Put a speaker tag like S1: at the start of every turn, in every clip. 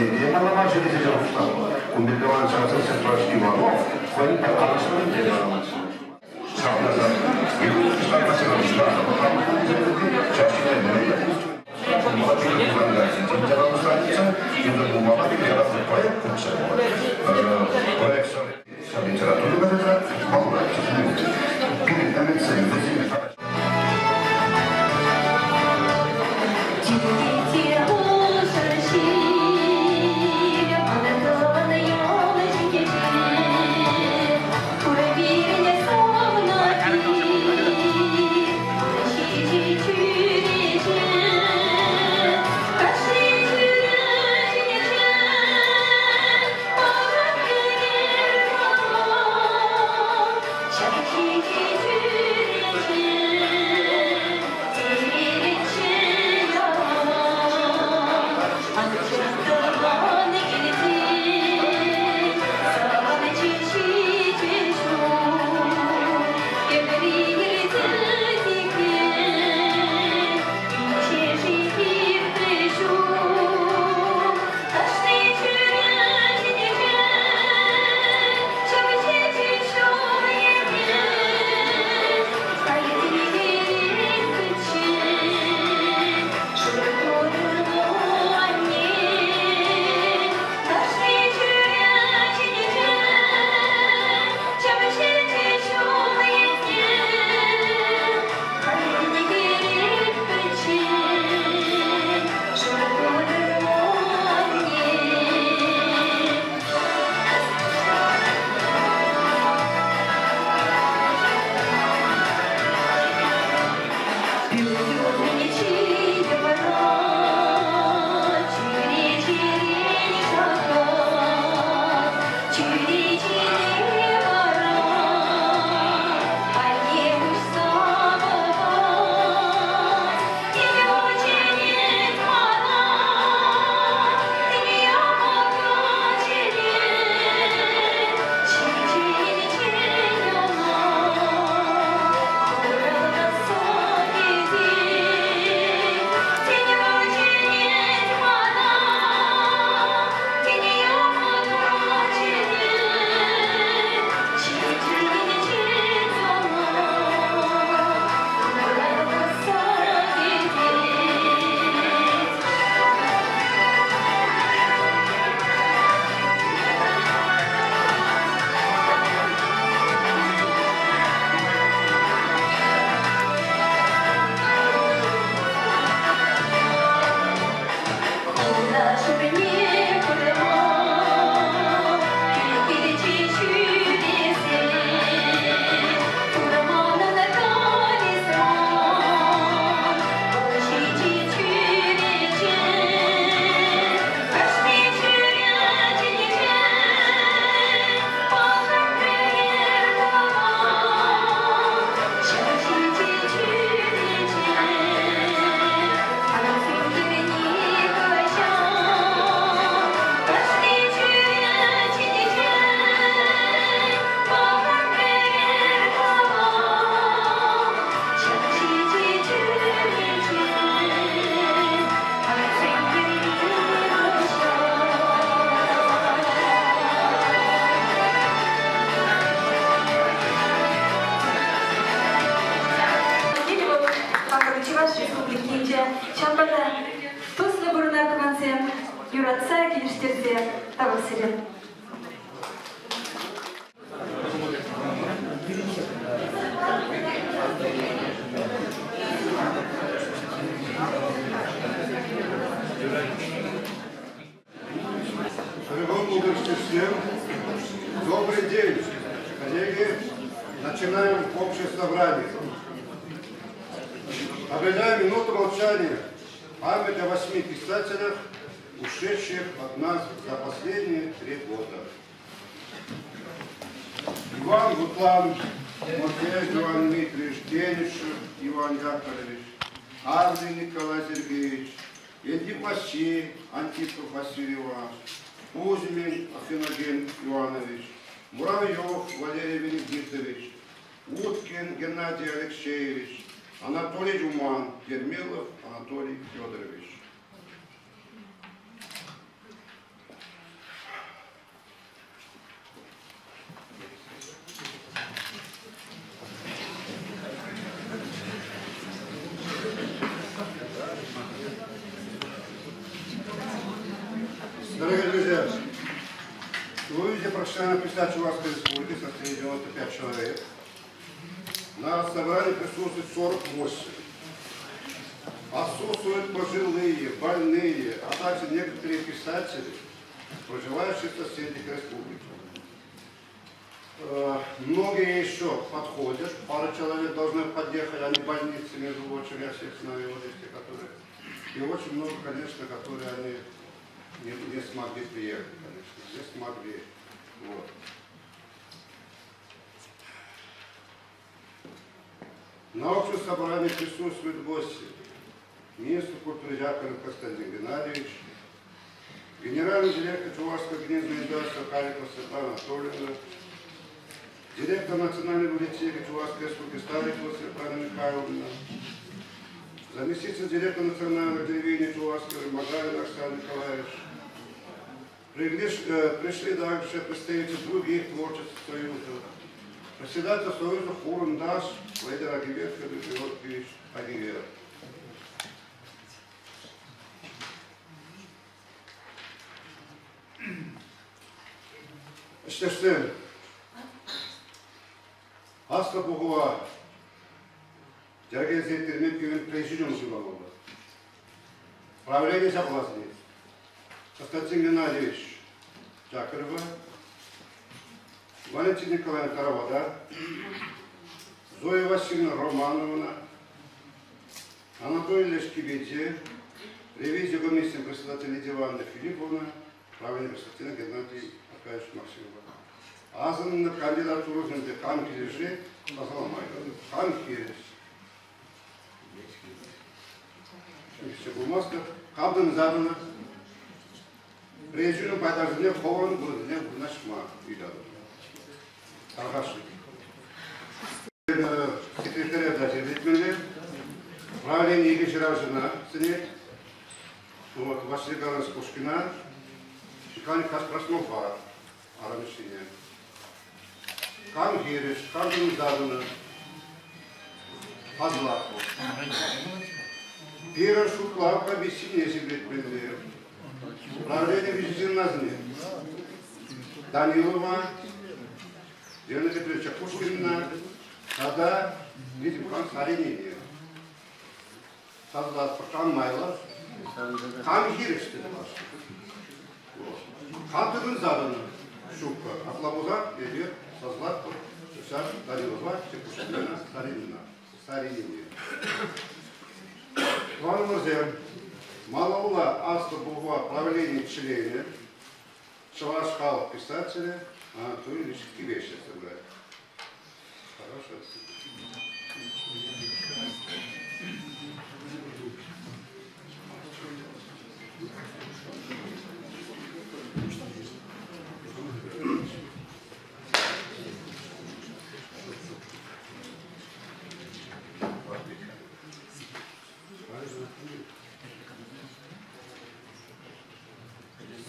S1: не маловажно се жалостта. Комбинирана част се плащи върху, което така ще бъде Шабната. И щата се различава. Чаши не е. Интересна страница и да помогнат и да се проект. Проект са литература да трябва. Много да се
S2: Юратса келиштерде табылсырын.
S3: Добрый день, коллеги. Начинаем общее собрание. Объявляю минуту молчания память о 8 писателях, ушедших от нас за последние 3 года. Иван Гутлан, Матвей Иван Дмитриевич, Денишев Иван Яковлевич, Арлин Николай Сергеевич, Эдипаси Антипов Василий Иванович, Кузьмин Афиноген Иванович, Муравьев Валерий Венедиктович, Уткин Геннадий Алексеевич, Анатолий Дюман, Ермилов Анатолий Федорович. постоянно представитель Чувашской республики, состоит 95 человек. На собрании присутствует 48. Отсутствуют пожилые, больные, а также некоторые писатели, проживающие в соседних республиках. Многие еще подходят, пара человек должны подъехать, они в больнице, между прочим, я всех знаю, вот эти, которые. И очень много, конечно, которые они не смогли приехать, конечно, не смогли. Вот. На общем собрании присутствуют гости. Министр культуры Яковлев Константин Геннадьевич, генеральный директор Чувашского книжного издательства Харькова Светлана Анатольевна, директор Национальной библиотеки Чувашской республики Старикова Светлана Михайловна, заместитель директора Национального телевидения Чувашского Магаева Александр Николаевич. Пришли также представители других творческих союзов. Председатель союза Хурундаш Владимир Агиевич Агиев. İşte hasta buğuva Дорогие зрители, мы пьем президиум Зубового. Правление согласны. Константин Геннадьевич Чакарова, Валентин Николаевна Таравода, Зоя Васильевна Романовна, Анатолий Лешкибедзе, ревизия комиссии председателя Лидия Ивановна Филипповна, правление председателя Геннадий Аркадьевич Максимова. Азанна кандидатуру в Камкирежи, Камкирежи. Все бумажка, кабдан задана. Президиум подождет, хован будет, не будет нашма видно. Хорошо. Секретарь даже ветмели. Правление Игорь Жена сидит. Вот Василий Галас Пушкина. Шикарный Краснова. Арамишине. Камкиреш, кабдан задана. Подлаку. Первая шуклавка объяснение себе предвидел. Правление визитин назне. Данилова, Леонида Петровича Пушкина, тогда, видим, как старение. Тогда Пакан Майлов, Кам Гиришты. Хантыгын заданы шубка. Атлабуза, Ебер, Созлатко, Шар, Данилова, Пушкина, Старение. План музея. Малаула Аста Бугуа правление члены. Шалашхал писателя. Анатолий Ильич Кивещев собрать. Хорошо.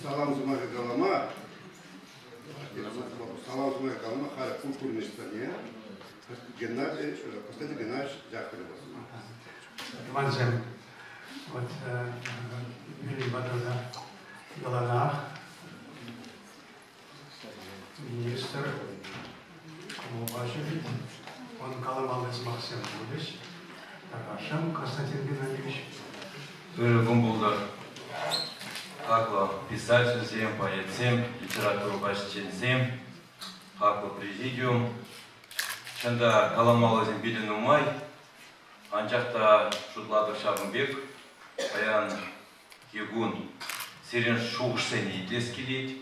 S3: Салам Зумага Галама, Салам Зумага Галама, Хара культурной стране, Константин Геннадьевич Яковлев.
S4: Ванзем, вот Милибадона Галана, министр, Кумубашев, он Каламалец Максим Будич, Такашем Константин Геннадьевич.
S5: Гумбулдар. Хакло писатель, поэт, литературу почтен, хакло президиум. Шанда каламалазин билин умай, анчакта шутладыр Шагымбек, паян егун сирен шугшсен идлес келейт.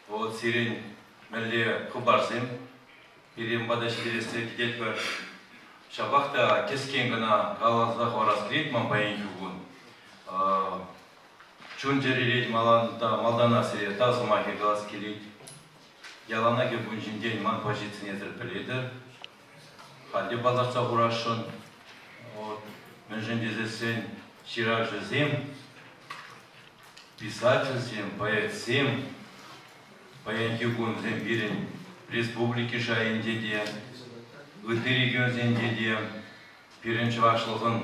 S5: Вот сирен мәле хыбарсен, перем бадаш дересте кедет бір. Шабақта кескен гына галазда хорас крейт ман паян егун. Чун жерелейт малдана сире тазымаке глаз келейт. Яланаке бүнжин день ман позицияне зірпіледі. Халде баларса ғурашын. Мүнжін дезесен ширак жызем. Писатель зем, поэт зем. Паян егун зем берін республики жайын деде. Үті регион зем деде. Перінші вашлығын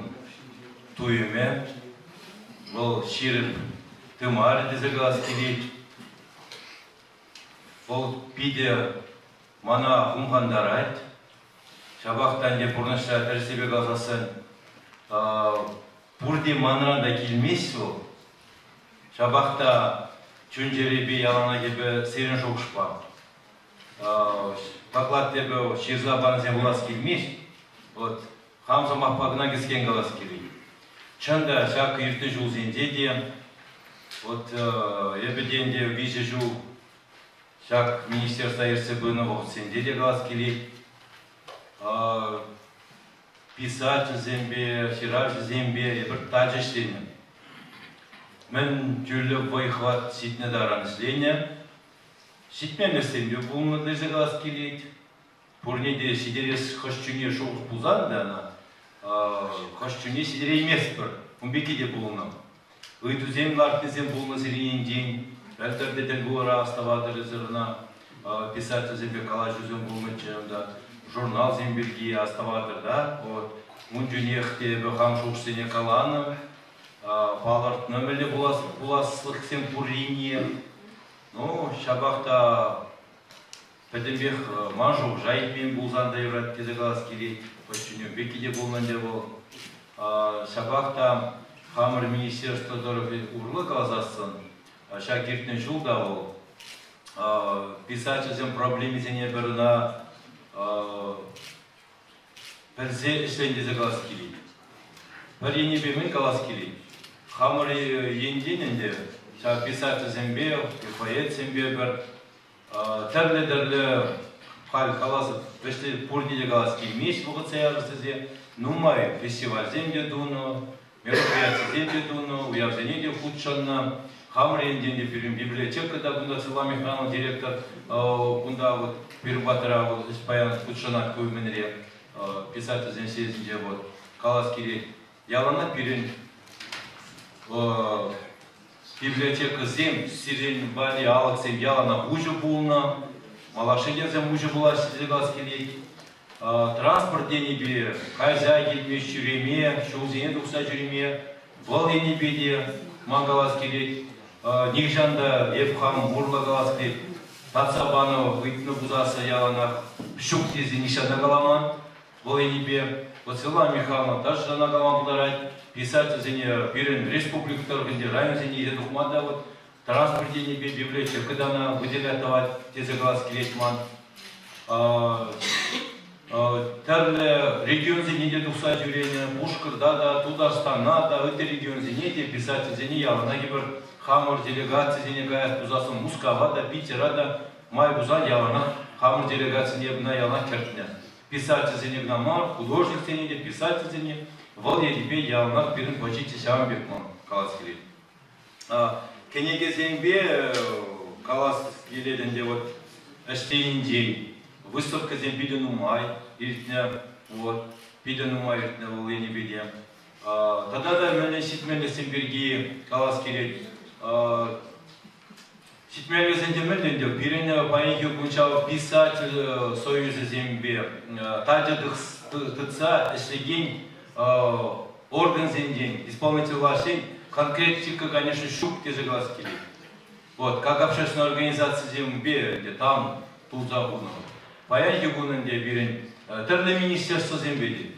S5: туйыме. Бұл ширіп тымары дезе глаз келейт. Ол биде мана умгандар айт. Шабақтан деп бұрнышта тәрсебе қаласын бұрди манранда келмес ол. Шабақта чүнжеребе ялана кебе серін жоқшпа. Поклад тебе ширза банзе улас келмес. Вот хамза мақпағына кескен қалас келей. Чында шақ үйірті жол зенде де, вот ебеденде виже жол шақ министерства РСБ-ны вақыт сенде де қалас келей. Писатель зембе, шираж зембе, бір тажы іштеймін. Мен жүрлі бойхват ситне даран ішлейне. Ситмен істемде бұлны дезе қалас келейді. Пұрнеде сидерес қошчуне шоғыз бұлзан да, қошчуне сидере емес бір. Күнбеке де бұлыным. Үйту землар тезем бұлны зірейін дейін. Бәлдерден бұлыра аставадыр зіріна. Писатель зембе қала жүзен бұлмытчымда. Журнал земберге аставадыр да. Мұн жүнеқте бұқам шоқсене қаланы. Баларт нөмілі бұласылық сен пұррине. Ну, шабақта пәдімбек манжуқ жайытмен бұлзанда еврат кезі қалас келей. Көшчіне бекеде болманде бол. Шабақта Хамыр министерство дұры ұрлы қаласасын. Шакертін жылда ол. Писателзен проблемезіне біріна бірзе ішлендезе қалас келей. Бір енебемен қалас келей. Хамыр енденінде писателзен бе, поэтсен бе бір тәрлі-дірлі қаласы бішті пұрдеде қалас келмейш бұғы цеярысызе. Нумай фестивальзен де дуну, мероприятиезен де дуну, уявзене де худшанна. Хамыр енденде библиотекада бұнда Сыла Механов директор бұнда перебатыра баян худшанат көйменере писателзен сезінже қалас келей. Ялана пирен библиотека зем, сирен бали алаксем ялана уже булна, малашегензем уже була сидегас келей. Транспорт денебе, хозяй келмеш жүреме, шоузене дұқса жүреме, бол енебеде мангалас келей. Нигжанда епхам бурла галас келей. Татсабаны выйтны бузасы ялана шук тезе нишада галаман, бол енебе. Сыла Михайловна даже жана галаман бұларайт. Писательзене пирен республикаларында районзене еде духмада транспорт денебе библиотекадана выделятовать тезе глаз келетман. Тәрлі регионзене де дұқса жүрене, Пушкарда да, Тударстана да, өте регионзене де писательзене ялана кебір Хамыр делегациясене гаят бұзасын Мускава да, Питера да, май бұзан ялана Хамыр делегациясене бұна ялана кертіне. Писательзене бұна художниксене де писательзене Вал едебе ялнақ бірін почти сәуін бекман қалас келеді. Кенеге зеңбе қалас келедінде әштейінде выставка зен биден умай, иртіне ол енебеде. Тада да мәне ситмәлі сенберге қалас келеді. Ситмәлі зендемелденде біріне паенге күншау писатель союзы зеңбе тадядық тұтса әшлеген орган зенден, исполнитель властей, конкретика, конечно, шук теже глаз келей. Как общественная организация зембе, где там, тут забудно. Паянки гунанде бирен, терле министерство зембеде.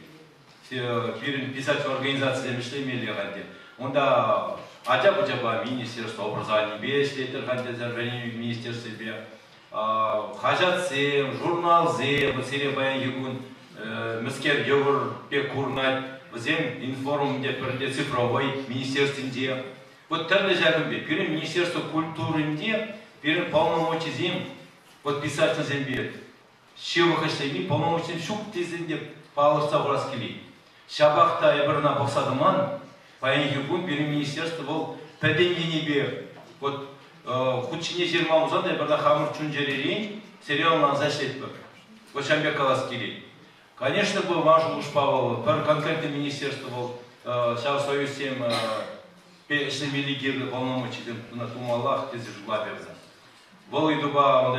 S5: Бирен писатель организация земешлемели ганде. Онда Аджаба министерство образования бешлетер ганде зарвени министерство бе. Хажат зем, журнал зем, серия паянки гун. Міскер евр пек курнать, взем информде перде цифровой министерствінде. Тәрлі жәгімбе, перен министерство культурінде, перен полномочий зем, писатель зембе. Шевых іштеймей, полномочий шук тезінде палырса құрас келей. Шабақта ебірна бақсадыман, паянги күн перен министерство бол пәденгенебе. Худшыне жермамызан ебірна хамыр чүнжеререйн, сериалынан зашлетпі. Шамбек қалас келей. Конечно, был важен ушпавал, пар конкретное министерство был, сейчас союз тем пешными герды полномочий на тумалах тези жлаберза. Был и дуба, он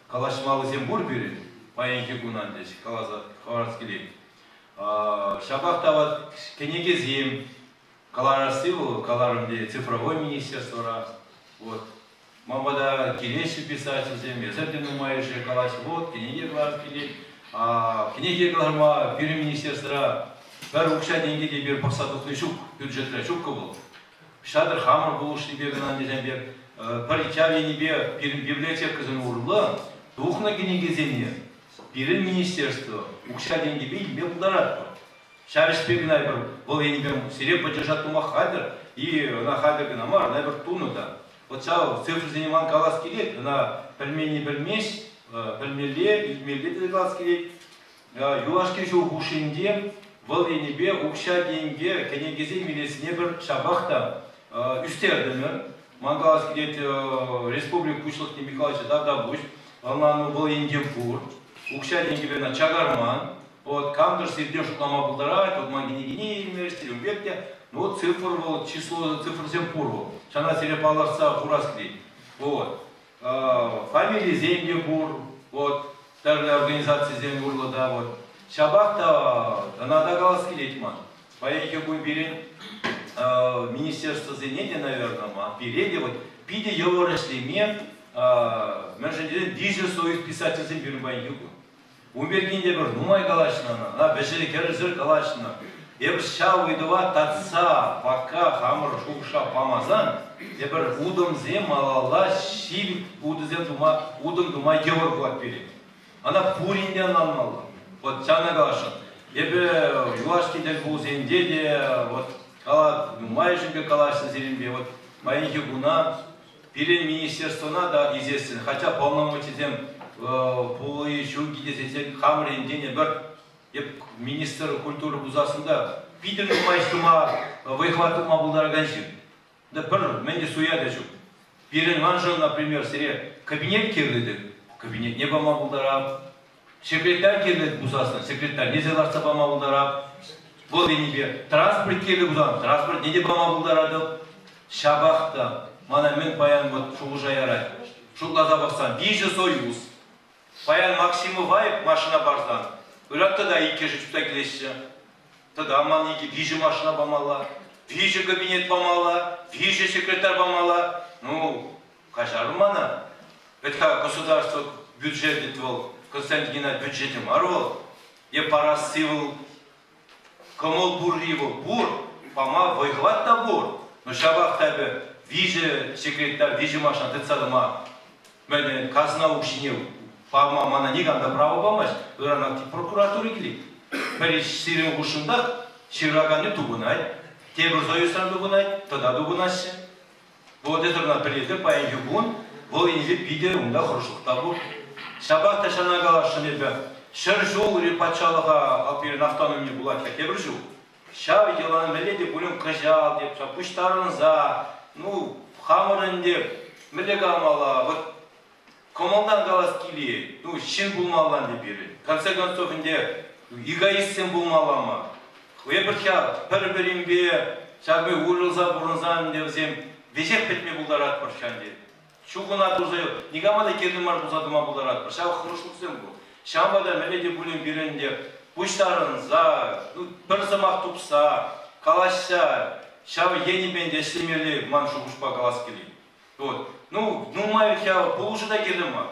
S5: калашмалы зембур берет, паеньки гунан здесь, каларскилей. Шабахта кенеге зем, каларасил, каларымде цифровое министерство, мамада келеші писатель зем, есерден умайышы калашы, вот, кенеге кылар келет, кенеге кыларма бир министерствора бір укша деньги де бир пақсатықлы шук, бюджетре шук был. Шадыр хамыр болушты бегінан дезен бер, бір чавені бе библиотекасын урлы, тухна кенеге земне, бирин министерство, укша деньги бе имбе бұлдарат. Шарыш бегінай бір, бұл енібем сиреп поддержат тума хадыр, и на хадыр гынамар, на бір туну да. Вот чау цифр заниман калас келет, на пельмени пельмеш, пельмеле, илмеле де калас келет. Юлашки жу хушинде, бұл енебе укша деньги кенегезе милесіне бір шабақта үстердімі. Мангалас келет республик Пучлық Михайловича да бұш, алнану бұл енде бұр. Укша деньги берна чагарман. Вот камдыр сирден шуклама бұлдарайт, вот мангенегене елмерістер, умбекте. Ну вот цифр, вот число цифр зем пурву. Шана сиреп аларса хурас келет. Вот. Фамилия земде бур, вот. Тәрі организация земде бурлы да, вот. Шабақта надо галас келет ман. Поехи бу берен министерство зенеде, наверное, переде, вот. Пиде его рашлеме, мәжінден дижі союз писатель зем берен байын Умбергенде бір нумай калашына, бәшері кәрі зір калашына. Ебір шау идыва татса, пока хамыр шуқша памазан, ебір удым зем алала шил удым думай евр бұлат берек. Ана пуринден алмалы. Вот чана калашын. Ебір юашкеден бұл земде де, вот кала думай жүнге калашын зеренбе, вот майынки гуна, перен министерствона да известен, хотя полномочий зем полы шуги десетен хамыр ендене бір министр культуры бұзасында Питердің майстыма выхватыма бұлдарған жив. Да бір, менде суяда жүр. Берін манжын, например, сире кабинет керледі, кабинет не бама бұлдарап. Секретарь керледі бұзасына, секретарь не зеларса бама бұлдарап. Бұл денебе, транспорт керлі бұзан, транспорт неде бама бұлдарады. Шабақта, мана мен паян шуғыжа ярай. Шуғлаза бақсан, бейжі союз. Паян Максимы вайып машина бардан. Ыратта да ике жүкті келеші. Тада аман еке вижі машина бамала, вижі кабинет бамала, вижі секретарь бамала. Ну, кажарым мана. Это государство бюджет етвол, Константин Геннадьевич бюджетім арвол. Е парас сивыл, комол бур ривыл, бур, пама вайхват та бур. Но шабақ табі вижі секретарь, вижі машина тыцадыма. Мәне казна ушинев. Пама мана неганда право бамаш, ырана прокуратура келет. Бір сирен ғушындақ, ширағаны туғынай, тебір зойыстан туғынай, тада туғынашы. Вот это біледі пайынғы бұн, бұл енбе биде ұнда құршылықта бұл. Шабақта шанағалашын ебі, шыр жол репатшалыға алперін автономия бұлатқа тебір жол. Шау еланы мәледі бұлын қыжал деп, пұштарынза, ну, хамырын деп, мүлік амала, вот, комалдан қалас келе, ну, шын бұлмалан деп бері. В конце концов, инде, эгоистсен бұлмалама. Өйбіртке, бір-бірінбе, шабы ұрылза, бұрынзан деп зем, вежек бетме бұлдар атпыр шанде. Шуғына дұрзайы, негамада кердің мар бұзадыма бұлдар атпыр. Шабы құрышылықсен бұл. Шамбада мәледе бұлын берінде, бұштарынза, бір замақ тұпса, қалашса, шабы енебен дешлемелі ман шуғышпа қалас келе. Вот. Ну, майвитя полужда келема.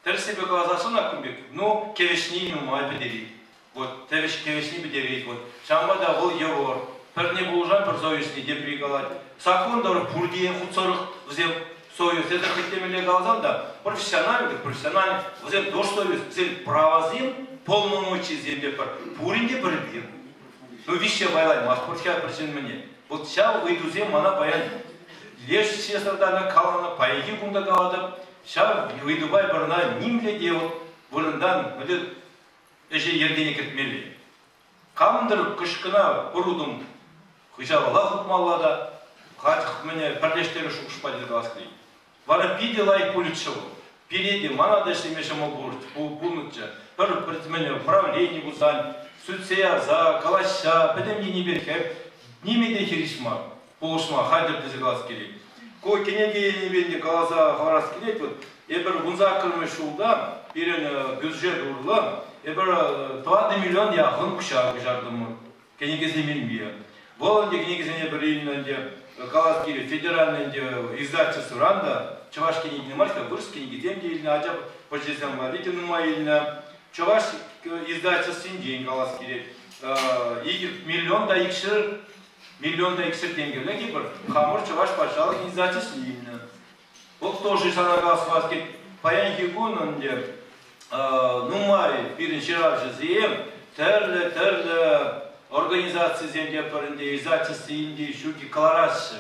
S5: Терсебе глазасына кумбек. Ну, кевешни май бедерит. Вот, кевешни бедерит. Вот. Шамбада ол евор. Перне полужан пер союзни деп пригалать. Сакондор пурдиен худсорых взем союз. Это хотемеле глазанда. Профессиональный. Взем до союз, взем правозем, полномочий земле пер. Пуринде перебьем. Ну, вище байлай, маспортка причин мне. Вот сейчас выйду зем, мана баян. Леш сестрдана калана пайги кунда калады. Шар уйдубай барна нимле деу бурындан мыды эже ердене кетмели. Камдыр кышкына урудум хыжалала хукмалада. Хатых мне парлештері шукшпады гаскли. Вара пиде лай пуличеву. Переди мана дешемеше могурт пулнутча. Пыр мене правление гузань. Суцея за калаща, педем не берхеп. Нимеде хиришма. Полушма, хайдер дезеглаз келет. Кой кенеге небенде қалаза харас келет, вот, ебір ғунза кірмі шулда, берен бюджет ұрлы, ебір 20 миллион яғын күшар жардымы. Кенеге земелмия. Бұл негізіне бір елінде Каласкири федеральный издательство ранда Чуваш книги марка вырос книги деньги или на аджаб почтенным валите на мои Чуваш издательство день Каласкири и миллион да икшер деньги леги бар хамор Чуваш пошел издательство именно вот тоже санагалский паян гигун где нумай перенчерав жезем терле организации земли паренде издательство Индии шуки колораши.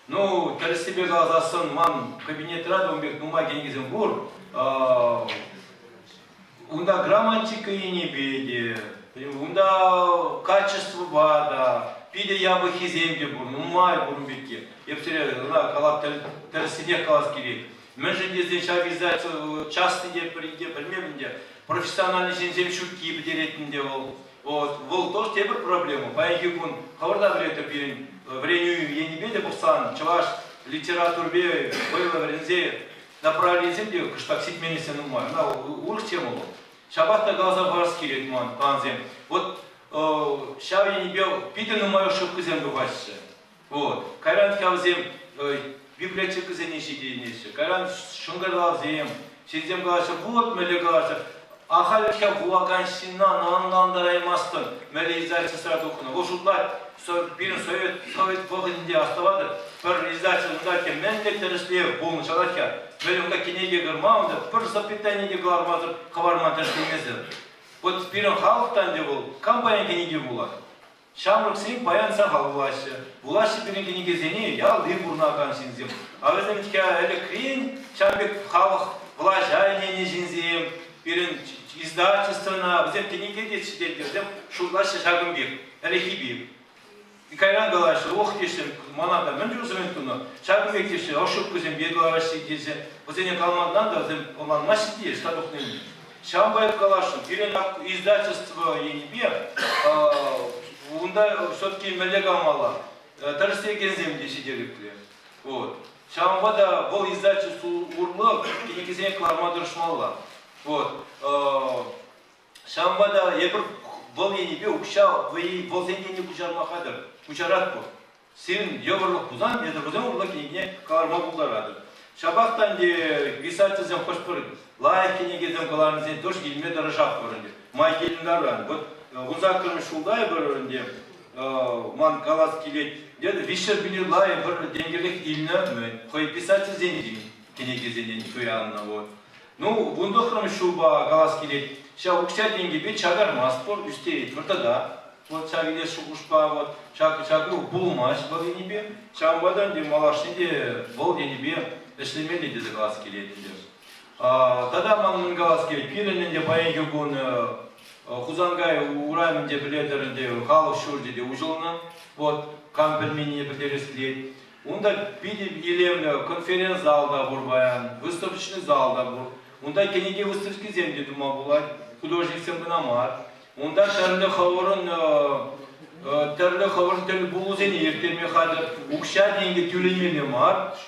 S5: Ну, когда себе глазасын ман кабинет радомбек нумай генгизенбур унда грамматика и не беде, унда качество бада, пиде ябахи земли бур, нумай бурумбеке. Я повторяю, на калап терсидех каласкири. Мы же здесь издательство частный примерно профессиональный земли шутки бедеретнде вол. Вот, вол тоже те проблема. Поэтому хаварда вред бирин врению я не беде бурсан, чаваш литератур бе, было врензе направили земли, что сит меньше нумай. На ур тему был. Шабатта глаза барский редман панзем. Вот шав я не бел, пиде нумай ошибку землю ваше. Вот, кайран хавзем библиотека занесите несе. Кайран шунгарлав зем, сидем галаша, вот меле галаша. Ахалка буаганшина нандандараймастын мәле издательство сратухына. Ошутлар бирин совет вогынде оставады. Бір издательство ке мәнлек тәріслер болны шалатка. Мәле онда кенеге гырмауында бір запитаниеге глармазыр қабарман тәріслемезді. Вот бирин халықтан де бол, компания кенеге болады. Шамрық сен баянса халылашы. Булашы бирин кенеге зене, ял ды бурна қаншынзем. Авызымчке әлі крин, шамбек халық влажай нене жинзем. Бирин издательствона, взем книги детиштерге, взем шулашы шагым бир, әлехи бир. Кайран галашы, ох дешем, манада, мен жүрсімен туны, шагым бек дешем, ошып көзем, бегалашы дешем, взене калмадан да, взем, олан маши деш, стадухнын. Шамбайып галашы, бирин издательство енебе, онда все-таки мелег алмала, тәрістеген зем деші деректі. Вот. Шамбада бұл издательство урлы, кенекесене кларма дұрышмалла. Вот. Шамбада ебір бұл енебе ұқша, бұл зендені күшармақадыр, күшарат бұл. Сен еврлық бұзан, еді бұзан ұрлық кенегіне қаларма бұлдарадыр. Шабақтан де писательзен қош бір, лайық кенегеден қаларынызен тош келме дұрышақ көрінде. Май келіндер ран. Вот ұзақырым шулдай бірінде, ман қалас келет, деді вишер білі лай бір денгелік иліні, қой писательзен кенегезен көянына. Вот. Ну, бундохрам шуба галас келет. Ша укша деньги бе чагар маспор үстерет. Выртада. Вот чагиде шугушпа, вот чагу булмаш был енебе. Шамбадан де малашны де бол енебе эшлемели де галас келет. Тада манын галас келет. Пиренен де баян югун хузангай урамен де биледерин де халық шурде де ужылны. Вот кампермени бедересклет. Онда пиде елемлі конференц-залда бұр баян, выставочный залда бұр. Онда кенеге выставки земде дума бұлай, художник семгінамар. Онда тәрлі қавырын тәрлі бұлу зене ертерме қадыр, ұқша денге тюлемелі мар.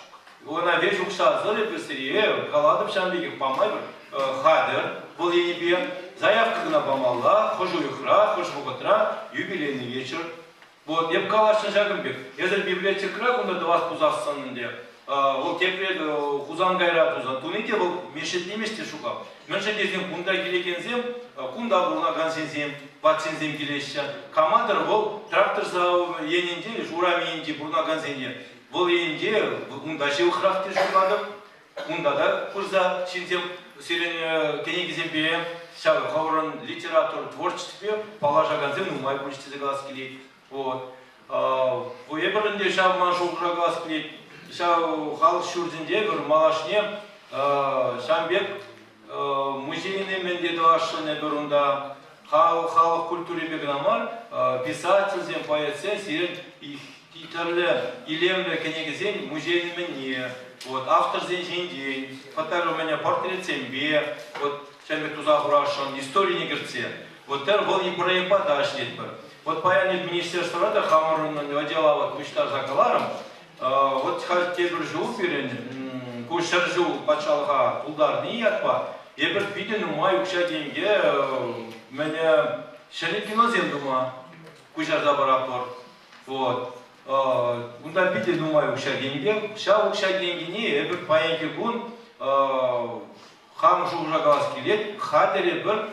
S5: Она веш ұқша зыры бісіре, қаладып шамбеге памай бір қадыр. Бұл енебе заявкагына бамалла, хош уйхра, хош бұғытра, юбилейный вечер. Вот, я калашын жагымбек. Езір библиотекра, онда да вас пузақсанынде. Ол тепред хузангайра тузан. Туныте бұл мешет неместе шуқап. Менше дезен кунда келекензем, кунда бұлнаған сензем, батсензем келеші. Командыр бұл трактор зау ененде, журами енде бұлнаған зене. Бұл енде, кунда жел қырақты жұрладым. Кунда да құрза сензем, сирен кенегізем берем. Шағы қауырын литератур, творчестве, палажаған зем, нумай бұлшты зағалас келейді. Вот. Bu ebrinde şav manşoğra gasplit, şav halk şurdinde bir malashne, şambek muzeyine mende dolaşını bir onda halk kültürü bir namar, pisatelzen, poetsen, siren titerle ilemle kenegesen muzeyine mende, вот автор зенжинди, фотограф у меня портрет сембе, вот şambek tuzak uğraşan, история не герце, вот тер был и проекта дашлет bir. Вот паянит министерство рада хамарун отдела вот мечта за каларом. Вот те бржу перен кушаржу пачалга улдар не ятпа. Я бер виден май укша деньги меня шеликино земдума кушарда барапор. Вот. Унда бите думаю укшагенге, ша укшагенгене эбир паянки гун хам жужагалас келет, хадере бір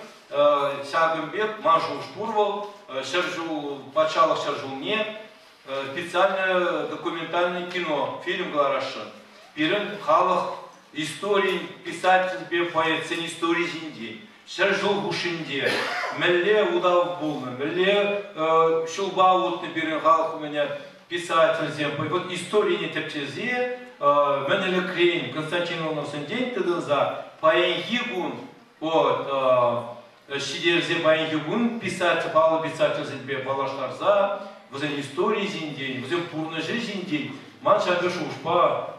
S5: шагымбек маншу штурвал, шержу пачалах шержулне, специальное документальное кино, фильм Гларашин. Пирен халах истории, писатель поэт, сен истории зинди. Шержул гушинде, мелле удав булны, мелле шулба утны пирен халах у меня писатель земпой. Вот истории не тепчезе, менеле крейн, Константин Ивановский день тыдылза, паенхигун, вот, шидерзе паенхигун, писатель, пала писатель земпе, палаштарза, возле истории зиндень, возле пурны жизнь день, манша дышушпа,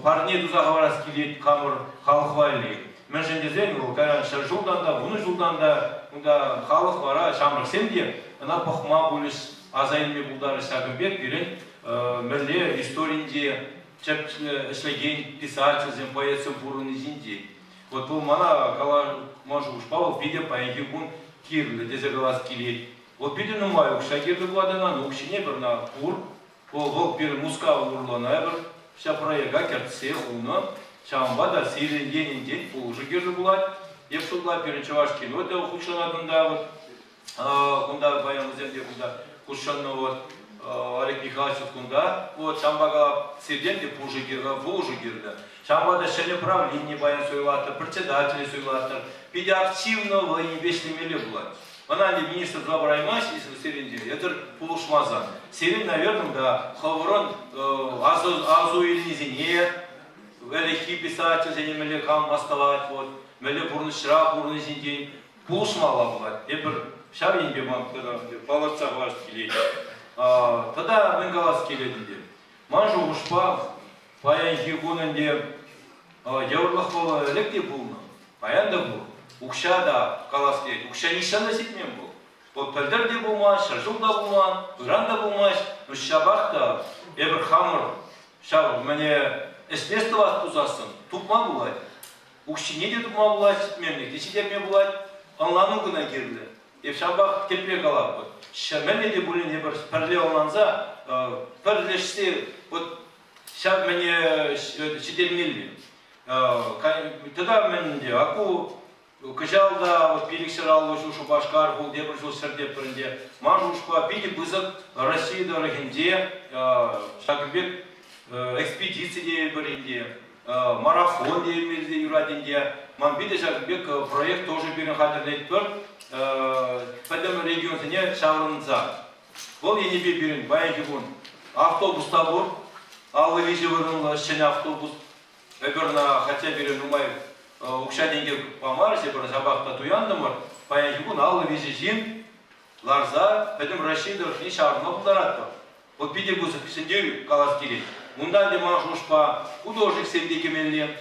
S5: парне тузаговарас келет камыр халхвали. Мен жендезен, каран шаржулдан да, буны жулдан да, халық бара, шамрық семде, ана пахма булис, азайынме булдары шагымбек, берен, мәле историнде, чеп ішлеген писатель, поэт пурны зинде. Вот бұл мана кала можу ушпавыл, пиде паенки гун кирлі, дезе глаз келет. Вот пиде нумай, шагирді владана, нукшине бір на пур, ол бір муска урлана бір, вся проега кертсе хуна, шамбада сирен день уже герды булат, епшулла перечевашки, вот это худшанадында вот, кунда баян земде кунда худшанно вот Олег Михайлович кунда, вот шамбага сирен деп уже герда, уже герда. Шамбада шеле правление баян сойлатыр, председатели сойлатыр, пиде активного и вешлемеле булат. Она не министр Забраймас, если сирен день, это полушмазан. Сирен, наверное, да, хаврон азу или низине. Великий писатель, за ним лекам оставать, вот, меле бурный шраб, бурный зиндень, пулшмала была, эбер шарин бемам, когда палаца ваш келет. Тогда менгалас келетінде. Манжу ушпа, паян хигунынде, яурлах бола электе булна, паян да был, укша да калас келет, укша нишан да сетмен был. Вот пәлдер де булмаш, шаржул да булман, уран да булмаш, но шабах да, эбер хамыр, шабах, мне эсместі вас тузасын, тупма бұлай. Укшине де тупма бұлай, сітмемлік, десидерме бұлай, анлану күна керлі. Еп шабақ тепре қалап. Шамене де бұлін ебір пәрле оланза, пәрлешсе, шаб мәне шидермелі. Тогда мен де, аку кыжалда, пелікшір алу жушу башқар, бұл дебір жыл сірдеп бірінде, ма жушқа пиде бұзық Россияда рахенде, шагыбек экспедиция бірінде, марафон деймізде юрадінде, ман биде шагыбек проект тоже берін қадырлет бір, пәдім регионсыне шағырыныза. Бұл енебе берін, баянки бұн, автобуста бұр, алы вежі вырынлы, шыны автобус, өбірна хотя берін ұмай, ұқша денге памарысе бір жабақта туяндымыр, баянки бұн, алы вежі жин, ларза, пәдім Рашидов не шағырына бұлдаратты. Вот биде бұзы пісіндеу қалас келет. Мунда де мажушпа, художник семде кемелле,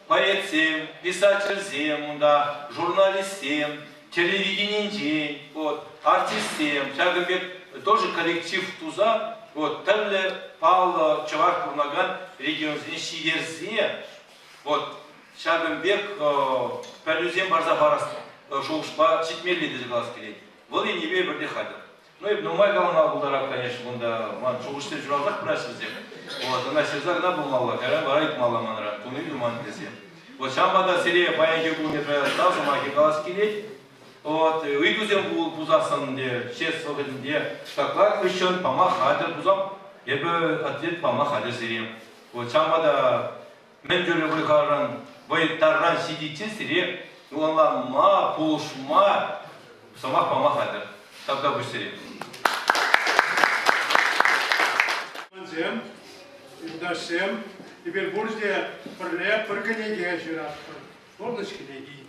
S5: поэт сем, писатель сем, мунда журналист сем, телевидение, вот, артист сем, шагымбек тоже коллектив туза, вот, тәлі пал чавар пурнаган регион шидерзе, вот, шагымбек пәлюзем барза бараст, жолшпа читмелли дезе глаз келет. Бұл и небе бірде хадыр. Ну и нумай галана бұлдарап, конечно, мұнда ман жоғыштен жұралдақ бірашыз деп. Вот, она сезагна булмалла, кәрі барайт мала манран, туны думан десе. Вот, шамбада сирея паянки бұл метраястав, жумаки галас келет. Вот, үйдузен бұл бұзасын де, шес соғыдын де, таклар күшін пама хадыр бұзам, ебі ответ пама хадыр сирем. Вот, шамбада мен жөлі бұйқаран, бұйттарран сидетсен сире, уланла ма, пулшма, самақ пама хадыр. Тогда будь сирем.
S6: Зем, Дашем, теперь буржде прле пырканеге жират, горночки неги.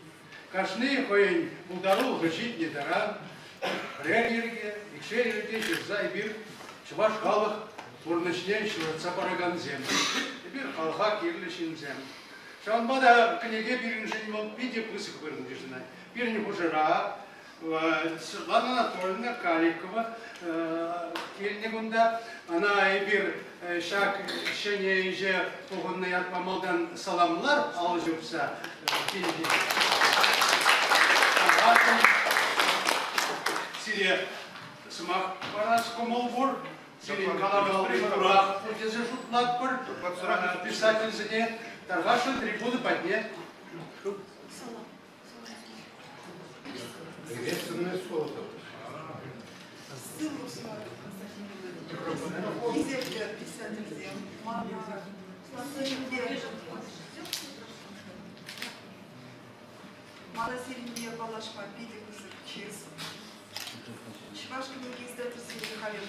S6: Кашны хоень ударул гачит не дара, регерге, икшерге, за и бир, чуваш халах, бурночнен шуратса параган зем. Теперь халха кирлишин зем. Шанбада книге биринжин мол пиде пысык вырнжина. Бирни хужира, Светлана Анатольевна Каликова, Кельнигунда, она и бир шаг шене иже погонный от помолдан саламлар алжупса Кельни. Сире смах парас комолбур, Сирин Каламалбек Турах, Путиза Шутлатпор, писательзіне, Таргаша трибуны поднять.
S3: Приветственное слово.
S7: Mala Selimli'ye balaşma, bir kızı çiz. Şivaşkının izdательстве Халил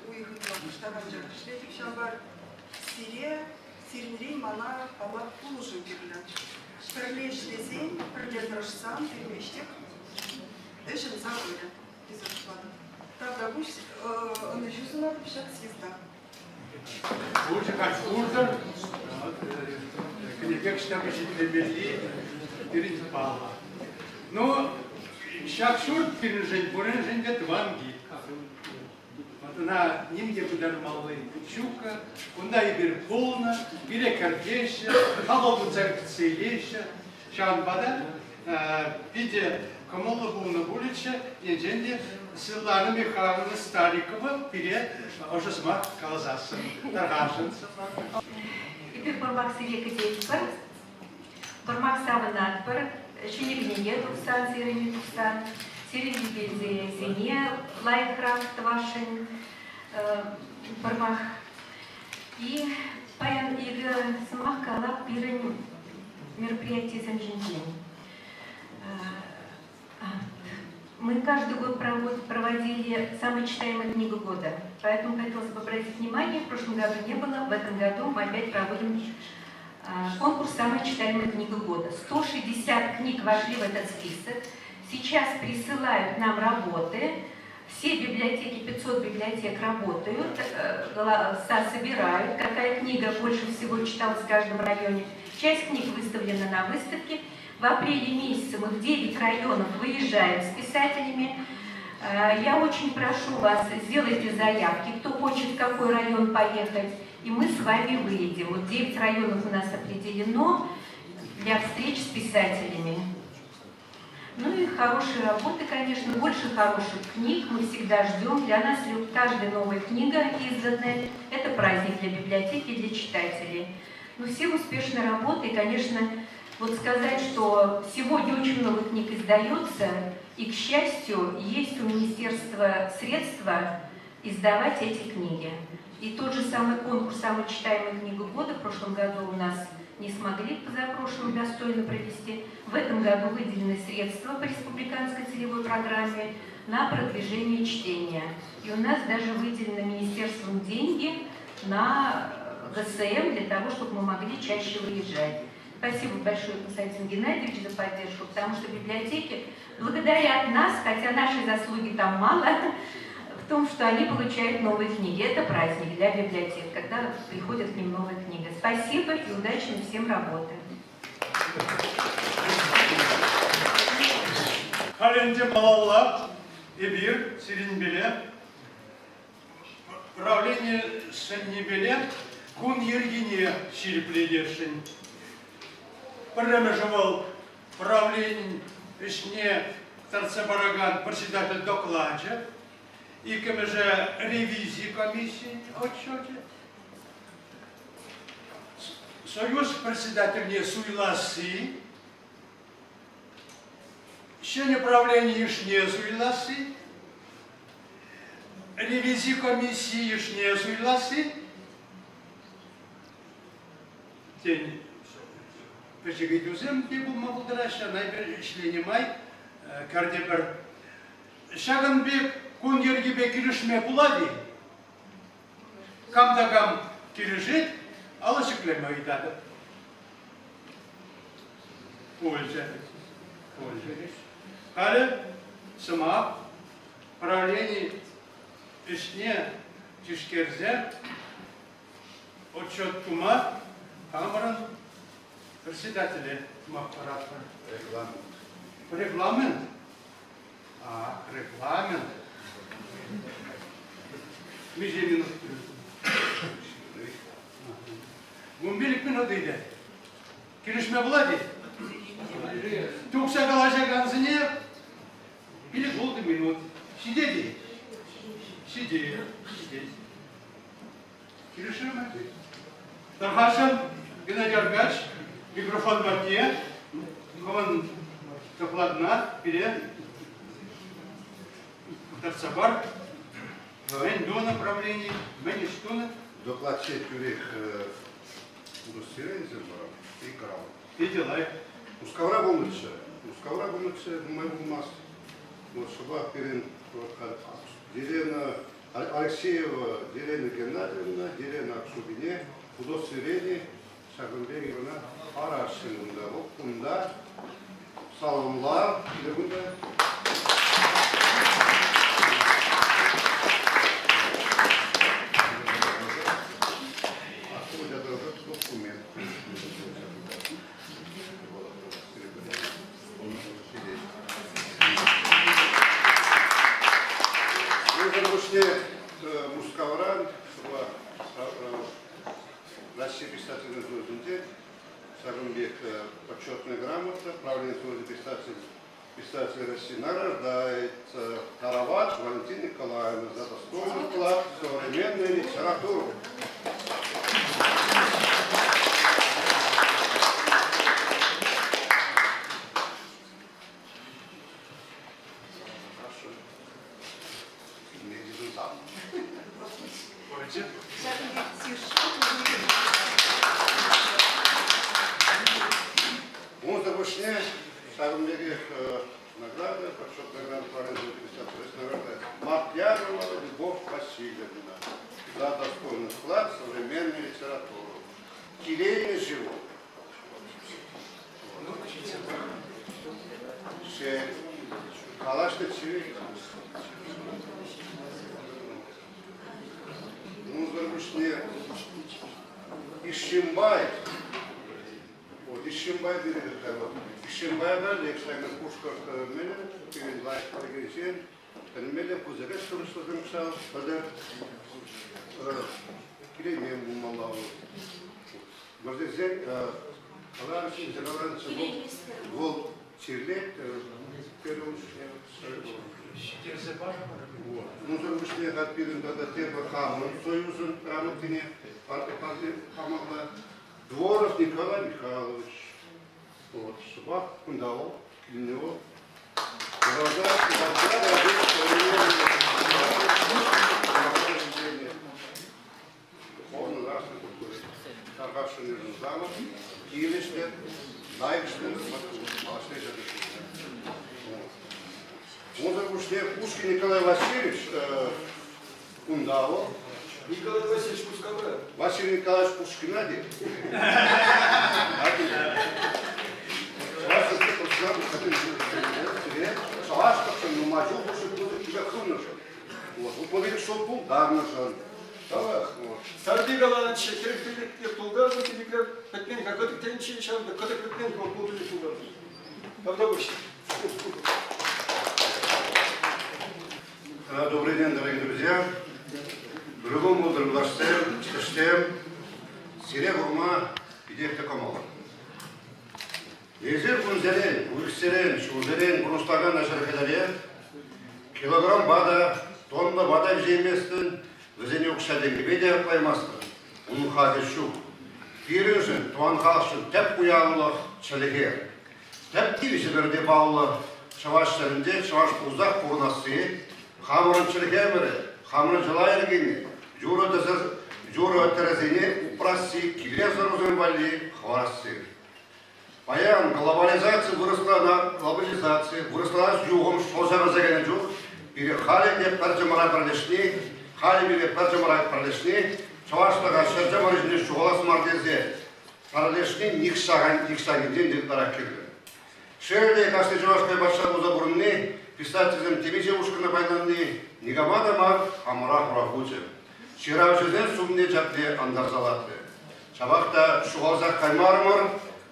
S7: уехал в Штабанджа. Шведик Шамбар Сирия, Сиринрей, Мана, Пала, Пулужин Гибля. Шперлешлезин, Перлетрашсан, Перемещик. Эшен Загуля, из Ашпада. Правда, пусть он еще сюда пишет звезда.
S6: Лучше как Урдер, Книгек Штабищитель Перенпала. Но Шакшурт пережить, бурежень get ванги. Вот она нимге будармалы Чука, она и Берполна, Бире Каркеша, Халову Царкцелеша, Шанбада, видя Камола Буна Булича, Еженде, Светлана Михайловна Старикова, Пере, Ожесмак Калазаса, Таргашинца.
S2: И Пирпорбак Сирека Дейспор, Тормак Саванатпор, Шинигние Тухсан, Сирени Тухсан, Сирени Зене, Лайкрафт Вашин, Пормах. И Паян Ига Самах Калап Пирен мероприятие Санжинтин. Мы каждый год проводили самая читаемая книга года, поэтому хотелось бы обратить внимание, в прошлом году не было, в этом году мы опять проводим конкурс «Самая читаемая книга года». 160 книг вошли в этот список, сейчас присылают нам работы, все библиотеки, 500 библиотек работают, собирают, какая книга больше всего читалась в каждом районе. Часть книг выставлена на выставке. В апреле месяце мы в 9 районов выезжаем с писателями. Я очень прошу вас, сделайте заявки, кто хочет в какой район поехать, и мы с вами выедем. Вот 9 районов у нас определено для встреч с писателями. Ну и хорошие работы, конечно, больше хороших книг мы всегда ждем. Для нас каждая новая книга изданная – это праздник для библиотеки и для читателей. Но все успешные работы, и, конечно, вот сказать, что сегодня очень много книг издается, и, к счастью, есть у министерства средства издавать эти книги. И тот же самый конкурс «Самая читаемая книга года» в прошлом году у нас не смогли позапрошлым достойно провести. В этом году выделены средства по республиканской целевой программе на продвижение чтения. И у нас даже выделены министерством деньги на ГСМ для того, чтобы мы могли чаще выезжать. Спасибо большое, Константин Геннадьевич, за поддержку, потому что библиотеки благодарят нас, хотя нашей заслуги там мало, в том, что они получают новые книги. Это праздник для библиотек, когда приходят к ним новые книги. Спасибо и удачной всем работы.
S6: Халенде Малалла, Эбир, Сиринбеле, правление Сеннебеле, Кун Ергине, Ширипледершин. Премежевал правление Ишне Тарцебараган, председатель докладчик, и кемеже ревизии комиссии отчете. Союз председатель Суйласи, члены правления Ишне Суйласи, ревизии комиссии Ишне Суйласи, день. Пешегидузем типу мабудраща найбер членемай кардебер Шаганбек кун ергибе киришме булади камдагам киришит алашыклема идады польза але сама правление ишне тишкерзе отчет тума камеран председателя Махпарата.
S3: Регламент.
S6: Регламент? Регламент. Меже минут. Гумбилик минут иде. Киришме влади? Тукса галаша ганзине? Или голды минут. Сидели? Сидели. Киришина. Тархашин Геннадий Аркадьевич, микрофон в окне. Он докладна, вперед. Тарцабар. Мен до направлений, мен что?
S3: Доклад четверых удостоверений землера и крал.
S6: И дела.
S3: Ускавра булныча, мы в нас. Вот шаба перед Елена Алексеева, Елена Геннадьевна, Елена Акшубине, удостоверение Шагымбегевна Арашинында, Окунда, саламлар, Илегунда. Мускавран, Россия писательный звездный Сагунбек почетная грамота, правильный писатель России награждает Таравач Валентина Николаевна за достойный вклад в современную литературу. Он завышняет Сагунбеге награда, почетная награда правильного писателя награда Мартьянова Любовь Васильевна за достойный вклад в современную литературу. Келейный живот. Калашный цвет. Он завышняет Ишимбай. Вот, Ишимбай берет кого? Ишимбай да, лекция пушка мене, перед лайк прогрессиен, мене кузерет, что замешал, подар, кремем умалал. Мордезен, аларшин, зелаланцы, гол чирлет, первым ну, завышняет от переда до терба хамон, союзен, рамотине, помогла. Дворов Николай Михайлович. Вот, собак, кундал, Клинево. Духовно, нравственной культуры. Таргавший нежный замок, Киевичный, Найвичный, Малашный Жадышный. Он запушнее Пушкин Николай Васильевич, Кундало.
S8: Николай Васильевич Пускавра.
S3: Василий Николаевич Пушкин один. Вот говорит, что Булгар нужен.
S8: Сарби Галанович, керектілік Булгар, керектілік Петмен, какой-то тенчи, какой-то Петмен, какой-то Булгар. Правда, выше.
S3: Добрый день, дорогие друзья. Другому дроблаштем, чтем, сирегума, идея такому. Езер кунзелен, уйксерен, шузерен, грустаган на шархедаре, килограмм бада, тонна бада жеместен, везене укшаден гибедия паймастын. Унун хадишу. Пирюшен, туан халшын, теп уялылық, чалегер. Теп тивишелерде баулы, чаваш шерінде, чаваш пузак пурнасы, хамырын чалегемері, хамырын жалайыргені, Жура терезине упроси, килеза розумбали, хварасы. Паян, глобализация выросла на глобализации, выросла с югом, что за разогнан юг, перехали где перджамара пролешни, хали били перджамара пролешни, чаваштага шерджамара жне шугала смардезе, пролешни никшаган ден дектара кирди. Шерде кашты жавашкай башагу забурны, писателем Тимиче ушкана байнанны, нигамада мар, амара хурахуче. Чиравчызен сумне жапне андарзалаты. Чабақта шуғалзақ қаймармыр,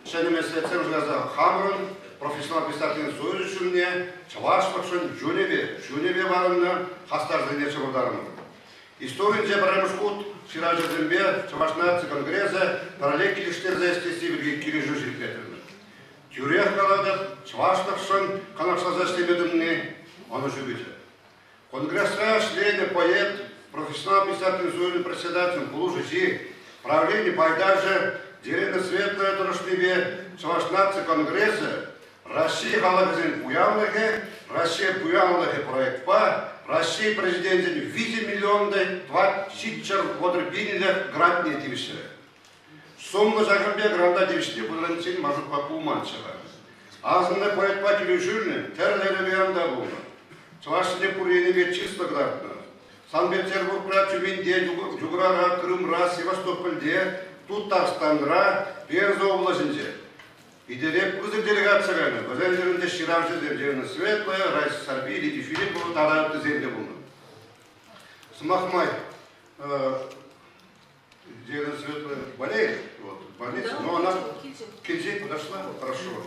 S3: шәне меслетсен жаза хамрын, профессионал писательный союз үшінне, чавашпақшын жөнебе барынна, хастар зене чабырдарымыр. Историн же барамышқут, чиравчызенбе, чавашнация конгресса, параллель киліштер за естеси бірге киліжу жиркетірді. Тюрех қаладып, чавашпақшын қанақшаза штемедімне, оны жүбеті. Конгресса шлейді поэт, профессионал писатель Зоин председателем Полужичи, правление Пайдажа, деревня Светлая Трошнебе, Чавашнадцы Конгресса, Россия Галагазин Пуянлыхе, Россия Пуянлыхе проектпа, Россия президентин 1 миллиондай 20 водорбинилер грант не тивиші. Сомны жақынбе гранда тивішіне, бұдан сен мажып папу манчыға. Азында проектпа келушіліне, тәрлері беянда болды. Чавашыне пуренеге чисто грантна. Санкт-Петербургра, Тюменде, Юграра, Крымра, Севастопольде, Татарстанра, Пенза областінде. Идереп кызы делегацияны, бізен жерінде Ширавжы жеріне Светлая, Райс Сарби, Лидия Филиппова, Тарапты земде болды. Смахмай, жеріне Светлая болеет, в больнице, но она к Кельзе подошла, хорошо.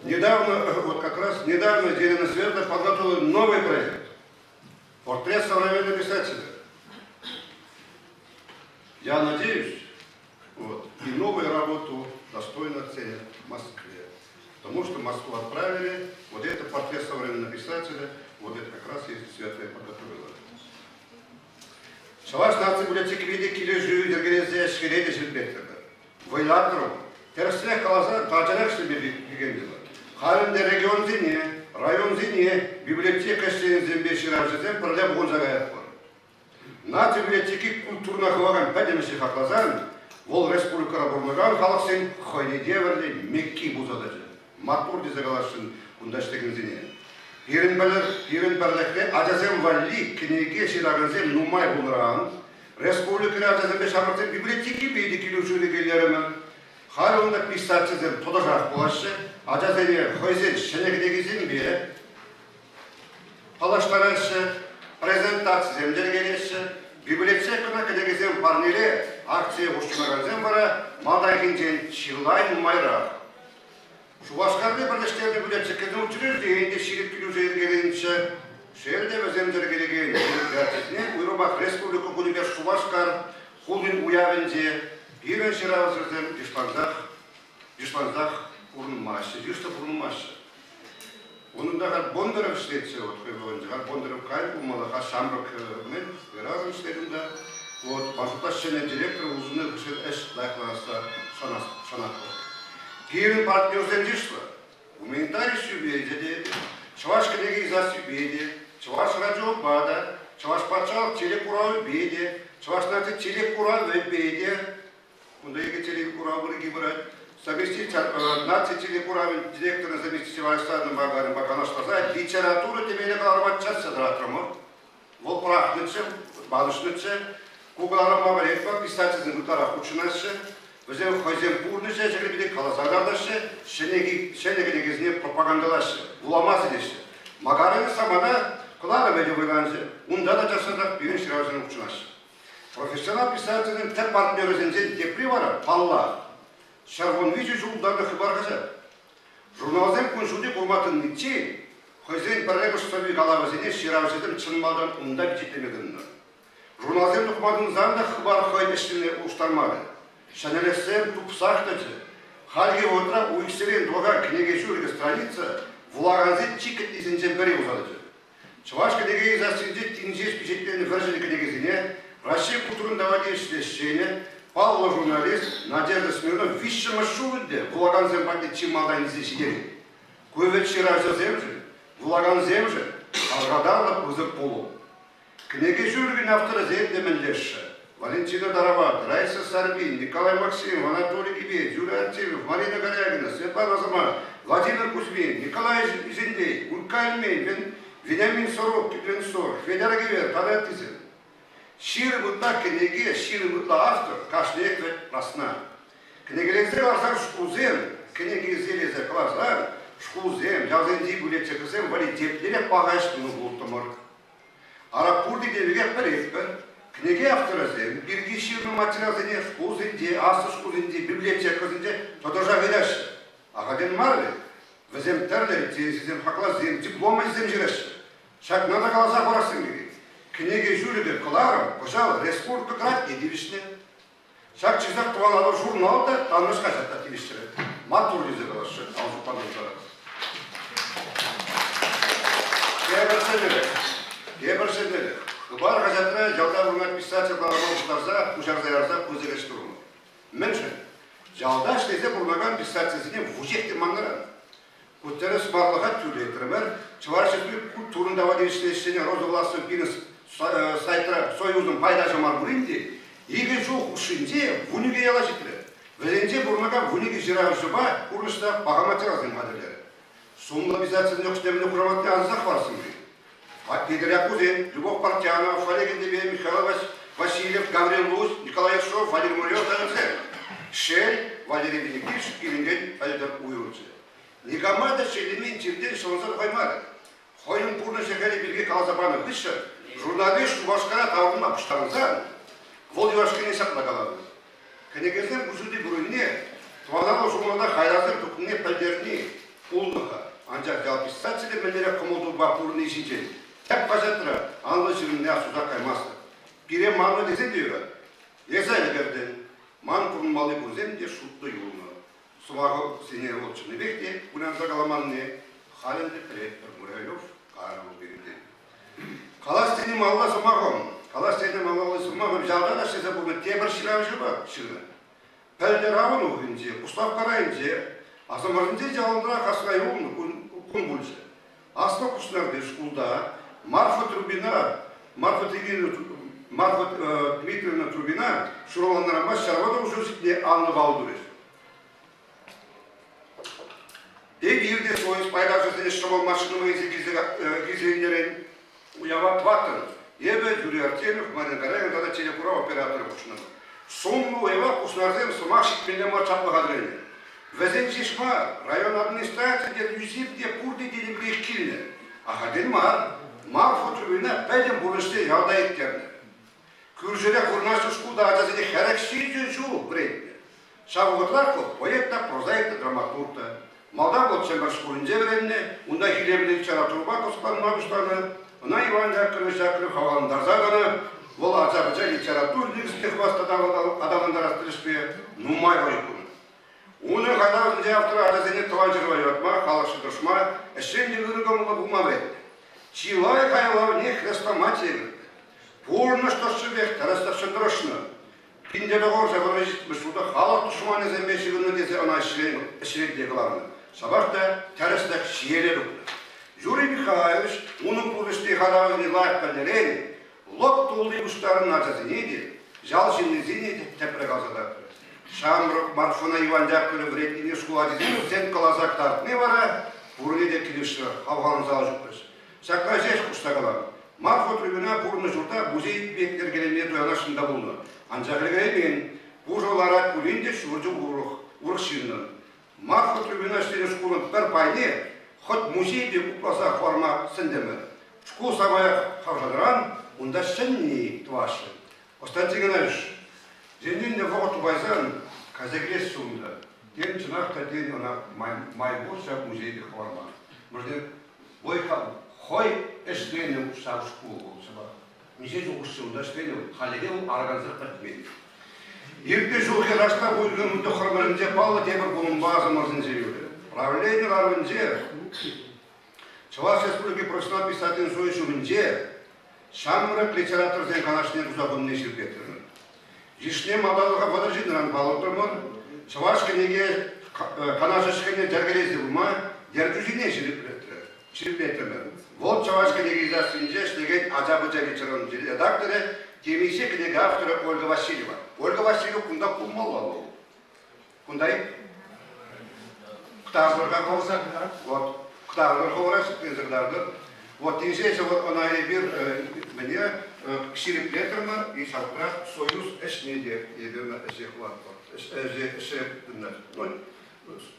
S3: Недавно, вот как раз недавно Елена Светлая подготовила новый проект. Портрет современного писателя. Я надеюсь, вот, и новую работу достойно ценят в Москве. Потому что Москву отправили, вот это портрет современного писателя, вот это как раз есть Светлая подготовила. Шаваш нации библиотеки виде килежу, дергенезе, шкеледе, жилбеттеді. Вайлатырым, терсіне қалаза, тажарак себе бігенділі. Халінде регион зене, район зене, библиотека шеен зембе ширавжызен пірле бұғын жағаяқ бар. Нации библиотеки культурна қылаған пәдемеші қақлазан, ол республикара бұрмыған халық сен қойнеде верле мекки бұзадыжы. Матур дезе қалашын күндаштеген зене. Пирин бірлікте ажазем валли кенеге ширағынзем нумай бұлыраған, республикара ажазембе шамыртен библиотеки бейді келушілі келерімен, Халында писатчызым тодажақ болашы, ажазене хойзен шенегдегізен бе, палаштарашы, презентациям дергелеші, библиотекана кедегізен парнеле, акция ұшчынағанзен бара, мадайгінжен чилайн майрақ. Шубашқарды бірлештерді библиотекадан учреждейінде ширіп келуші ергелінші, шерде өзен дергелеген библиотекіне Уйрубақ Республика Кунибер Шубашқар, Хулин уявенде, Ирен Ширавзырден Дишландах урнмашы, дишта урнмашы. Onun da Bondarov işletse, Bondarov kayıp olmalı, Şamrık men, Erazım işletinde, Başutaşçı'nın direktörü uzunu eş layıklarsa sanatlı. Girin partnörden dişla, гуманитарий sübiyedi, Çavaş Kınegizası biyedi, Çavaş Radyo Bağda, Çavaş Paçal Telekurağı biyedi, Çavaş Natı Telekurağı biyedi, Bunda iki Telekurağı gibi совместитель нации телекуравин директора заместителя Александра Багарин Баканаш сказать, литература тебе қаларбатчасы дыратырмы. Ол прахнычы, балышнычы, кугаларым мабаретпа, писательзін ұтарақ ұчынашы, өзен хойзен пурнышы, жігілбеде қаласагардашы, шенегінегізіне пропагандалашы, уламаз едеші. Магарыны самада қылары бәді бұйғаншы, ұнда да жасадақ бүйін шыравызын ұчынашы. Профессионал писательзін тәп партнерізінден тепри бары, палла. Шарвонвичи жулдарды хыбар қажат. Журналзен күншуде құрматын нетче, хойзен пәрлебіш сөбі қалабызене ширавжедім чынмадан ұнда бітетемедіңді. Журналзен тұқмадың заңда хыбар қойын ішіне ұштармады. Шанелесен тұпсақтыжы. Халге отра уйкселен доға книгешурге страница влаганзет чикет изінжен бәрі ұзадыжы. Чываш книгеге засынжет тинжеш печеттерін вәржілі книгезіне, Россия культурында вадешілешшене, Павла журналист Надежда Смирнова висшема шулыде влаган зембаде чималдан изешидери. Көйвет шиража земжі, влаган земжі, алғадарлы бұзып болу. Книге жүрген авторы земдеменлеші. Валентина Дарават, Раиса Сарбин, Николай Максимов, Анатолий Гибет, Юлия Артемьев, Марина Горягина, Светлана Замар, Владимир Кузьмин, Николай Зиндей, Улька Эльмень, Вениамин Сорок, Кипленсор, Федор Гивер, Талет Тизин. Şiir mutla kniги, şiir mutla автор, кашнек ve расна. Книгелерде арзар шкузем, книгезелезе клазар, шкузем, жазенди библиотекасем вали теплере пағаштыны болтымыр. Арапурди девеге пірекпін, книги авторазем, бірге шиырны материалзене шкузенде, асы шкузенде, библиотекасенде тодажа ведаші. Ағаден марлы, візем тәрлері, тезізем хақлазем, дипломазем жираші. Шак нада қалаза барасың деген. Книги жюриде кыларым, пожалуй, республика крат едивишне. Шак чизак туалалы журналда танышқа жата тивишчері. Матур дезе қалашы, алжу панымдары. Кебірсенелік, Хабар газетіне жалда бұрынат писатель қаламау ұшарза ярза көзі кешті бұрын. Менші, жалда іштезе бұрынаған писательзіне вұжекті маңыран. Көттері смарлыға түрлі етірімер, чываршықлы турындава денішіне розы властың пинес сайтыра союздың пайда жамар бұрынде, еге жоқ ұшынде вұніге ела жетірі. Вәзенде бұрынаған вұніге жирағы жыба ұрышта бағаматыразың қадырлері. Сумла писательзіне құштеміне құраматны анзақ барсын бұрын. Петря Кузин, Любовь Партянова, Валерий Дебе, Михаил Васильев, Гаврил Луз, Николай Яшов, Валерий Мурьев, Шель, Валерий Венедиктович, Киринген, Альдар Уйрунцы. Никомада Шелемин Тирден Шонзар Хаймары. Хойын Пурна Шехали Бельге Калазабана Выша, журналист Шубашкара Таурма Пуштарзан, Волдивашкине Саплагаланы. Кенегезен Бужуди Бруйне, Тванало Жумада Хайразер Тукне Пальдерни, Улнаха, Анжак Дал писатели Менере Комоду Бапурны Ишинчен. Hep gazetler anlaşılın ne suda kaymazdı. Bire manlı dese diyor. Yezel verden man kurmalı buzen diye şuttu yolunu. Suvağı seni olçunu bekti. Ulan zagalaman ne? Halinde kreatör Muraylov karanlık birinde. Kalasteni malla sumağım. Kalasteni malla sumağım. Jalda da size bugün tebir şiravcı var şunu. Pelde ravan oğunca, Ustav Karayınca, asımarınca jalandıra kasına yolunu kun bulca. Asla kuşlar bir şkulda Марфа Дмитриевна Трубина шурована рамаш шарвада ушуситне алынып алды. Бирде союз пайдашысыне шабал машинымы гизелерин уяват ваттын. Ебе Юрий Артемьев, Марина Караева, тада телекурав операторы кушнады. Сомну уява кушнарзен сумашик пенлема чаплагадрыны. Везен жишма район администрация дед юзипде пурды делим беккилне. Ахаден Марфа Трубина пәден бұрышты ялда еттерді. Күржелі құрнашы шкулда ажазыны хараксизі жу бретті. Шабығытлар қыл, поэтта, прозаикта, драматургта. Малда бұл чембір шкулынже беренне, онда хилемді литературба қоспан мағыштаны, она Иван Якыры хавалындарзағаны, ол ажабыжа литератур негізінде қвастадағын адамындарастырышпе нумай ойқын. Оның қадағынде авторы ажазыны туан жырвай отма, қалықшы дұршма, әшенде үрігімілі бұлма бретті. Чилай хайлав не хрестоматия. Порно что шевех, тарасташендрошно. Пиндедогор заворажит бешуда халат тушманы замешиваны дезе она шрегде главное. Сабахта тарастак шиелеру. Юрий Михайлович, onun повести халавни лайк панелени, лоб толды уштарын назазинеди, жал шиннезини тепрегазада. Шамрок Марфуна Иван Дякуры вредине шкуладизин, сен калазак тартны вара, бурнеде килиші хавған зал жүкпес. Саққа жеш құштағылар. Марфа Трубина бұрны жұрта музей бектер келеме дуялашында болны. Анжағылыға емен, бұл жолара күлінде шүрді ұрық шынын. Марфа Трубина штері школын бір пайне, ход музейде ұпласа форма сіндемі. Школ самая қавжадыран, онда шынне туашы. Остантиген айш, женден де вағыт байзан казагрес суында. Ден чынақта ден она майборша музейде форма. Мұрден ойқал. Хой эштенем шар школ болса ба. Неше жоғышшылда эштенем халегел арганзыр қыртмен. Ерте жылғы рашта бойылған мұнды қырмырынже балы темір бұның базы мұрзын жеуді. Правление ларвынже, Чуваш Республики профессионал писатель союзынже, шамырық литератор зен қалашынен ұзағын нешір кетірін. Жишне мадалыға подожидыран балы тұрмын, Чуваш кенеге канашышқене жәргелезі бұлма, дәрдүзіне шіріп Вот Чуваш книги издательства штеген Аджабыджа вечером редакторы, темисе книги автора Ольга Васильева. Ольга Васильева кунда куммалла. Кундай? Ктарларга говорса, вот ктарлар говорса, князырдарды. Вот тенсейся вот она и бир мне кширип летерна и шапра союз эшнеде еберна эшехват.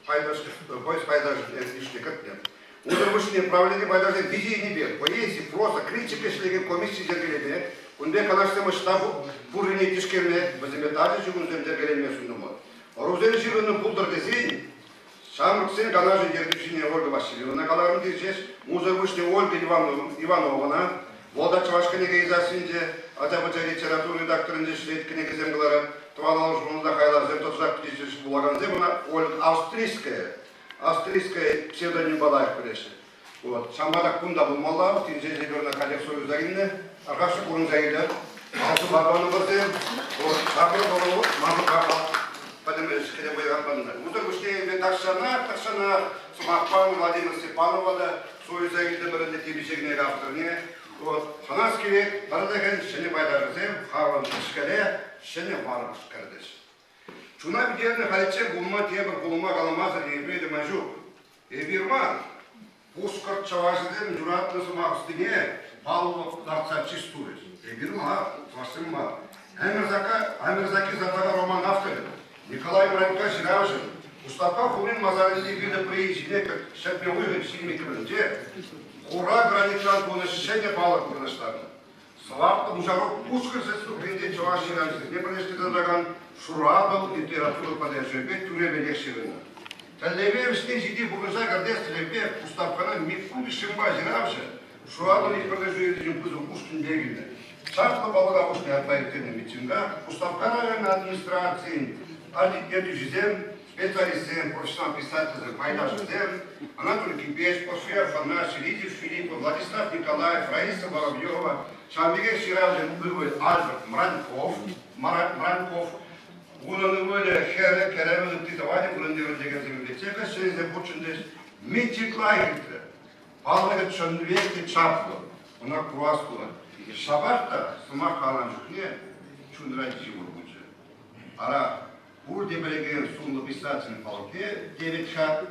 S3: Пайдаш, бойс пайдаш эшнекат нет. Утрвышне правление байдажен визии не бер. Поездив просто критика шлеген комиссии зергелеме, онде канаштема штабу бурыне тишкерме, базиметажи жугун зергелеме сундума. Орузен жирының пулдар десейн, шамрыксен канажын дердюшине Ольга Васильевна каларын диржеш, музырвышне Ольга Ивановна, Волда Чувашканеге изасынже, Аджабыджа литератур редакторынже шлет кнеге земглары, Твалал журналда хайлар зертозак птичеш булаган земына Ольга австрийская псевдоним Балаев прежде. Вот, самбадак кунда булмалар, тинже зелёна коллег союздаринне, аркашы курун зайылы, алтı барбаны бұрдым, вот, сапыры болу, мамы қағал, подымыз, кеде бойған бадындар. Удыр күштейін тақшана, Сумақпан Владимир Степановада, союздаринді бірінде темешегіне авторне, вот, ханас керек, бардаган шыны байдарызым, хаван ішкеле, шыны барып шыққардыш. Чуна бидерні халетчен булма тебір булма қаламазыр ебейді мәжук. Ебирман, пускар чавашыдым журатны сумақ үстіне, балылық дақса чистуыз. Ебирма, свасымма. Әмірзаки затаға роман авторы. Николай Бранько Жиравжин. Устапқа Хурин Мазарынды виды приезжіне, как шәпмеуы фильме кібірінде, Хура граничлан көнішішене балық көріштарды. Славты мұжарок пускар сәсті күрінде чаваш Жиравжин. Не бірнешті задаған шурабыл литературы подәжөбе түре белек шевіні. Тәллебе вісте жиди бұғыза ғардес тілепе Устапқана Микуби Шимба Жиравжин. Шурабыл подәжөбе пұзым Пушкин бегілді. Шартлы балыға ұшны атбайыптені митинга, Устапқана администрациян, едүжізем, специалистен, профессионал писатель, пайдашызем, Анатолий Кипеш, Пошфе Афанасий, Лидия Филиппов, Владислав Николаев, Раиса Воробьева, Шамбеге Ширавжин, Бывой Альберт Мранков, Гунаны Вöle, Хере, Керевелы, Титавани, Гурандевы, библиотека, Шерезде Бучындеш, Митиклайгитлер, Палыгы Чонвекти Чаплы, она Круаскула. Шабарта, сама қалан жүхне, чундрайчи вұргыншы. Ара, бұрде білеген сұңлы писательный палке, 9 хат,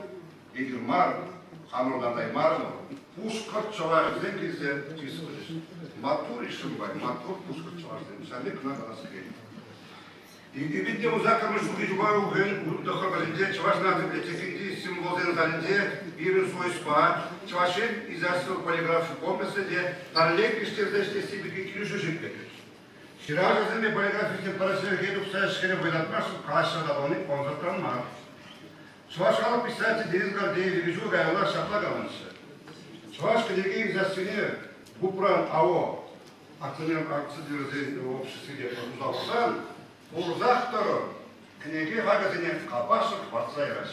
S3: егірмар, қамырдандай марлы, пушқыр чаварызен кезде чиспылыш. Матур ішімбай, матур пушқыр чаварызен, сәлі күна қаласы келді. Егібінде ұзақымы жүгі жұбай ұғын, ұлдықыр білінде, чавашна библиотекінде символден залінде, бірін сойспа, чавашен изасыл полиграфы комнасы де, тарлек іштердеште себеге келуші жүкпекір. Ширажызыме полиграфистен парасыр едіп сәшкені байлатмасын, қашыда оны конзерттанмар. Чавашқалық писатель Дениз Гордеев, Вижу Гайлар шапла қалыншы. Чаваш кілеге изасыне Бупран АО, акционерлік обществоге ұзақсан, Урзахтору, книги магазине Кабашев, Варцайраш.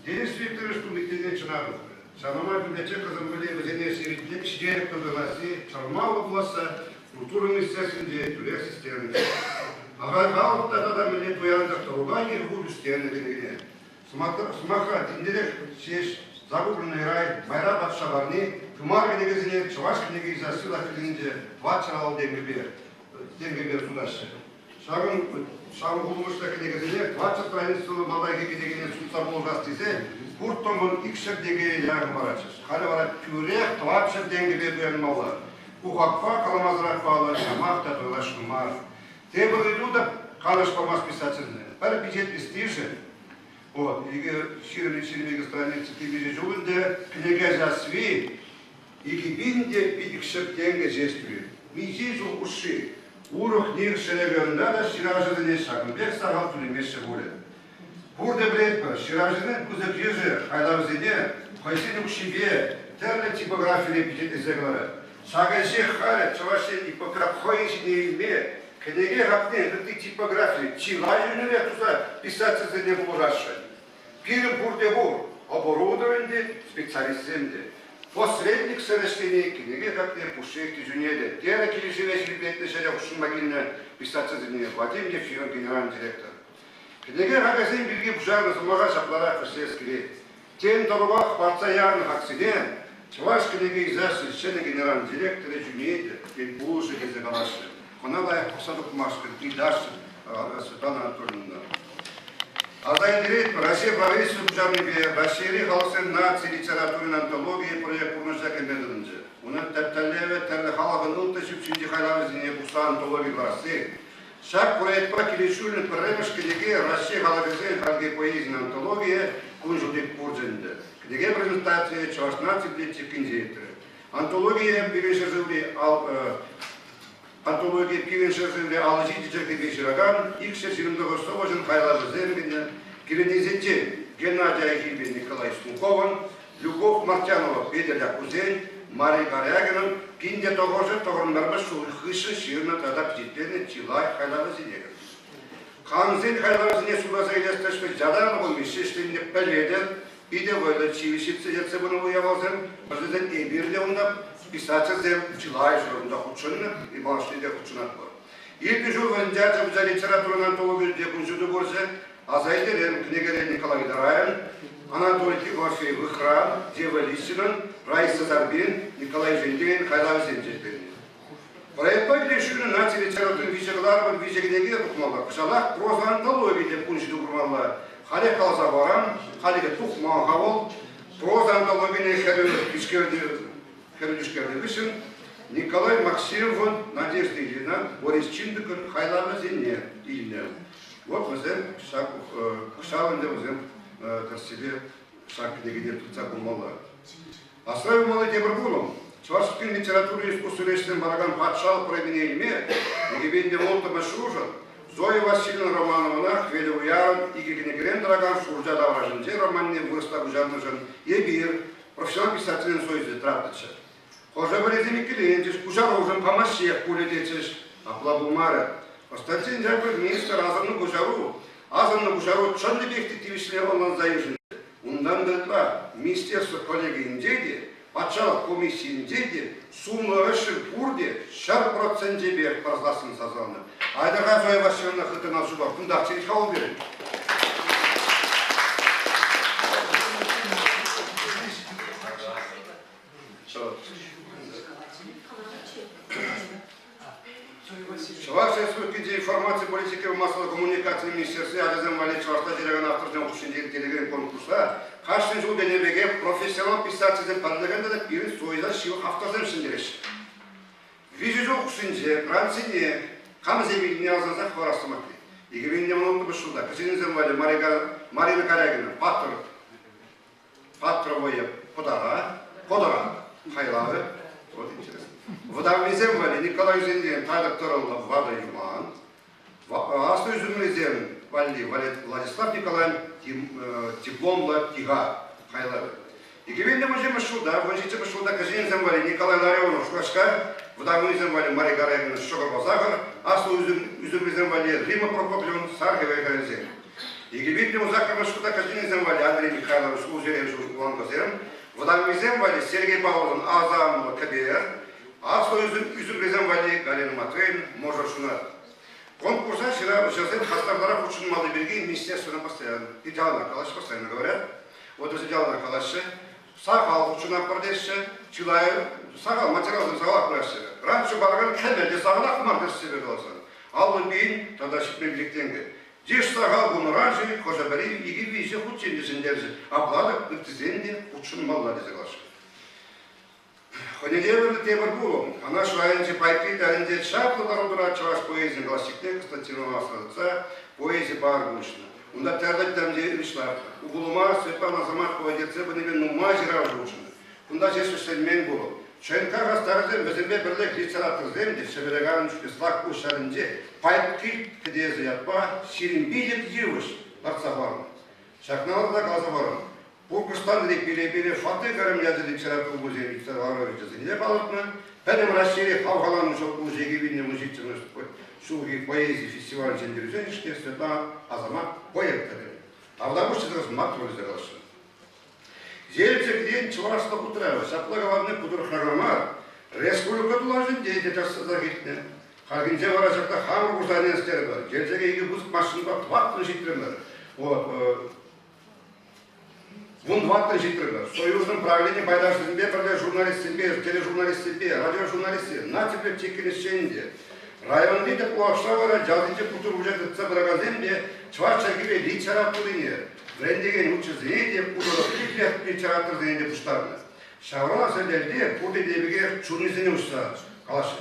S3: Денис Викторович Кумиктенен Чынаров. Шанама библиотека замбыле везене середник, директор России, Чармал обласа, культура министерствінде түрек системінде. Ағайғалық татада міне тоянды тұруға ергу үстеріне кенегіне. Сумаха тіндерек шеш, загубленный рай, майра батшабарни, Кумар кенегізіне, Чаваш кенеге изасыл афилінде, Ватчарал денгебер судашы. Шағын ғылымышта кенегізіне, 20 страницалы малайге кенегіне сұлса болғас десе, Буртомын икшік деге яғы барачыз. Қары барат түрек, 20 денгебе бүйен малар. Ухақпа қаламазырақ бағалар, мақта тойлашын мар. Тебір үйду да қалашпамас писательны. Бір бюджет істейші. Ширмеге страницы кебеже жолында кенеге жасви, бінде икшік денге жестүрі. Миже жол ұшы. Урық нер шерегенда да Ширажыдыне Шағынбек сағал түлемеші болы. Бұрды білетпі, Ширажыдын күзіп жежі, қайлавызыне, қойсені ұшыбе, тәрлі типографиялы бюджет езеглары. Шағыншы қары, чавашен ипократ қойыншыне елме, кенеге ғапне ғытты типографиялы, чилай үніле тұза писательзіне бұлырашы. Пирім бұрды бұр, оборудованды, специалистемді. Посредник сырыштыне кенеге ғапне пушекті жүнеді. Тері келешеве жілбетті шәлі ұшын могильны писательзіне Владимир Ефиров генеральный директор. Кенеге ғагазен білге бұжағны зымаға шаплара қырсес керек. Тен тұруға қпарца яғны қақсыден, Чаваш кенеге изасы шәлі генеральный директоры жүнеді. Ел бұлышы кезі қалашы. Қона лайық қосадық машқы, Гилдашы, Светлана Анатольевна. Алдай директор, Россия правительство Бужарныбе, Россия халықсын нация литературын антология проект құрмышда кембеділінді. Оның тәптәлләве тәрлі халығын ұлты жүпсінде қайлавызіне бұқса антология барасы. Шак проектпа келешулін пірреміш кедеге Россия халығызын халге поэзин антология күнжілдік бұржынды. Кедеге презентация чавашна библиотекін зейті. Антология бірінші жылды Антология пивенші жылды алыжы дежекті бешіраган, икші жирымдығы соғыжын қайлажы зергені, Керенезетен Геннадий Агибин Николай Сункован, Любовь Мартянова Петя Кузень, Мария Горягина, Пинде тоғыжы тоғынларма шулхышы ширна тада пжеттеріне чилай қайлажы зергені. Қаңзен қайлажыне сулаза елестішті жадан ол мешештігінде пәледі, иде войлы чивишитсе jetсе bunu uyamazım. Özden ebirde onda писатель чилай журнда хучунна и башниде хучунат бар. Ilk жыл венджа за литературнан толугулде кунжуду борзе, азайдерен книгерен Николай Дараян, Анатолий Тимофеев Выхран, Дева Лисинин, Раиса Зарбин, Николай Жендин, Хайла Зенджетин. Проектпай решили на литературный визеглар, визегнеге тухмалар. Кшалах проза антология кунжуду курмалар. Хале калса барам, халеге тухма хавол, проза антология хердишкерди вишин, Николай Максимов, Надежда Ильина, Борис Чиндыков, Хайлама Зенне, Ильина. Вот мы знаем, кшалынде мы знаем, себе шаг книгине tutsa bulmalı. Asrayı malı Темірбулов, Чувашскую литературу и искусство речным бараган подшал променяйме, и гибенде молта машружан, Зоя Васильевна Романовна, Хвелев Ярон, и Гигнегрен Драган, Шурджа Давраженде, Романне Выстав Жаннажан, Ебир, профессионал писатель Союза Тратача. Хоже Борисович Клиентиш, Кужаровжен Помощек Кулетечиш, Аплабумара. Константин Яковлев, министр Азамну Кужару, Азамну Кужару, Чанды Бехти Тивишлеван Заижен. Ундан датла, министерство коллеги Индеди, Пачал комиссии Индеди, сумма Эшер Пурди, 6% бер просласын сазаны. Айдага Зоя Васильевна Хытына Субар, Кундак Черехал берем. Чувашская республика информации, политики и массовой коммуникации министерства Адезем Валерий Чувашта Дереган авторден Кушинджер телеграм конкурса Каштын жыл денебеге профессионал писателден паралегенде де пирин Союза шивы хафтазем шиндереш. Вижу жол Кушинджер, Францине, Камзебилине алзанза хварастымакли. Игривинне монотты бышылда. Кашинезем Валерий Марина Корягина, Патровая Подора, Хайлавы. Вот интересно. Вдовмезем Вали Николай Зендин, Тадокторовна Влада Юман, Астой Зумлезем Вали Владислав Николаевич Дипломла Тига Хайлавы. И гивенде можем шуда, вонжите шуда, Казинзем Вали Николай Ларионов Шкашка, Вдовмезем Вали Мария Гарагина Шогобазагар, Астой Зумлезем Вали Рима Прокоплен, Саргевой Гаразем. И гивенде Музакова Шуда, Казинзем Вали Андрей Михайлович Служерев Жугуангазем, Вдовмезем Вали Сергей Павлович Азам Кабер, А свой üzüm Вали Галина Матвеевна может шунат. Конкурса вчера сейчас хастарлара очень мало береги министерство постоянно. И Диана Калаш постоянно говорят. Вот это Диана Калаш, сахал учена продешше, чилаю, сахал материал сахал продешше. Раньше бараган кемелде сахал мардеш себе голоса. Аллы бин тогда шипмебликтенге. Деш сахал bunu раньше, кожа бери и гиби хучен десендерже. Аплада птизенде очень мало дезглаш. Хонедевер Темірбулов, она швайнче пайки даренде шаплы народура чаваш поэзии классикте Константинова Асрадца, поэзия Баргушна. Унда тәрдәк тәмде вишлар. Угулума Светлана Азаматова дерце бенебен нума жира жушна. Унда жесушен мен булу. Чөнка гастарзем безембе бирлек литературзем де шебереган шпислак ушарынде пайки кедезе ятпа ширин бидеп живыш барцаварм. Шакналда газаварм. Пулкустан биле фаты гарам язы литературу музей литературы жазылды балыкны. Пәдем Россия халқаланын жоқ музейге бинне музейчінің шуги поэзии фестиваль жендерізен іште Светлана Азамат поэттері. Авдамыш чызығыз мақтыры зағалышы. Зелцек ден чывашта құтырауы, саплағаларны құтыр қағамар, республика тұлажын дейде жассыза кетіне. Қаргынже бара жақта хамыр құрзанен істері бар. Желцеге егі бұзық машынға тұвақтын жеттірімдер. Вон 20 жителей. В союзном правлении байдар себе, журналист себе, тележурналист себе, радиожурналист себе. На теперь чекинешенде. Район виде площадь, жазынче культур бюджеты цебрагаземде, чварчагиве литературине. Брендеген учезенде, пудолок литератур зенде пуштарны. Шаврала селдерде, пуды дебеге чурнизене ушса. Калашеш.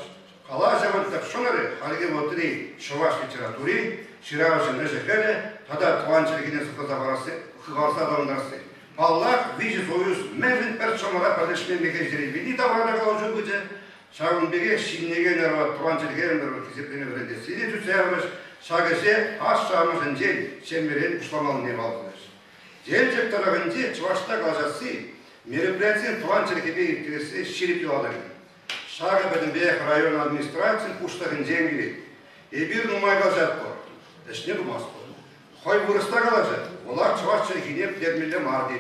S3: Калашеван такшонары, халге вотри, шаваш литератури, ширавашен нежекеле, тогда тванчелегине сухозаварасы, хыгарсадондарсы. Аллах вижу союз мевин перчамара падешмен мегеждери. Види таврада калажу bude. Шагун беге шиннеге нерва тванчелге нерва кизеплене верде. Сиди тусяваш шагese aşağımızın cel şemmerin uşlamalı ne bağlıdır. Gelecek tarafınca Çuvaş'ta kalacası meriplensin тванчелге bir kiresi şirip yoladır. Şaga bedin beyek rayon administrasyon kuşların cemili. Bir numay kalacak var. Eşne duması var. Hoy burası kalacak. Olar Çuvaş'ta yine dermille mardi.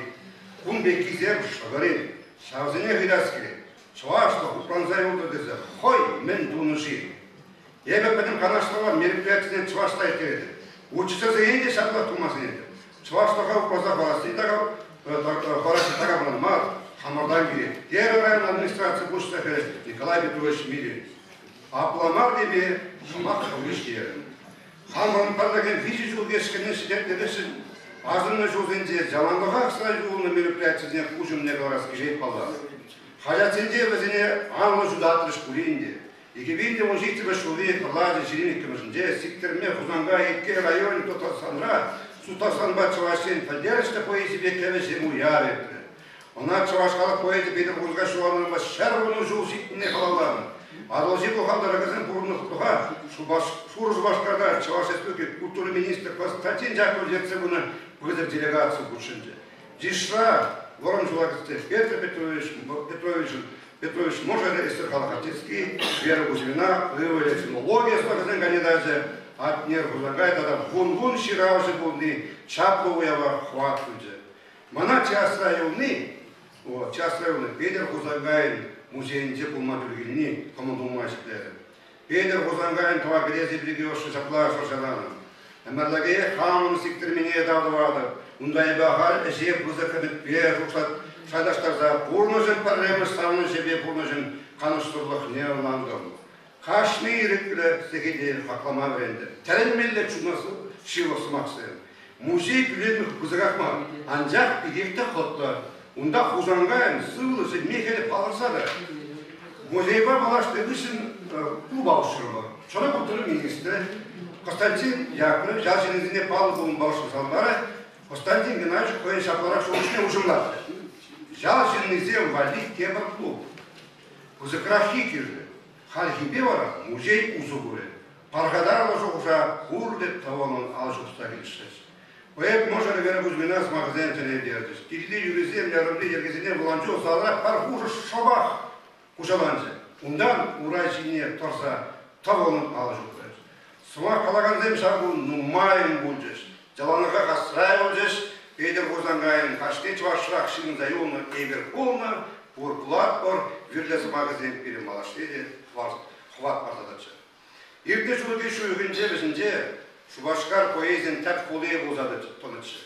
S3: Кун бекизем шагарин, шавзине гидаскери, чувашто упранзай удадызы, хой мен дунуши. Ебе бедім канаштова мероприятиеден чувашта етереді. Учиться зейінде шапла тумасын еді. Чуваштоға упаза барасы тағабынан мар, хамардан келеді. Дер район администрация бушта Николай Петрович Милин. Апламар деме, шамақ қылыш дері. Хамрын пардаген визи жыл кешкенен шидеттедесін. Азынны жолденде жаландыға қысырай жолыны мероприятиеден құжымне қарасы жейіп қалды. Хажатсенде бізіне аңлы жудатырыш көрейінде. 2017 жылы Палладе Жириникімізінде секторме Хузанга Екке районы Тотасанра Сутасанба Чавашен поддержка поэзии бекеве зиму яветті. Она Чавашқалық поэзия бедір ғузға шуаныңға шәрвіні жол сетіне қалаларын. Адалжи бұқалдарығызын бұрынны құтыға Шурыз башқарда Чаваш Республики культуры министр Константин Жаков Жерце бұны бұғызыр делегацию бұшынды. Жишра Ворон Жулакысты Петр Петрович Можер, Эстер Халахатинский, Вера Кузьмина, Лывая Филология, Спагазен Ганидадзе, Атнер Гузагай, тогда Гун-Гун Ширавжи Будни, Чапловыева Хватудзе. Мана час районы, Петр Гузагай, музейінде Пулматургильни, Командумашиклері. Петр Гузагай, Тава Грези Бригиоши Заплаша Жанана. Әмәрләге хамын сиктермене давдывады. Ундай бағар әжеп бұзықымет бер жұқсат шайдаштарда бұрнызын проблемы ставны жебе бұрнызын қаныштырлық не ұландым. Қашны ерекілі секеде қақлама беренді. Тәрінмелі чүнасы шивосы мақсайын. Музей білемік бұзығақма, анжақ бігекті қотты. Унда хузангайын сывылы мекелі палырсады. Музейба балашты үшін клуб ауышырылы. Шона бұтыры министрі Константин Яковлев, жалшынызіне палы болын баушы салдары, Константин Геннадьевич қойын шапалара шоушыне ұжымлады. Жалшынызне валик кебір клуб. Кузыкрахи кирді. Халхипе бара музей узу көрі. Парғадарла жоғыша ұрды таванын алжықста келіштіз. Поэт можары вері Кузьмина с магазин тенедердіз. Кирді юризем ярымды ергезіне волончу салдара пархужы шабақ кушаланды. Ундан урай жине торса таванын алжықта. Сума қалағандайым шағу нумайын бұлжыз. Жаланыға қасырай бұлжыз. Пейдер Гузангайын қашты чвашырақ шының зайуыны егер қолына, бұр-бұлат бұр, верлесі магазин берім малаштеді, хват бардадачы. Ерде жылығы шүйгінде бізінде Шубашқар поэзиян тәп қолы бұлзады тонычы.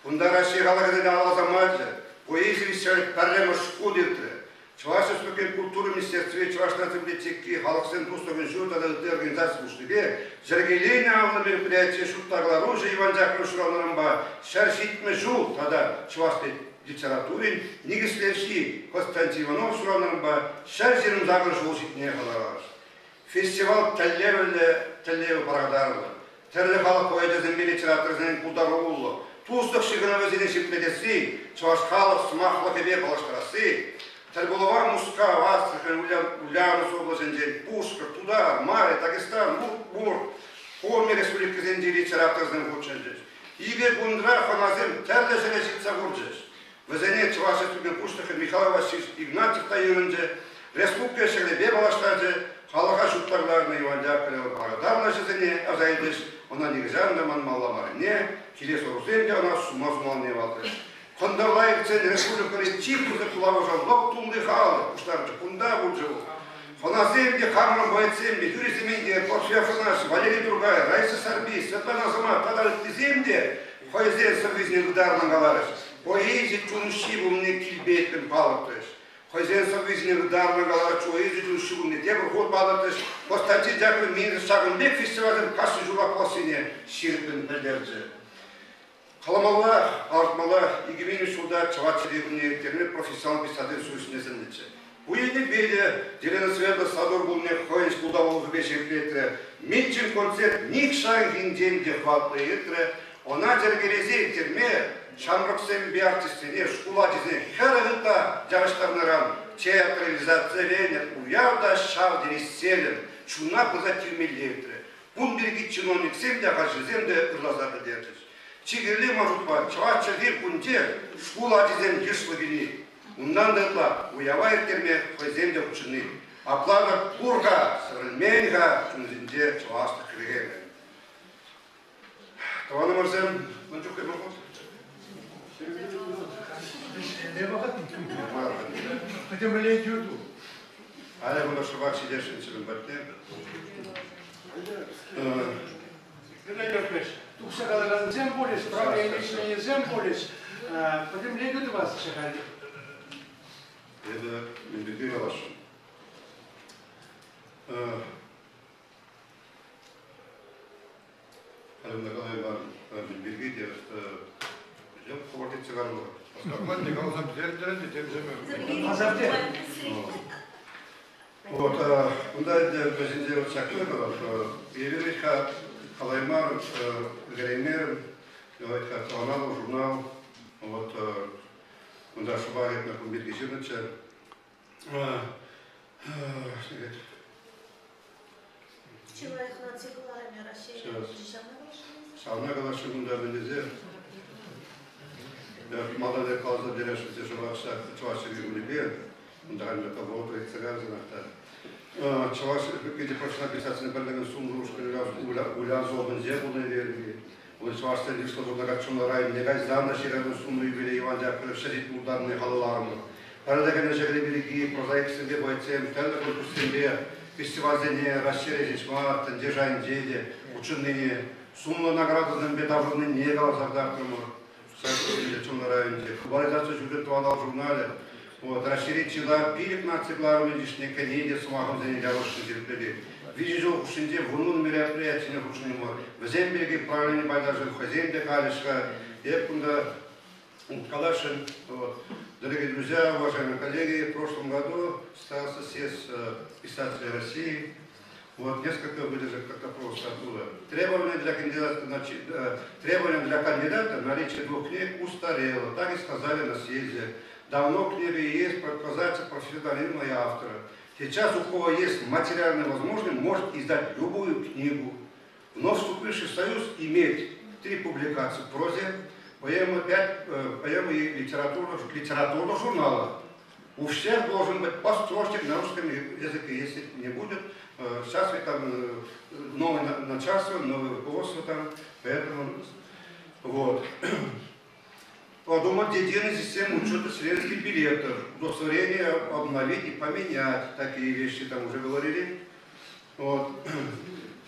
S3: Бұнда Россия қалағыдады алазамады, поэзия веселік пәрлемі шқу дерді. Чуваш Республики культуры министерстве Чувашской библиотеки Халықсын Пустовын жұртадығыты организация бұштығы, жәргелейіне алыны мероприятие шұрттағылар уже Иван Жаков Шуранларымба шәршетмі жол тада Чувашской литературин негізлерші Константин Иванов Шуранларымба шәр жерім зағыр жол жетіне қаларар. Фестиваль тәллеві парағдарылы, тәрлі халық поэзиясын мен литературызын құлдары ұлы, туыстық шығыны өзіне шептедесі, Чуваш халық сымақлы кебе балаштарасы, Тальбулова, Муска, Астрахань, Ульяновск областінде, Пушкар, Тудар, Мария, Дагестан, Бур, Коми республикасында литературасының көтшендер. Иге бұндыра қаназым тәрлі және жетса көрдер. Візіне Чуваш Республикасының Пуштықы Михаил Васильевич Игнатьевта үйінді, республика шәлі бе балаштарды, қалаға жұттарларына Иван Яковлев бағадарына жүзіне азайдыш, она негізанды манмалламарыне, келес орусенде она сумасумалыне балды. Қындарлайық цен республиканы чипкізі құлауы жалып тұлды қалы, құштарды құнда бұл жыл. Қонасемде, қамырын бойетсемде, юрисеменде, Поршияфынаш, Валерий Тургай, Райса Сарби, Светлана Азамат, Тадалыктыземде, Қойзен сырвизінің ғыдарынан қаларыш. Поэзия чунши бұлыне кілбейтін балықтыш. Қойзен сырвизінің ғыдарынан қаларыш, поэзия чунши бұлыне дебір ғод балықтыш. Константин Жаков Меңіз Шағынбек фестивалін қашы жұрап осыне шеріппін білдерді. Қаламалла, артмалла, 2000 жылда Чаваш Республикасының профессионал писатель сөзіне зіндетші. Бұл еді бейді Делена Сверда Садор бұлыне қойынш бұлда олғы бешек етірі. Митчин концерт ник шағын денде хватты етірі. Она жергелезе етерме, шамрықсен бе артистіне, шкула дезіне, хәрігіта жағыштарныран, театрализация венер, уярда шав дересселін, чуна бұза тюмелі етірі. Бұн біргі чиновник семде ғажызен де ұрлазарды дердіш. Чигirli marutba, çavaş çevir kunce, şkula dizen yışlı bini. Undan da uyava ettirme, koyzem de uçunu. Aplaga kurga, sırılmenga, şunzince çavaş da kırgeme. Tavanım arzem, ben çok emin olsun.
S6: Ne vakit?
S3: Var.
S6: Хотя бы летюду.
S3: Але воно що ваші дешевці батьки.
S6: Геннадий тут шагали земполис, правильно лишнее земполис. Потом летюду вас шагали.
S3: Это Мендегир Алашин. Николай Мендегир, я хватит сигару. Вот, куда президент Сакуров, Евелика, Халаймар, Греймер, журнал, вот, куда шубарит на кубитке Сирнича. Сауна Галаши Гунда Бенезе. Мадале Калза Дереши Жавакша, Чуваши Гулибе, Ударна Кавота и Царязанахта. Чуваши, где прошла писательная парламент Сумрушка, Улязован Зебуна Верги. Вот Чуваши лишь что Нагачуна Рай, Негай Зана Ширану Суму и Иван Дяков, Шарит Ударный Халаларму. Парадагана Жагли Велики, Прозаик Себе Бойцем, Телефон Себе, фестиваль Зене, Расширение Шмарта, Дежань Деде, Ученые, Сумма награда за бедаврны не голосовдавтому. Глобализация журналов в журнале. Вот, расширить чила, пилик на циклару, лишние конеди, с магом занятия терпели. Видел, в Шинде, в уну мероприятия в Ушнему, в Зембеге, правильно, даже в Хазембе, Калишка, Епкунда, Калашин. Дорогие друзья, уважаемые коллеги, в прошлом году состоялся съезд писателей России. Вот несколько выдержек как просто оттуда. Требования для кандидата наличие 2 книг устарело. Так и сказали на съезде. Давно книга есть, показатель профессионализма и автора. Сейчас у кого есть материальная возможность, может издать любую книгу. Но вступивший в союз имеет 3 публикации в прозе, поэмы, 5 поэмы и литературных журналов. У всех должен быть построчник на русском языке, если не будет. Сейчас ведь там новое начальство, новое руководство там, поэтому вот. Подумать единую систему учета членских билетов, удостоверение обновить и поменять, такие вещи там уже говорили. Вот.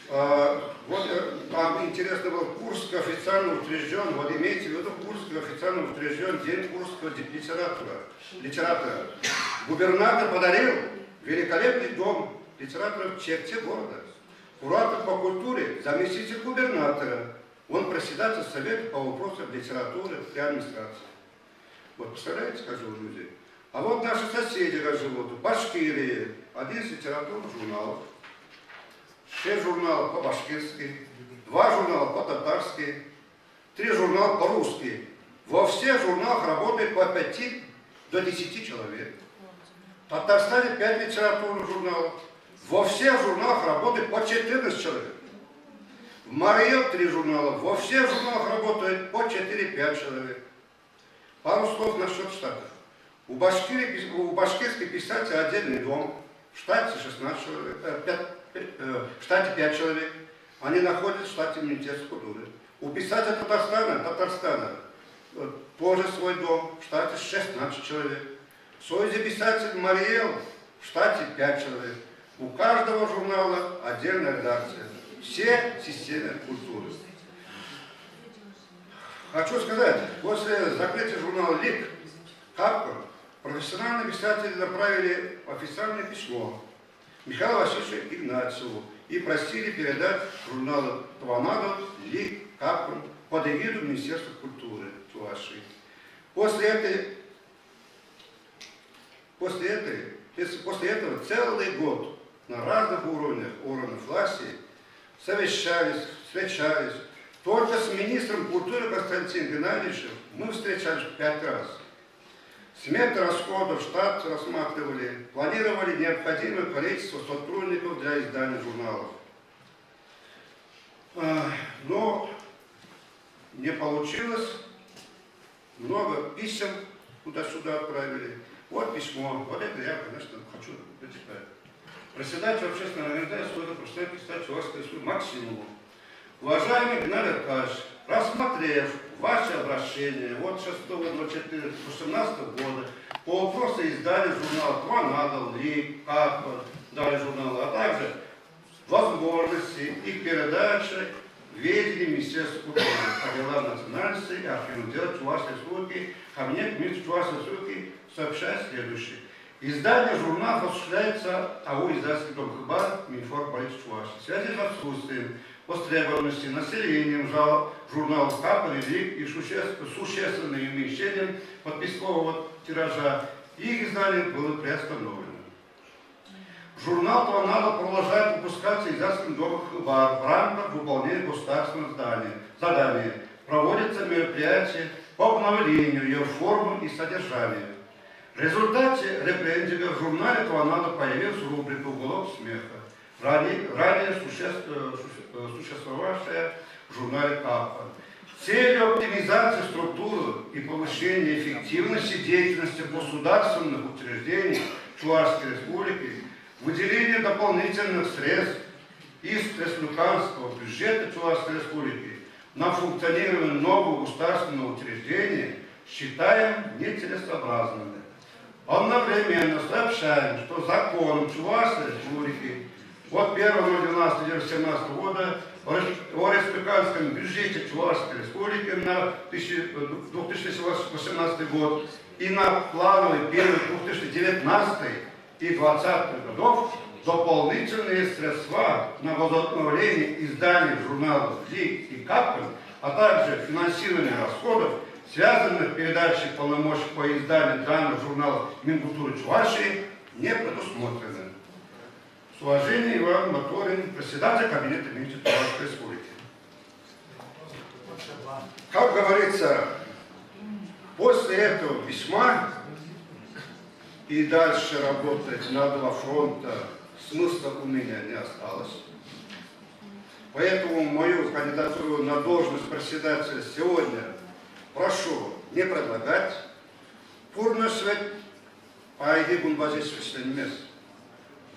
S3: Вот там интересно был Курск официально утвержден, вот имейте в виду, Курск официально утвержден День Курского литератора. Губернатор подарил великолепный дом литераторов в черте города. Куратор по культуре, заместитель губернатора. Он председатель совета по вопросам литературы и администрации. Вот представляете, как живут люди? А вот наши соседи как живут. В Башкирии 11 литературных журналов, 6 журналов по-башкирски, 2 журнала по-татарски, 3 журнала по-русски. Во всех журналах работает по 5 до 10 человек. В Татарстане 5 литературных журналов. Во всех журналах работает по 14 человек. В Марье 3 журнала. Во всех журналах работает по 4-5 человек. Пару слов насчет штатов. У башкирских писателей отдельный дом. В штате 16 человек. В штате 5 человек. Они находятся в штате Министерства культуры. У писателя Татарстана тоже свой дом. В штате 16 человек. В Союзе писателей Мариэл в штате 5 человек. У каждого журнала отдельная редакция. Все системы культуры. Хочу сказать, после закрытия журнала «Лик» Капкор профессиональные писатели направили официальное письмо Михаилу Васильевичу Игнатьеву и просили передать журналу «Тванаду» «Лик» Капкор под эгиду Министерства культуры Чувашии. После этого целый год на разных уровнях органов власти совещались, встречались. Только с министром культуры Константином Геннадьевичем мы встречались 5 раз. Сметы расходов, штат рассматривали, планировали необходимое количество сотрудников для издания журналов. Но не получилось. Много писем туда-сюда отправили. Вот письмо. Вот это я, конечно, хочу прочитать. Председатель общественной организации Союза профессиональных писателей Чувашской Республики Максимову. Уважаемый Геннадий Аркадьевич, рассмотрев ваши обращения от 6.24.18 года по вопросу издания журнала «Тванадал», «Лик», «Капа», далее журнала, а также возможности их передачи в ведении Министерства культуры по делам национальности и архивных дел Чувашской Республики, Кабинет министра Чувашской Республики сообщает следующее. Издание журнала осуществляется АО «Издательский дом Хабар» Минформполитики Чувашии. В связи с отсутствием востребованности населением журналов «Капа», «Лик» и существенным уменьшением подпискового тиража, их издание было приостановлено. Журнал «Тванадал» продолжает выпускаться издательским домом Хабар в рамках выполнения государственного задания. Проводятся мероприятия по обновлению ее формы и содержания. В результате ребрендинга в журнале «Тванадал» появилась рубрика «Уголок смеха», ранее существовавшая в журнале «Капа». С целью оптимизации структуры и повышения эффективности деятельности государственных учреждений Чувашской Республики, выделение дополнительных средств из республиканского бюджета Чувашской Республики на функционирование нового государственного учреждения считаем нецелесообразным. Одновременно сообщаем, что закон Чувашской Республики от 1.12.2017 года о республиканском бюджете Чувашской Республики на 2018 год и на плановый период 2019 и 2020 годов дополнительные средства на возобновление изданий журналов «Лик» и «Капа», а также финансирование расходов, связанных с передачей полномочий по изданию данных журналов Минкультуры Чувашии, не предусмотрены. С уважением, Иван Моторин, председатель Кабинета министров Чувашской Республики. Как говорится, после этого письма и дальше работать на два фронта смысла у меня не осталось. Поэтому мою кандидатуру на должность председателя сегодня прошу не предлагать. Пурнашвет айди бунбазис весленмес.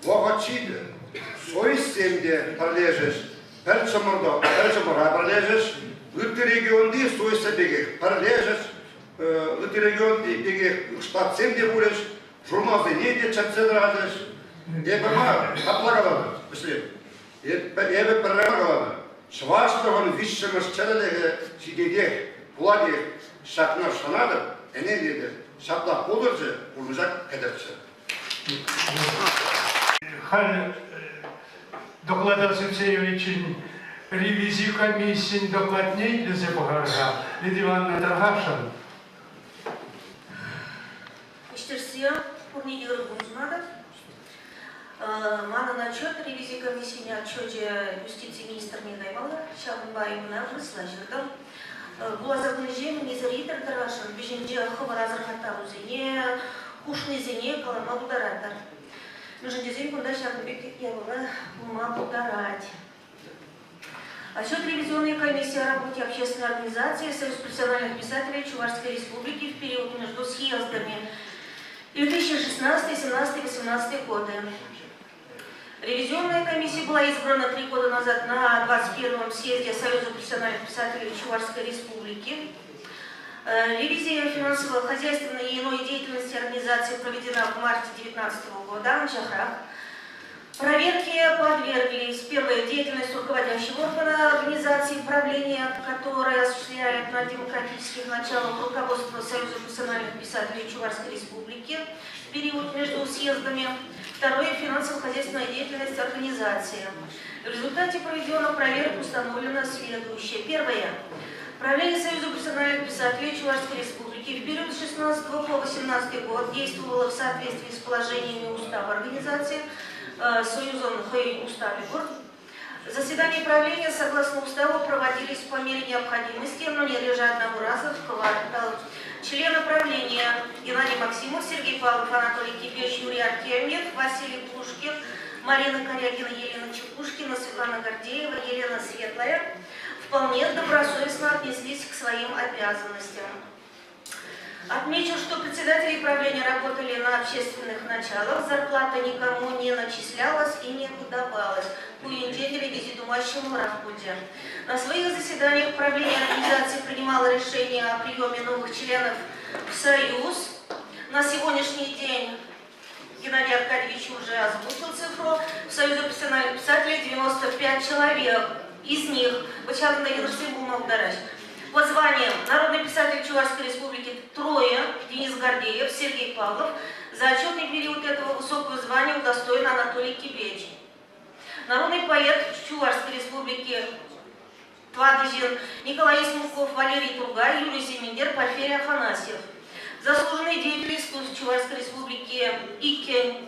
S3: Вогачиде, соисемде пролежишь, перчамора пролежишь, в регионе соисебеге пролежишь, в регионе штат семде будешь, журналды неде чатседрадыш, ебема каплагалады, пошли. Ебе перелагалады. Чувашдаган вишшемеш челелеге сидеге, пуладе шакнар шанады, энергияде шапла подыржы, улмужак кедерче.
S9: Хал доклада Сенсеевичin ревизию комиссии докладней для Зепогарга, Лидиван Таргашан.
S10: Iştirsiya, Purni Игорь Гунзмадов. Мана начет ревизии комиссии не отчете юстиции министра Нидаймала, Шабынбаевна, Выслажердам. Была загнужена незаритер Таргашан, беженде хабаразар хаттарузине, кушнезине, калама бударатар. Нужен дизайн, куда Шабынбек я была ума бударать. Отчет ревизионной комиссии о работе общественной организации Союз профессиональных писателей Чувашской Республики в период между съездами 2016, 17, 18 годы. Ревизионная комиссия была избрана 3 года назад на 21-м съезде Союза профессиональных писателей Чувашской Республики. Ревизия финансово-хозяйственной и иной деятельности организации проведена в марте 2019 года на Чахрах. Проверки подверглись первая деятельность руководящего органа организации правления, которая осуществляет на демократических началах руководство Союза профессиональных писателей Чувашской Республики в период между съездами. Второе – финансово-хозяйственная деятельность организации. В результате проведенных проверок установлено следующее. Первое. Правление Союза профессиональных писателей Чувашской Республики в период с 16 по 18 год действовало в соответствии с положениями устава организации, Союзом и уставе города. Заседания правления согласно уставу проводились по мере необходимости, но не реже одного раза в квартал. Члены правления Геннадий Максимов, Сергей Павлов, Анатолий Кипевич, Юрий Артемьев, Василий Плушкин, Марина Корягина, Елена Чепушкина, Светлана Гордеева, Елена Светлая вполне добросовестно отнеслись к своим обязанностям. Отмечу, что председатели правления работали на общественных началах, зарплата никому не начислялась и не выдавалась. На своих заседаниях правление организации принимало решение о приеме новых членов в Союз. На сегодняшний день Геннадий Аркадьевич уже озвучил цифру. В Союзе профессиональных писателей 95 человек. Из них по званиям народный писатель Чувашской республики трое: Денис Гордеев, Сергей Павлов. За отчетный период этого высокого звания удостоен Анатолий Кибеч. Народный поэт Чувашской республики Твадыжин, Николай Смуков, Валерий Тургай, Юрий Зиминдер, Порфирий Афанасьев. Заслуженные деятели искусств Чувашской республики Икень.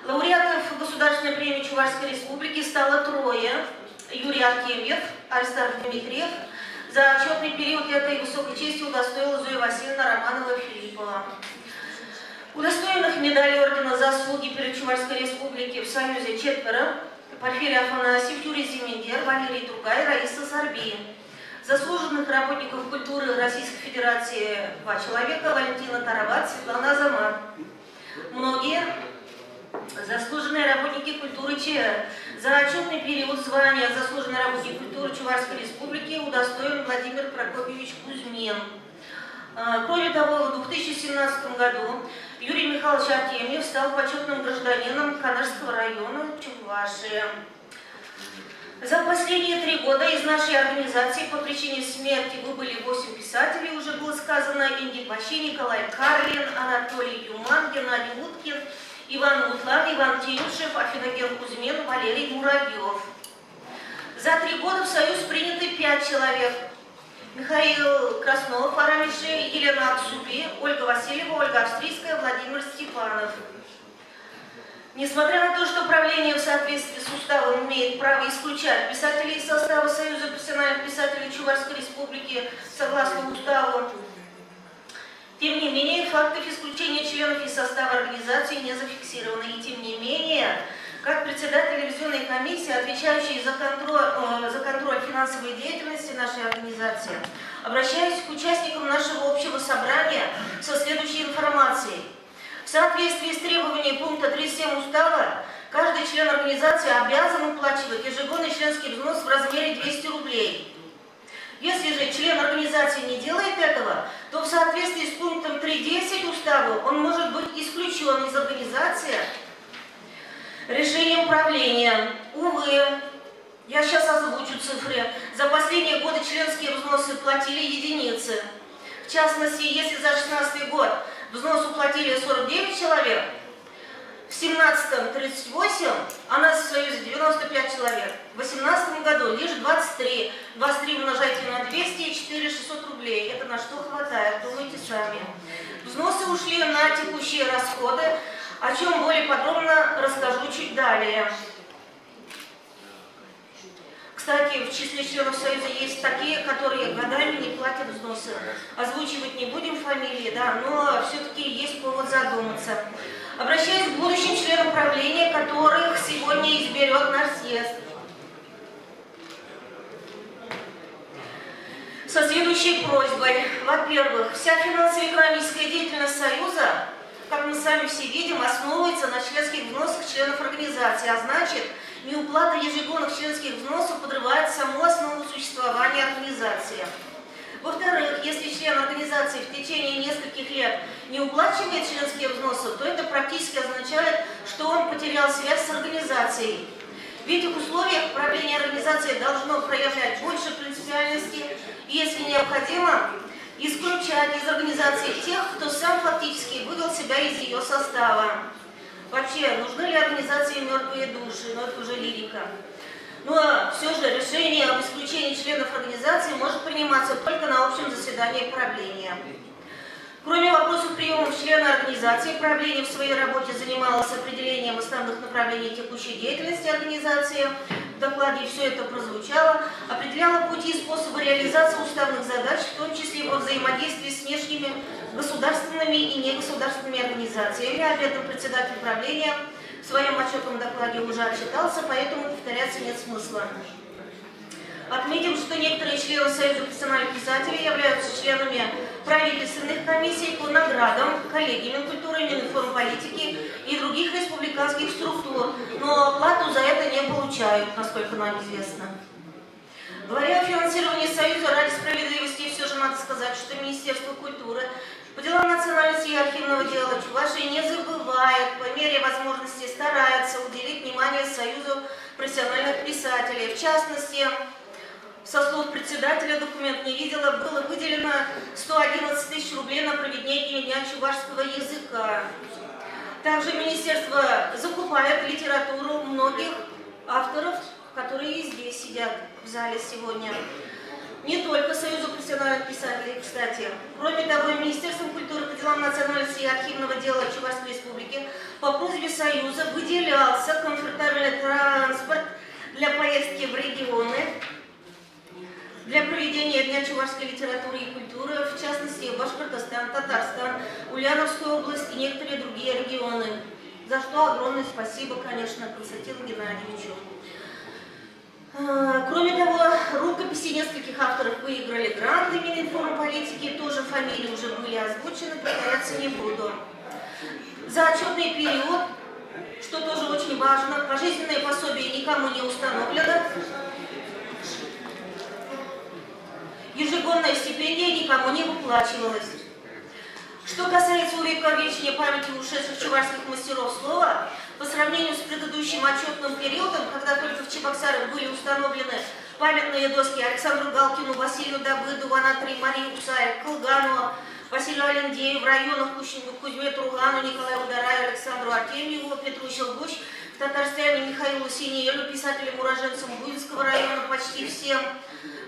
S10: Лауреатов Государственной премии Чувашской республики стало трое: Юрий Артемьев, Аристарх Дмитриев. За отчетный период этой высокой чести удостоила Зоя Васильевна Романова-Филиппова. Удостоенных медали ордена «Заслуги перед Чувашской республикой» в Союзе четверо: Порфирий Афанасьев, Юрий Зиминдер, Валерий Тургай, Раиса Сарби. Заслуженных работников культуры Российской Федерации 2 человека: Валентина Тарават, Светлана Азамат. Многие заслуженные работники культуры ЧР. За отчетный период звания заслуженный работник культуры Чувашской республики удостоен Владимир Прокопьевич Кузьмин. Кроме того, в 2017 году Юрий Михайлович Артемьев стал почетным гражданином Канашского района Чувашии. За последние 3 года из нашей организации по причине смерти выбыли 8 писателей, уже было сказано: Ингин Бащи, Николай Карлин, Анатолий Юман, Геннадий Уткин, Иван Мутлан, Иван Тимушев, Афиноген Кузьмин, Валерий Муравьев. За 3 года в Союз приняты 5 человек: Михаил Краснов, Арамиши, Елена Аксуби, Ольга Васильева, Ольга Австрийская, Владимир Степанов. Несмотря на то, что правление в соответствии с уставом имеет право исключать писателей из состава Союза профессиональных писателей Чувашской республики согласно уставу, тем не менее, фактов исключения членов из состава организации не зафиксировано. И тем не менее, как председатель ревизионной комиссии, отвечающий за контроль финансовой деятельности нашей организации, обращаюсь к участникам нашего общего собрания со следующей информацией. В соответствии с требованием пункта 37 устава, каждый член организации обязан уплачивать ежегодный членский взнос в размере 200 рублей. Если же член организации не делает этого, то в соответствии с пунктом 3.10 устава он может быть исключен из организации решением правления. Увы, я сейчас озвучу цифры. За последние годы членские взносы платили единицы. В частности, если за 2016 год взнос уплатили 49 человек, в 2017 38, а нас в Союзе 95 человек, в 2018 году лишь 23. 23 умножайте на 200 и 4 600 рублей. Это на что хватает, думайте сами. Взносы ушли на текущие расходы, о чем более подробно расскажу чуть далее. Кстати, в числе членов Союза есть такие, которые годами не платят взносы. Озвучивать не будем фамилии, да, но все-таки есть повод задуматься. Обращаюсь к будущим членам правления, которых сегодня изберет наш съезд. Со следующей просьбой. Во-первых, вся финансово-экономическая деятельность Союза, как мы сами все видим, основывается на членских взносах членов организации, а значит, неуплата ежегодных членских взносов подрывает саму основу существования организации. Во-вторых, если член организации в течение нескольких лет не уплачивает членские взносы, то это практически означает, что он потерял связь с организацией. В этих условиях правление организации должно проявлять больше принципиальности и, если необходимо, исключать из организации тех, кто сам фактически вывел себя из ее состава. Вообще, нужны ли организации мертвые души? Но это уже лирика. Но все же решение об исключении членов организации может приниматься только на общем заседании правления. Кроме вопросов приема члена организации, правление в своей работе занималось определением основных направлений текущей деятельности организации. В докладе все это прозвучало. Определяло пути и способы реализации уставных задач, в том числе во взаимодействии с внешними государственными и негосударственными организациями. Об этом председатель правления в своем отчетном докладе уже отчитался, поэтому повторяться нет смысла. Отметим, что некоторые члены Союза профессиональных писателей являются членами правительственных комиссий по наградам коллегий Минкультуры, Мининформполитики и других республиканских структур, но оплату за это не получают, насколько нам известно. Говоря о финансировании Союза, ради справедливости все же надо сказать, что Министерство культуры по делам национальности и архивного дела Чувашии не забывает, по мере возможности старается уделить внимание Союзу профессиональных писателей. В частности, со слов председателя, документ не видела, было выделено 111 тысяч рублей на проведение Дня чувашского языка. Также министерство закупает литературу многих авторов, которые и здесь сидят в зале сегодня. Не только Союзу профессиональных писателей, кстати. Кроме того, Министерством культуры по делам национальности и архивного дела Чувашской республики по просьбе Союза выделялся комфортабельный транспорт для поездки в регионы, для проведения Дня чувашской литературы и культуры, в частности, Башкортостан, Татарстан, Ульяновскую область и некоторые другие регионы. За что огромное спасибо, конечно, Константину Геннадьевичу. Кроме того, рукописи нескольких авторов выиграли гранты Мининформполитики, тоже фамилии уже были озвучены, повторяться не буду. За отчетный период, что тоже очень важно, пожизненное пособие никому не установлено, ежегодная стипендия никому не выплачивалась. Что касается увековечения памяти ушедших чувашских мастеров слова, по сравнению с предыдущим отчетным периодом, когда только в Чебоксарах были установлены памятные доски Александру Галкину, Василию Давыду, Анатолию Марии Усаев, Кылгану, Василию Алендею, в районах Кузьме Тругану, Николаю Удараю, Александру Артемьеву, Петру Щелгуч, в Татарстане Михаилу Синеелю, писателям-уроженцам Буинского района, почти всем.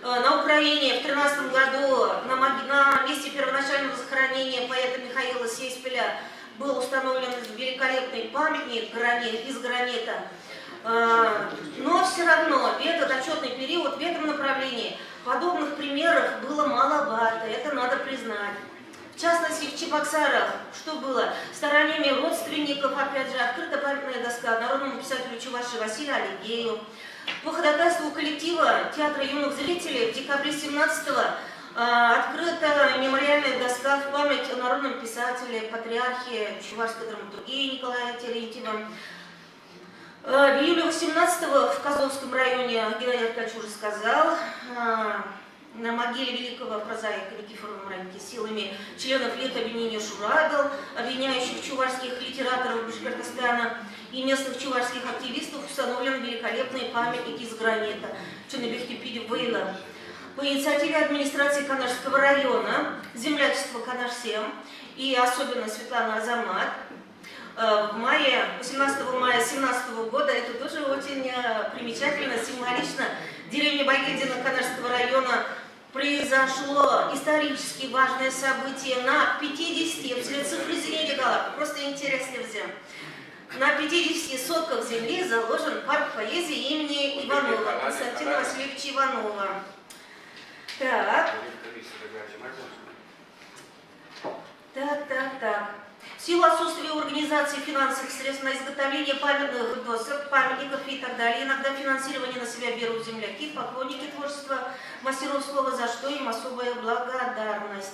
S10: На Украине в 2013 году на месте первоначального захоронения поэта Михаила Сейспеля был установлен великолепный памятник из гранита. Но все равно этот отчетный период в этом направлении подобных примеров было маловато, это надо признать. В частности, в Чебоксарах, что было? Стараниями родственников, опять же, открыта памятная доска народному писателю Чувашии Василию Алендею. По ходатайству коллектива Театра юных зрителей в декабре 17-го открыта мемориальная доска в память о народном писателе, патриархе чувашской драматургии Николая Терентьева. В июле 18-го в Козловском районе, Геннадий Аркадьевич уже сказал, на могиле великого прозаика Никифора Мураньки силами членов Лет объединения Шурадал, объединяющих чувашских литераторов Башкортостана и местных чувашских активистов, установлены великолепные памятники из гранита Чунебехтепиди Вейла. По инициативе администрации Канашского района, землячества Канаш-7 и особенно Светлана Азамат, в мае, 18 мая 2017 года, это тоже очень примечательно, символично, в деревне Багельдино Канашского района произошло исторически важное событие на 50, я после цифры не дала, просто интересно взять. На 50 сотках земли заложен парк поэзии имени Иванова, Константина Васильевича Иванова. Так. В силу отсутствия у организации финансовых средств на изготовление памятных досок, памятников и так далее, иногда финансирование на себя берут земляки, поклонники творчества мастеров слова, за что им особая благодарность.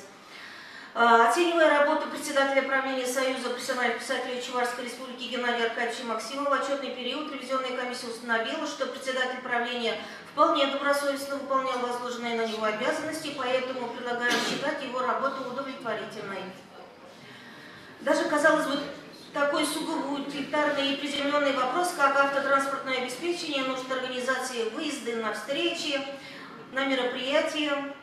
S10: Оценивая работу председателя правления Союза профессиональных писателей Чувашской республики Геннадия Аркадьевича Максимова, в отчетный период ревизионная комиссия установила, что председатель правления вполне добросовестно выполнял возложенные на него обязанности, поэтому предлагаем считать его работу удовлетворительной. Даже, казалось бы, такой сугубо утилитарный и приземленный вопрос, как автотранспортное обеспечение, нужд организации выезды на встречи, на мероприятия,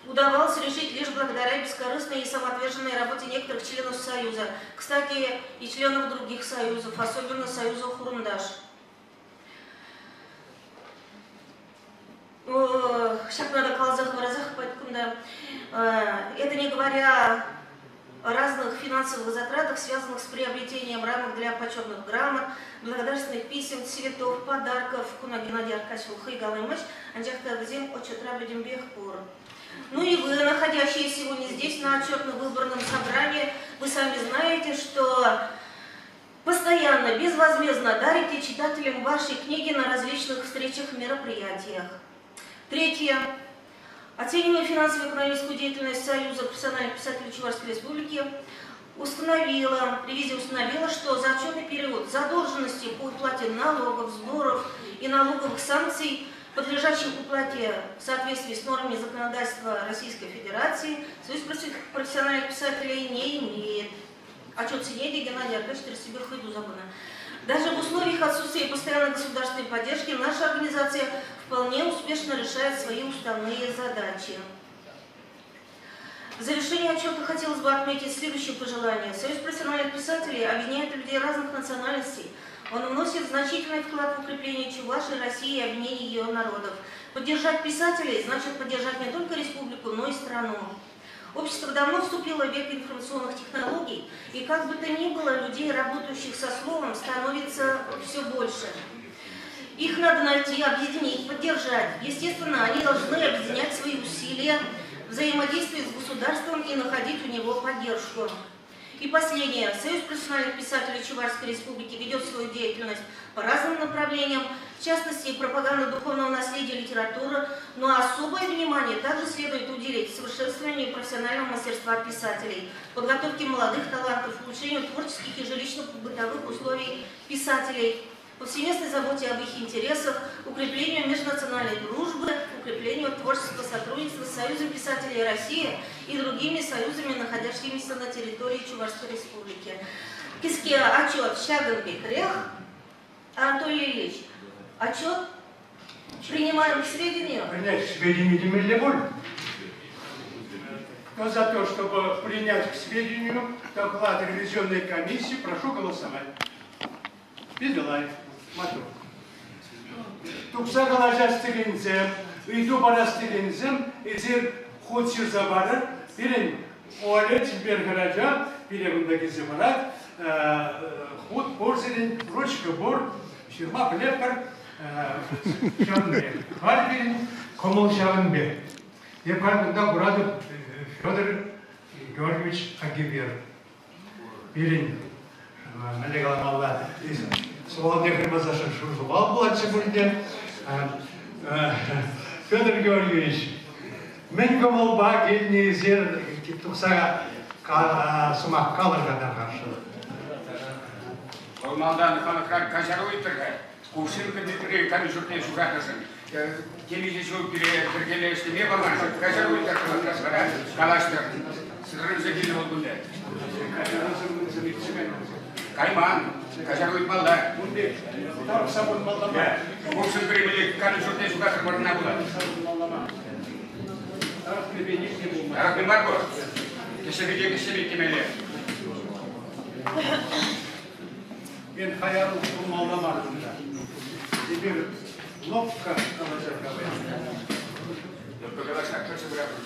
S10: удавалось решить лишь благодаря бескорыстной и самоотверженной работе некоторых членов Союза. Кстати, и членов других союзов, особенно Союза Хурундаш. Сейчас надо колзах в разах, поэтому это не говоря о разных финансовых затратах, связанных с приобретением рамок для почетных грамот, благодарственных писем, цветов, подарков. Куна Геннадий Аркадьевич Хайгалымыч, Анджахта Газим, Очетра Бедимбехпур. Ну и вы, находящие сегодня здесь на отчетно-выборном собрании, вы сами знаете, что постоянно, безвозмездно дарите читателям ваши книги на различных встречах и мероприятиях. Третье. Оценивая финансово-экономическую деятельность Союза профессиональных писателей Чувашской Республики, ревизия установила, что за отчетный период задолженности по уплате налогов, сборов и налоговых санкций, подлежащих уплате в соответствии с нормами законодательства Российской Федерации, Союз профессиональных писателей не имеет. Отчет Синеди Геннадия Аркадьевича Терсибирху Дузабана. Даже в условиях отсутствия постоянной государственной поддержки наша организация вполне успешно решает свои уставные задачи. В завершение отчета хотелось бы отметить следующее пожелание. Союз профессиональных писателей объединяет людей разных национальностей. Он вносит значительный вклад в укрепление Чувашии, России и объединение ее народов. Поддержать писателей значит поддержать не только республику, но и страну. Общество давно вступило в век информационных технологий, и как бы то ни было, людей, работающих со словом, становится все больше. Их надо найти, объединить, поддержать. Естественно, они должны объединять свои усилия, взаимодействовать с государством и находить у него поддержку. И последнее. Союз профессиональных писателей Чувашской Республики ведет свою деятельность по разным направлениям, в частности, пропаганда духовного наследия, литературы, но особое внимание также следует уделить совершенствованию профессионального мастерства писателей, подготовке молодых талантов, улучшению творческих и жилищно-бытовых условий писателей, повсеместной заботе об их интересах, укреплению межнациональной дружбы, укреплению творческого сотрудничества с Союзом писателей России и другими союзами, находящимися на территории Чувашской Республики. Киске отчет Шагенбек Рех, Анатолий Ильич, отчет принимаем к сведению.
S9: Принять к сведению Демельдеболь. Кто за то, чтобы принять к сведению доклад ревизионной комиссии, прошу голосовать. Бездалай. Матур. Тукса галажа стилинзем, иду бара стилинзем, изер ходсир забарыр, билин оалет бергаража, билегундаги забарат, ход борзерин, ручка бор, ширма блепар, шагынбек. Харбин комол шагынбек. Епаргунда Гурадов Федор Георгиевич Агибер. Билин Алла Сволодер Мазашин Шурзувал был отсюда. Федор Георгиевич, мен комолба гельни зер туксага сумак калыргадан каршы.
S11: Olmadan kanıklar kaçarıydı. Kuşun kıdırı kanıcıkne şurakasın. Kemici şu birgele işte ne var? Kaçarıydı kanıklar kalaştı. Sırrınıza gelin olduğunda. Kayman, kaçarıydı malda. Kuşun kıdırı kanıcıkne şurakasın barına bulan. Arapın var bu. Keşke kimeli.
S9: Ben hayal kurmalda markında. Bir lopka kalacak havaya.
S11: Lopka kalacak kaçı bırakır.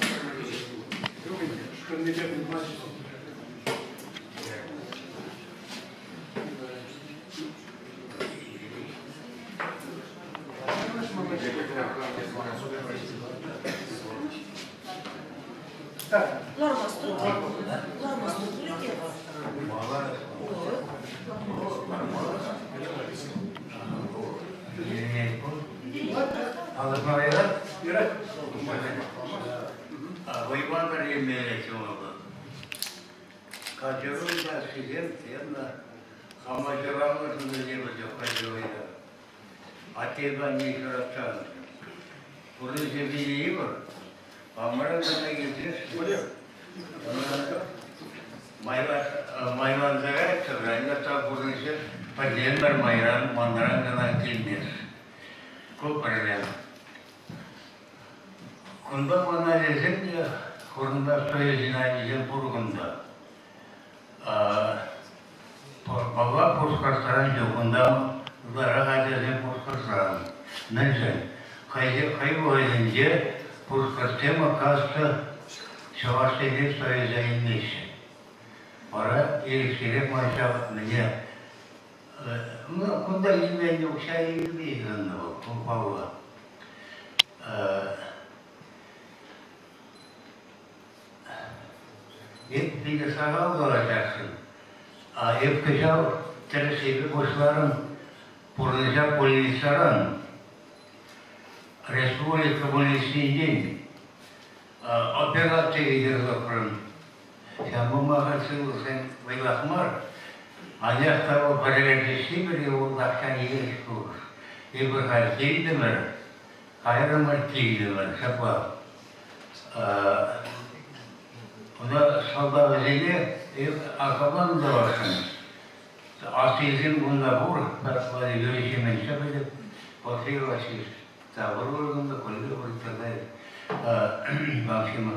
S9: Şunu nece bilmez.
S10: Нормас тут. Нормас тут летит.
S12: Войвандар емеле чумалы. Качырын да сидем, темна. Хамажырамы жынылебі жоқ качырыйда. Атега не шарапчан. Куры жебелейі бар. Амырын да кетірес. Майран зағай сығайда сапырыншы подзембір майран манран гына келмес. Көп проблема. Кунда мана лезем де, курында союзина лезем бургында. Бала пускартаран жоғында, ұлара лезем пускартаран. Нәлжен, қай ойынде пускартема касты Чувашский союза инмейші. Ара ерекшелек майшап мне. Кунда имени ұқша елмей ғанды бұл, Павла. Еппеге сағал қалаcaksın. Епкежал тәрсебі бошларын Пурнежа полицаран Республика Болесейден операция видеозапрын. Шамбу мағасыл сен вайлахмар. Аяқтағы параллельдесі бір ол ақшан егеш көз. Ебір қай кейдімір, қайрымыр кейдімір, шапа. Ona salda vezeyle arkadan da varsın. Asizin bunda vur, böyle görüşemen şöyle portföy vasir. Tavır olduğunda koydu ortada. Bakşıma.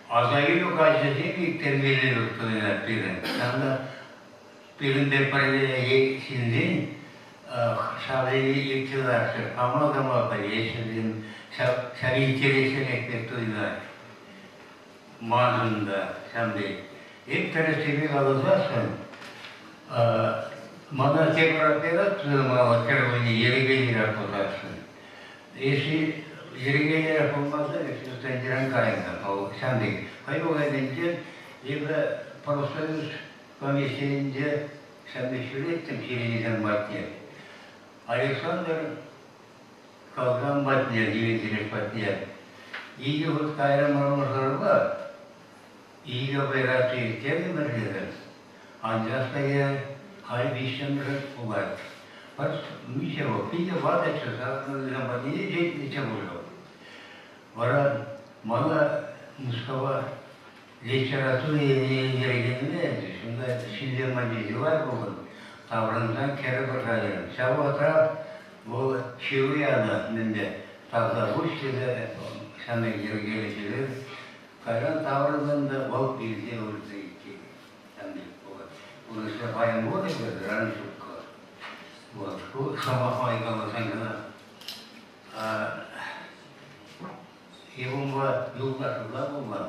S12: Azayı yok acısı bir terbiyeli doktorlar birin. Sanda birin de paralel şimdi şabeyi iltilarsa ama da mı yaşadığım şabeyi interesine bekliyorlar. Mağazında şimdi ilk teresiyle alacaksan bana tekrar operatörüme kervani yeri gelir yapacaksın. Eşi yeri gelir yapılmazsa üstten giren kayınlar. O şimdi hayır o edince ve profesörüz komisyonunca şimdi şöyle ettim şirinizden batıyor. Alexander kalkan batıyor, divizilik batıyor. İyi ki bu kayramlarımızlar var. İyi ki operasyon terminlerdir. Ancak da ya kalp işlemleri var. Fakat mücevap bir de vaat etsin. Aklınızdan batıyı ciddi oluyor. Vara bana Mustafa literatür yerine şunda sindirmacı var bugün. Tavrından kere bakıyorum. Sabahta bu şiiriyada mende tazda bu işte sana geri gelişilir. Kayran tavrından da bol bilgi olursa ki yani bu işte bayan bu da bir ranı çok bu sabah ayında sana evim var yollar var.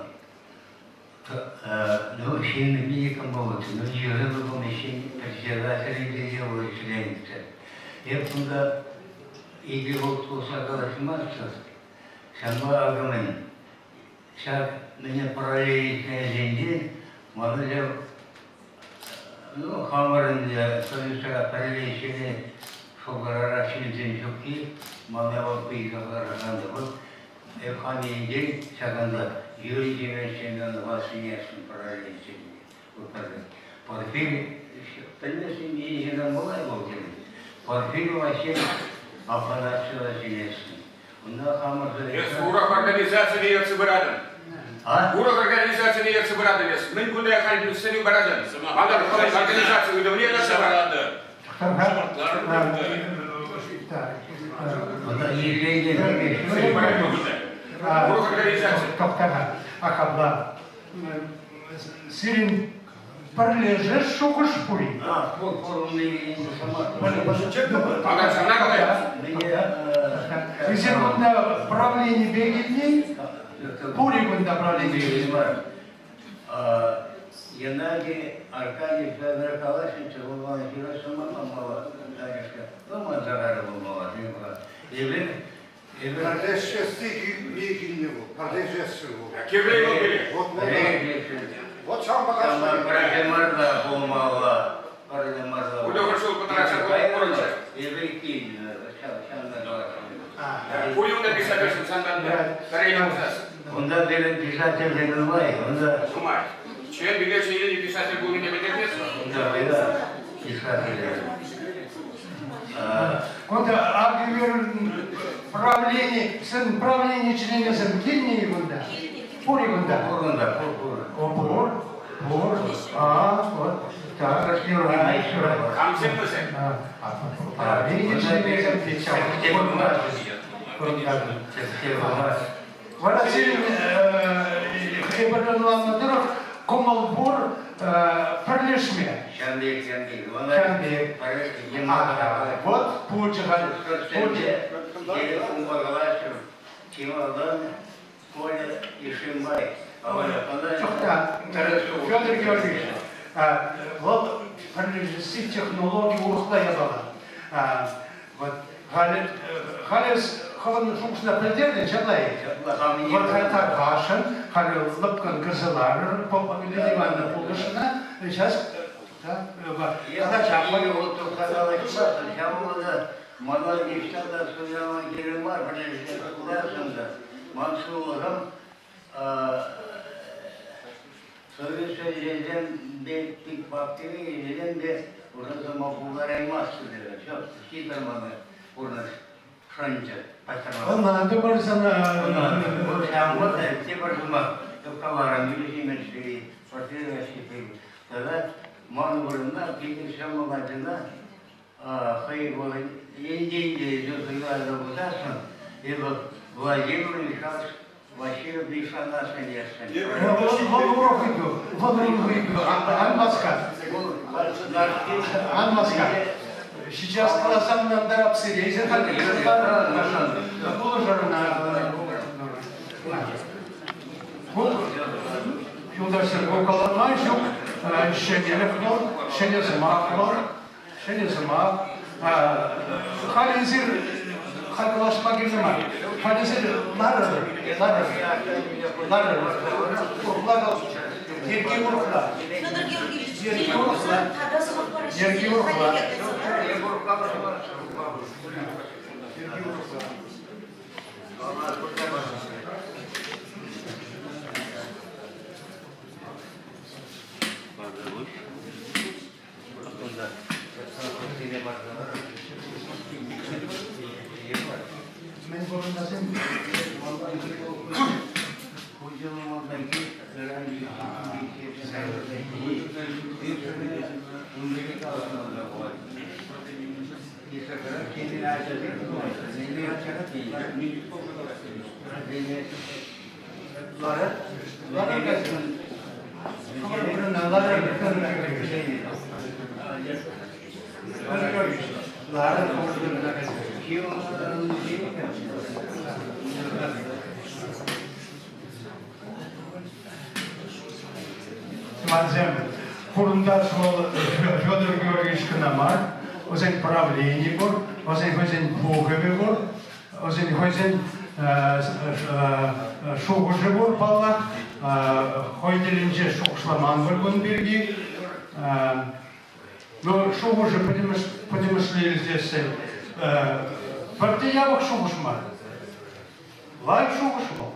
S12: No şimdi bir yıkım oldu. No yürüme bu işin perşembeleri diye o işlendi. Hep bunda ilgili olsa arkadaşımlarsa sen bu ağabeyin şart beni paralel edince maalesef no kamerın ya sonuçta paralel şeyde şokarara şimdi çok iyi maalesef bir şokarara da bu efkaniyince şakanda yürüyeceğine şeyden vasiyesin paralel şeyde bu paralel porfir penmesin bir şeyden olay oldu porfir vasiye аппарация василийский.
S11: Урок организации является братом. Урок организации является братом. Мы куда ходим с ним братом. Надо организацию уведомления собрать. Урок организации.
S9: Акабла. Сирин параллежешь шокош пури. Резервное правление бегитни, пуригунда правление бегитни.
S12: Геннадий Аркадьевич Федор Калашевич, Гулван Хиросима, мама, Данишка, ну, Мазарара была,
S3: Kardeşçesi bilgin bu. Kardeşçesi bu.
S11: Kevreyi mi biri?
S3: Вот сам покажу.
S12: Парадемарда полмала, парадемарда.
S11: Куда вышел потратил прочее?
S12: Еврейки,
S11: Кую написали, что Сантандер.
S12: Онда берем писатель Ленумай, онда...
S11: Сумай. Член билечный или писатель был не безопасно?
S12: Да, писатель.
S9: Когда агивер правление, сын правление члена замкильни гунда, пури гунда. Пур. Вот. Так, раскрывай.
S11: Камсен пусе.
S9: Правление члена замкильни. Варасин Ибрагим Надыров Комалбур Парлешме.
S12: Шанбек.
S9: Вот Пуджиган.
S12: Коля Ишимбай.
S9: Федор Георгиевич, вот параллельности технологии урухлая была. Вот Халес Хаван Шуксна предельно желает. Вот это Вашин, Халес Лапкан Газелар, Попа Ивановна Пулышина, сейчас
S12: Я хочу вот сказать, молодежь тогда сказала Геремар, Mansur Sovyet Söyleyeceğim bir bakteri yediğim de burada zaman Bulgara'yı mahsul ediyor. Çok kitabını burada Franca pastırma.
S4: Ondan da sana.
S12: Bu şamur da hepsi başıma. Topkalara müziği partili ve şey. Tabii Manbur'unda bir şamur başında hayır bu ince sözlerle bularsın. Владимир Михайлович Васильев Бейшанас Мельясен.
S4: Анмаска. Сейчас голосам нам дарапсы рейзер хали. Юлдашыр околама жоқ, шенелек нор, шенезымақ нор, шенезымақ. Хализир Халкалашма гизма. Хализир ларыр. Ерге урухла.
S10: Федор Георгиевич,
S4: Ерге урухла. Ерге урухла. Фурундар Федор Георгиевич Канамар, озен правление бор, озен Богове бор, озен шоғыжы бор бала, хойделінже шоқшламан бөлгін берги. Но шоғыжы подемышли здесь партиявық шоғышма. Лайк шоғышма.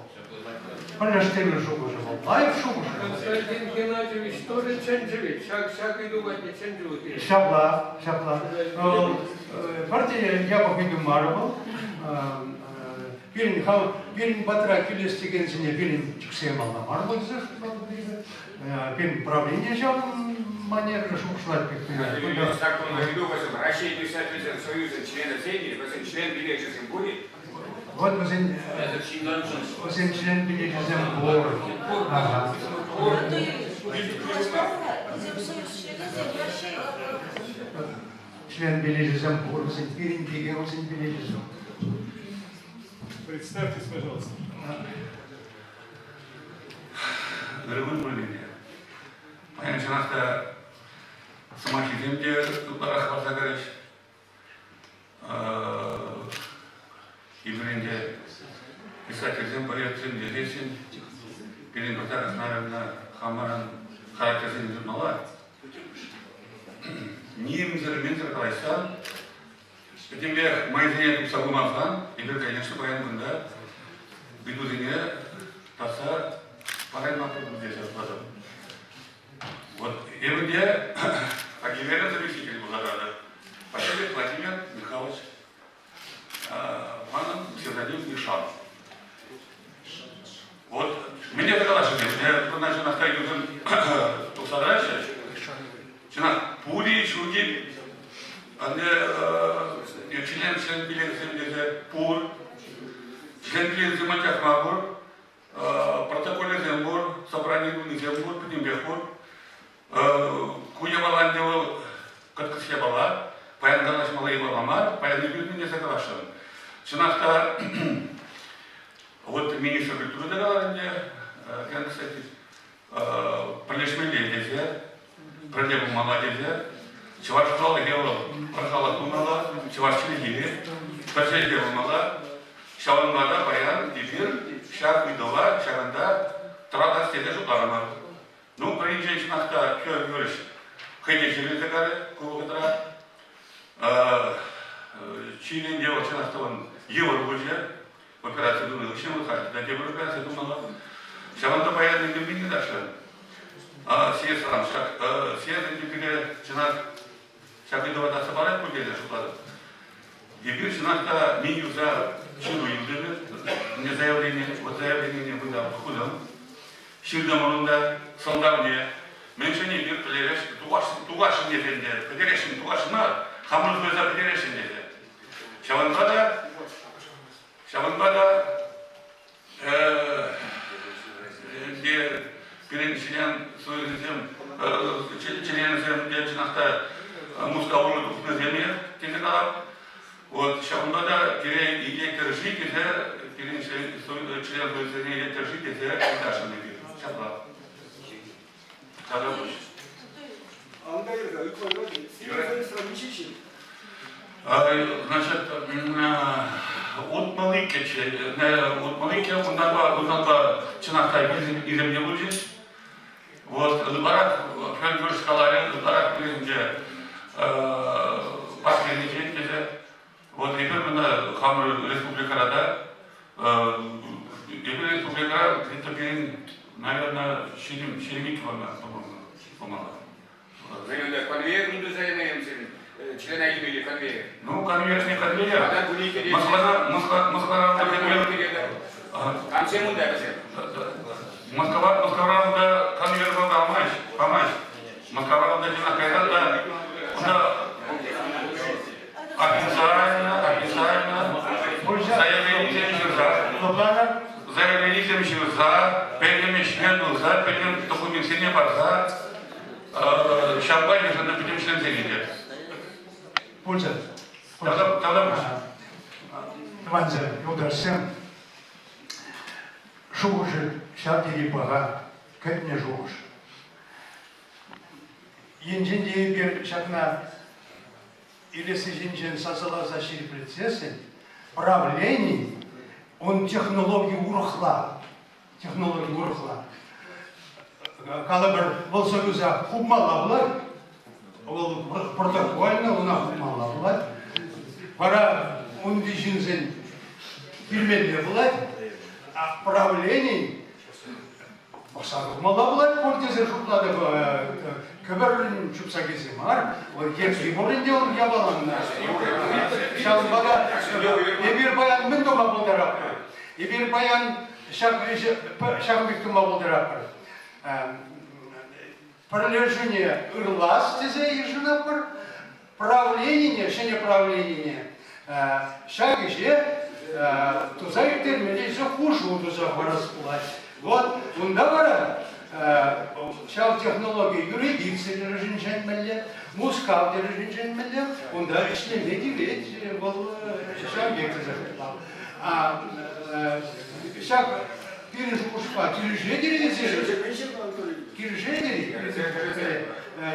S4: Паляштелі шоғыжы бол. Лайк шоғышма.
S13: Константин Геннадьевич тоже ченджевит, всякий думать не ченджевит.
S4: Шапла. Партия явық иду марабыл. Бірін батыра келестеген сіне бірін чүксем ална марабыл десе, бірін правление жауын манеры шоғышлар
S11: пекпен. Так он наведу, Россия 50% Союза членов семьи, член Белейшей Земли.
S4: Вот член Белейшей Бор. Член Белейшей Бор, Пирин Бегел, Белейшей.
S14: Представьтесь, пожалуйста.
S1: Дорогой Мулине, понятно, что самочувствием где Барах Вартагарович, Ибринде, писатель Зембаревцин, Делесин, Пирин Батарас, наверное, Хамаран, Характерзин Зермала, Нимзер, Минзер, Калайстан, тем более, мои занятия Сагум Афган, и, конечно, поэтому, да, веду занятия, Таса, Парайма здесь расскажем. Вот, и где Акимера заместитель Булгарада, Пашевик Владимир Михайлович, паном псевдоним Мишан. Вот, мне доказали, я начал наставить Усадрача, чина Пури, Чуги, член Белеземлезе Пур, член Белеземлезе Мабур, протоколе Зембур, собрание Зембур, Петимбехур, Куяваландева, Каткасьябала, Паянгалаш Малаева Ламар, Паянгалаш не соглашен. Чинахта, вот министр культуры договорения, кстати, Полишмели дезе, Продеву Маладезе, Чевашхала Гева, Прохала Кумала, Чевашчили Гири, Пачай Гева Мала, Шавангада, Баян, Дибир, Шах Видова, Шаранда, Трада Стедежу Парамар. Ну, приезжай Чинахта, Федор Георгиевич, Хайде через Загаре, Кулакатра, Чилин делал Чинахта, он Евро Гуджа, в операции Дуны
S14: Почему вы хотите? Да, тебе ругаться, я думала. Шаванда баядный гимбини дашли. Съезд сам, съезд теперь чинат, шагидова да собирать будет, что теперь чинат меню за чину юдели, мне заявление, вот заявление не было худом. Şilde morunda sondavne menşeni bir plereş tuğaşın efendi federeşin tuğaşına hamur göze federeşin dedi. Şavanbada diye birinçilen soyuzum çilenisem diye çınakta muskavurlu kutlu zemir dedi kalan вот Şavanbada kire elektrişi kese birinçilen soyuzum elektrişi kese taşın dedi. Значит, от Малыки ондан Чынактай иземде будет. Вот, Лыбарак, Франкфурт скаларе, Лыбарак президенте последний день, вот, теперь мы на Хамру республикарада, теперь республикара, это наверное, Шереметьево, по-моему, помогла.
S11: Конвейер не занимаемся, члена или конвейер?
S14: Ну, конвейер не конвейер. Москва,
S11: Там все мунда,
S14: Москва, да, конвейер был помочь. Москва, да, не накайда, да, официально, заявление земщин за, передем шведу за, передем документирование за, Şambay yaşında bütün işlem senindir.
S4: Pulse.
S14: Тогда
S4: Vanze, Yudarsem, Şuğuşu, Şabdiri Bağa, Kötüne Şuğuş. Yincin diye bir şakna, ilesi yincin sazılar zaşiri процессы, правлений, он технологию урухла. Калабр бұл сөзі құмалабылар, ол протокольно оны құмалабылар. Бара онды жинзен білмелі бұлар, правлений бақсар құмалабылар, көрдезі жұплады көбірін жұпса кезі бар, епсі бұрын де оны ябаланына. Шалбада ебір баян мін дома болдырапыр, ебір баян шағыбекті ма болдырапыр. Пролежение ырласти за ежинапыр, правление, шене правление, шагише, тузай термели же хуже туза расплать. Вот, онда бара, шал технология юридически режинчен мелле, мускал режинчен мелле, онда ишлеме дивет, был шагбекті зашыпал. Шаг Киржи ушка, киржи деревья, киржи деревья,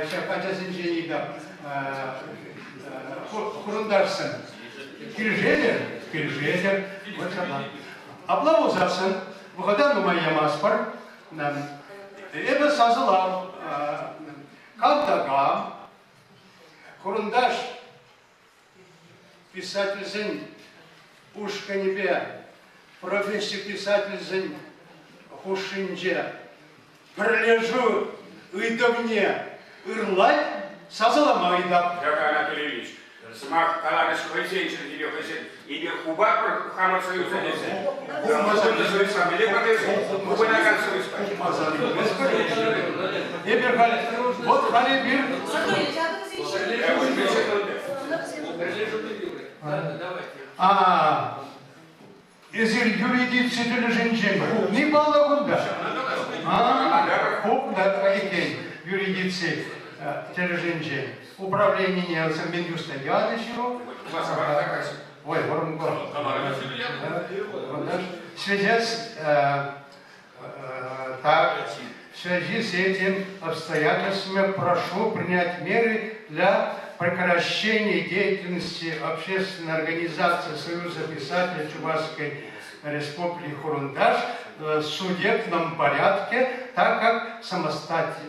S4: шакача сенженида, хурундарсын, киржи дер, вот шабла. Аплаузасын, выхода на моя маспар, это сазылам, калтагам, хурундаш, писатель зень, ушка небе, профессия писатель зень, хушинже, пролежу идовне, ырлать, сазалама идап.
S11: Яков Анатольевич, смах каланаш хозяйчик или хозяйчик, или хуба хамар союза нельзя. Хумазан союз сам, или как хубанаган союз.
S4: Ебер хали, вот хали бир. Ezir юридически женщин, не балагунда. Да, юридически женщин. Управление Минюста Янычева. Ой, Воронков. В связи с этим обстоятельствами прошу принять меры для прекращения деятельности общественной организации Союза писателей Чувашской Республики Хурундаш в судебном порядке, так как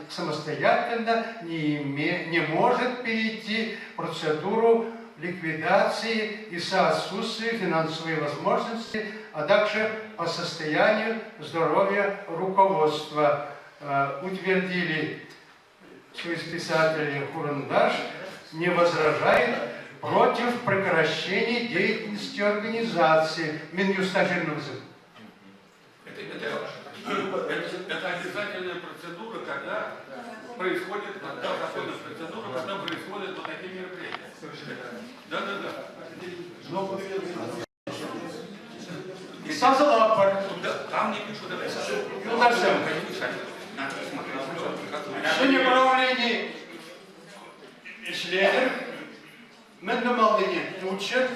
S4: самостоятельно не может перейти процедуру ликвидации из-за отсутствия финансовой возможности, а также по состоянию здоровья руководства. Утвердили союз-писателей Хурандаш, не возражает против прекращения деятельности организации.
S14: Это обязательная процедура, когда происходит, законная процедура, когда происходят вот такие мероприятия. Да. Там не пишут,
S4: Все неправление işleyenler mendemalini uçur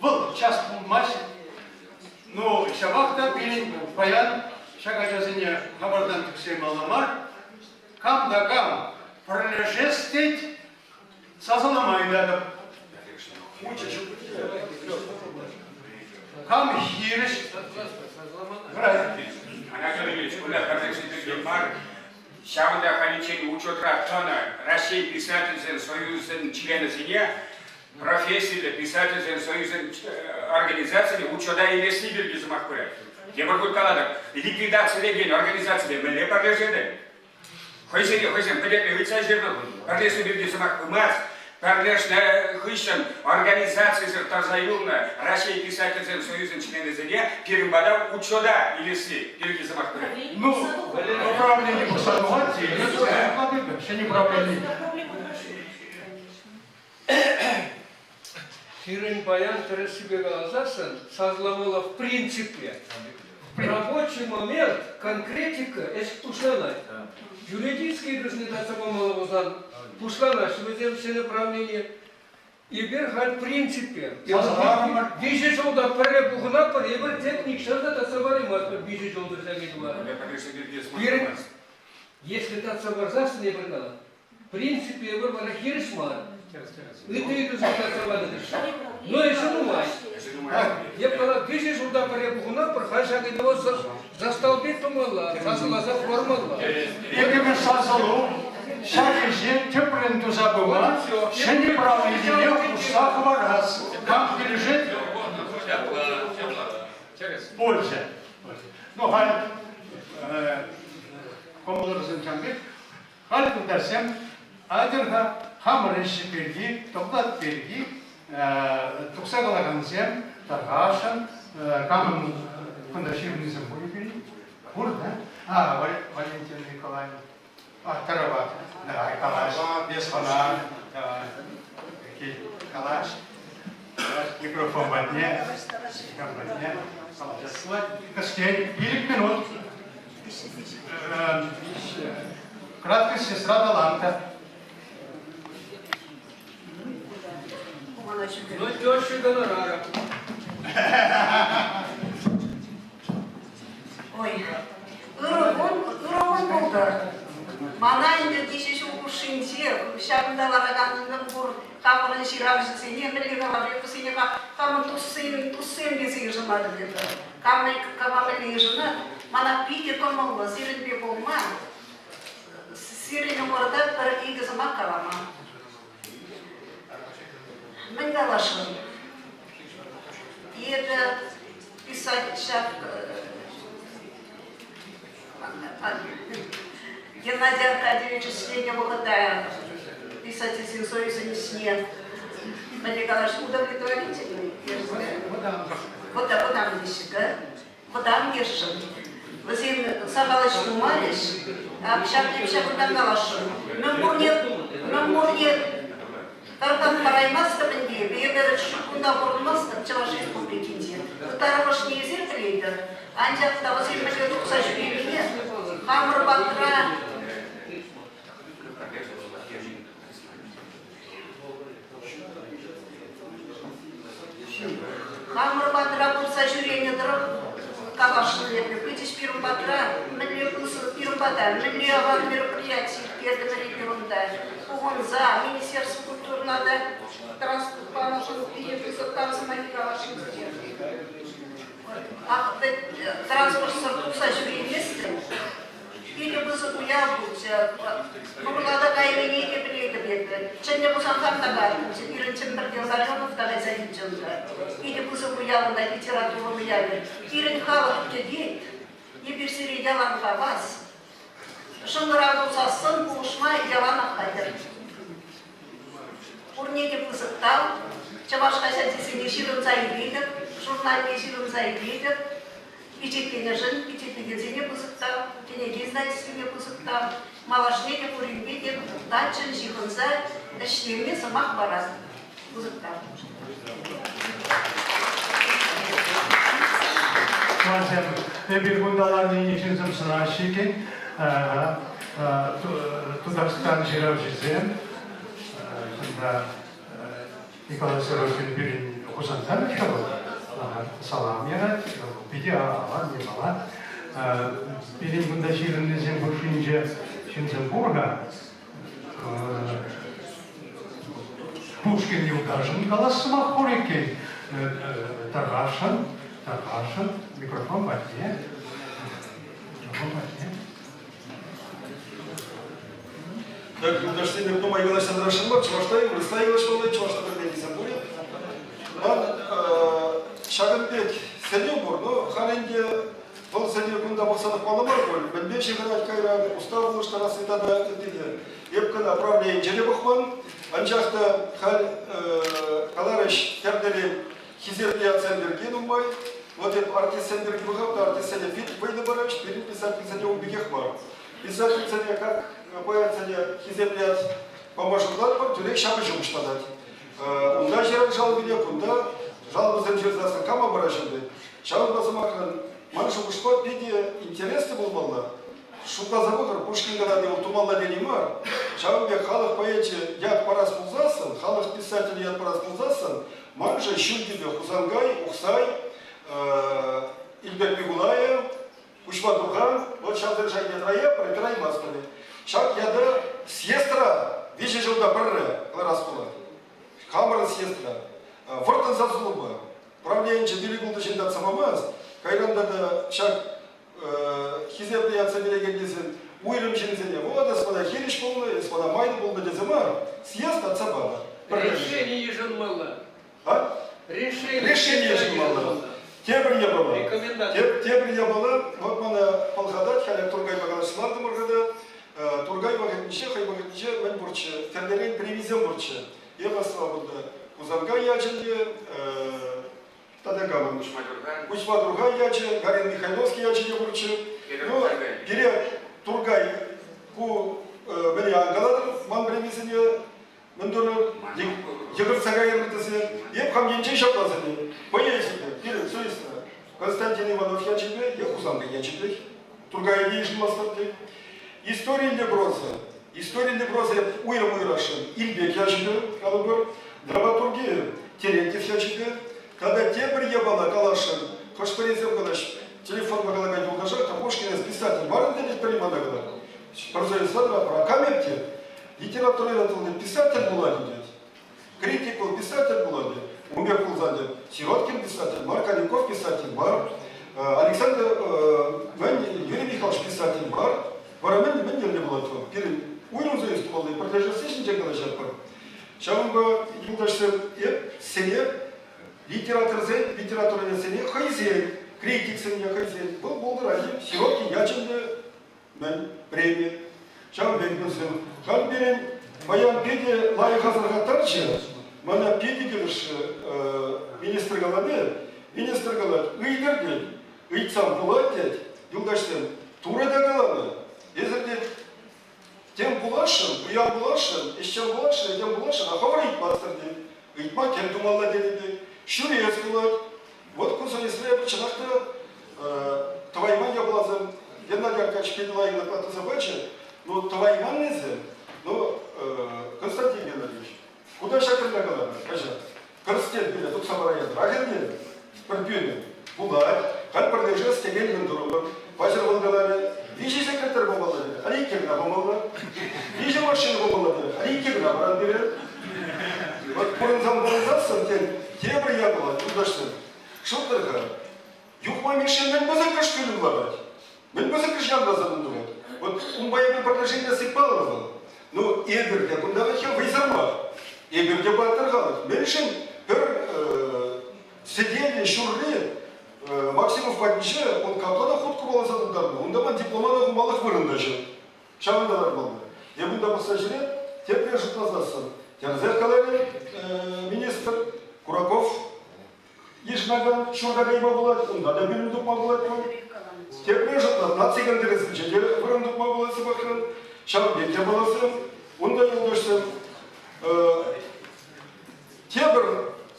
S4: был час bulmaz. Ну, şabakta bilin bayan şakacasını haberden tükseyim alamar. Kam da kam prolежестить sazılamayı dedim. Kam hiriş
S11: Анатолий Ильич, куда разрешите пар? Шавда Халичень учет Ратона, Россия писательский союз члены семья, профессия писательский союз организации учета и веси берги замахпурят. Я могу сказать, ликвидация легень организации мы не подлежит. Хойсен, понятно, вы цежерно, подлежит берги замахпурят. Парлешна хыщен организации Тазаюна, Россия писательский союз члены семья, перебадал учета и веси берги замахпурят.
S4: Ну, управление посадовати, все неправильно.
S13: Фирин Баян Тересибегалазасан созловала в принципе. В рабочий момент конкретика эспушена. Юридические результаты маловозан пушкана, что все направления. И берхаль в принципе. Вижу, что да паре бугна паре, бер техник, что да савари мат, вижу, что он загидуа. Если та саварзас не брала, в принципе, я бы хирисмар. И ты результат савады. Но еще думай. Я сказал, вижу, что да паре бугна, пархаша гидуа застолбит помогла, сазала формала.
S4: Якими сазалу, всякий жень, теплен до забыва, все неправильно, в кустах вораз. Там пережит польза. Ну, халь, коммунизм чамбит, халь тудасем, адерга хамрыши перги, топлат перги, туксагалагансем, таргашан, камен фундашивнизм будет. Бурда? Валентина Николаевна. Тарават. Да, калаш. Без фонаря. Калаш. Микрофон в одне. Костей. 9 минут. Краткость сестра таланта.
S13: Ну, теща гонорара.
S15: Ой, ырогон болдар. Манайны дешеше укушинте, шабындалараган бур, камырын ширавжысы, немелегалар, епусынега, камын туссен десе жымады деді. Камамын ежыны, мана пите томылы, сиренбе болма, сирене орда бір игізіма калама. Мен галашын. Еді писать шап Геннадия Аркадьевича Снега Богатая, писательский союз Снег. Мне кажется, удовлетворительный. Вот там десяка, вот там ешен. Василий Савалыч Тумариш, общак там галашын. Мемурне Тартан параймаста бенге, бейберет шукунда бурмаста, чаваш республикинде. Тараваш не зеркалейдер, анжак тавасиль мажедук сажбилине, хамр бакра. Хамр бакра бур сажбилине дров, кавашын лепе, пытиш пирм бакра, мэнле пирм бата, мэнле аван мероприятий, педамери пирмда. За Министерство культуры надо транспорт поможет и там заманивашь. А транспорт сожгли место или бы закуявуть. Ну, надо кайменить и приедет. еді. Және бұсанған тағарым, бірінші бірден районов тағайзайын жонда. Иді бұзы бұялында литература бұялы. Ирін халық кедейт, ебірсері яланға бас. Шыңғырағы ұсасын бұлышмай ялана қайдыр. Урнеге бұзықтау, Чавашқа сәтесіне ширын зайбейдір, журналге ширын зайбейдір, ичекпенежін, ичекпенезіне бұзықтау, кенеге знайсыне бұзықтау, малашнеге көрінбейдер, датчын жиғынза, әштеме сымақ барады бұзықтау.
S9: Bir bundaların için zımsına şekin, Tudarstan Jiravcizem, Nikolay Seroz'un birin Kuzan'dan çıkalım. Salam yana, bir de alan, bir alan. Birin bunda şiirinizin hoşunca Şinzenburg'a, Pushkin yıldaşın kalasıma koreki Targaşın, mikrofon var diye.
S8: Так, юлдаштен ердом айгалаштан рашын бар, чуваштай, рыстай айгалашмалай, чувашта бірден десем бұр. Ман шағынбек сәлем бұр, но ханенде бұл сәлем күнда бақсанық баламар бұл. Білбек шеғарат кайрады, ұстав бұлыштар асытада өтеді. Епкі направление желе бұқпан, анжақты қаларыш кәрдері хизердияциян берген ұмай. Вот этот артист-сендерге бұғапты, артист-сәлем фетик байды бараш, перед писатель-сәлем убегех бар. Писатель-сәлем как поэтому хиземлят поможет нам тюрек шабы жұмыштадат. Унда жерак жалобы не кунда, жалобы замжерзасын кама барашынды. Шабы басымақын, ман жұмышпа педе интересті бұл балла. Шука забығыр, Пушкин ғады ол тумалла денемар. Шабы бе халық поэте яд парас пулзасын, халық писатель яд парас пулзасын, ман же шүлдебе Хузангай, Ухсай, Ильбек Бегулая, Ушма Духан, вот шабдыр жайдет рая, протрай маспали. Шак яда съестра, вещи жылда бірі, Кларас Пулат. Камара съестра. Фортан зазлуба. Правление били булды жинда самамаз. Кайранда да шак хизеп яца береген десен, уйрым жинзене. Вот, господа, хериш полны, господа, майды булды деземар. Съезд от сабана.
S13: Решение еженмала.
S8: А? Решение еженмала. Тебір не было. Тебір не было. Вот мана полхадат, халяк Тургай Багалашыларды мұрғады. Тургай вағытынше, қай вағытынше, мен бұрчы, тәрдерен привезем бұрчы. Еға слабында Кузанга ячынде, Тадагамын. Кучма Тургай ячы, Гарин Михайловский ячыне бұрчы. Кере Тургай, ку бәне аңғаладыр, ман привезіне, міндірі, егір сағай ермітісі, еп қам енчей шапласыне. Поезінде, кере, сөйісті. Константин Иванов ячынде, ек Кузанга ячынде. Тургай дейшін мастарды. История Леброза уйрам уйрашын, Ильбек ячыды, калыбыр, драматургия, Терентьев ячыды, когда тебір ебала калашын, хош порезем калаш, телефон бағалагай долгажа, Пушкин писатель, барын делить принимада гада. Прозорисладра, про камерте, литература писатель была дед, критик был писатель была дед, Умер Кулзаде, Сироткин писатель, Марк Аликов писатель бар, Александр Юрий Михайлович писатель бар, Варамен не было то. Перед уйром заистывал и продолжался ничего жапар. Шамба юдашсы сене литература сене хайзе критик сене хайзе был болдыраги Сироткин ячынды мен премия. Шамба бекмесем. Хал берен баян педе лайы хазыргаттарчы. Мана педе келіш министр галады. Министр галады. Ыйдыр дед. Ыйцам булат дед. Юдашсы турада галады. Езерде тем булашын, уян булашын, ещен булашын, тем булашын, ахавар итмастырды. Итма кем думалла дедеді. Шүрез кылат. Вот кузон исребі чынақта Твайман яблазым, Геннадий Аркадьевич Педелайын наклады забачы, но Твайман незі, но Константин Геннадьевич, куда шакырда қалады, кажа? Константин біле, тут самараяды, агенде, бірбүйені, булат, қан бірдежі стеген мүндірулы, бачыр болғалары, Вижи секретарь болмалы, али кемна болмалы. Вижи машина болмалы, али кемна баран берет. Вот бұрын заманызасын, тебір я была, юлдаштын. Шылдырға, юқма мешен мен бізікіш күлін барад. Мен бізікіш янда заманды бар. Вот умбайымын предложение сыпалывал. Ну, егерде бunda belki vizarlar. Егерде batırgalar. Ben için bir сидели, şurri, Максимов подниче, он kaplada ход kurulasadıklarını. Onda ben diplomada kumalık vırındaşı. Çağındalar buldu. Ya bunda pasajire, tekrar jutmazlasın. Yani zerkaları minister Kurakov, Yişnagan, şurada kayba bulat, onda da bilim tutma bulat. Tekrar jutmaz, natsi gönderesin. Vırın tutma bulası bakın. Şahı bekle bulası. Onda yoldaştım. Tekrar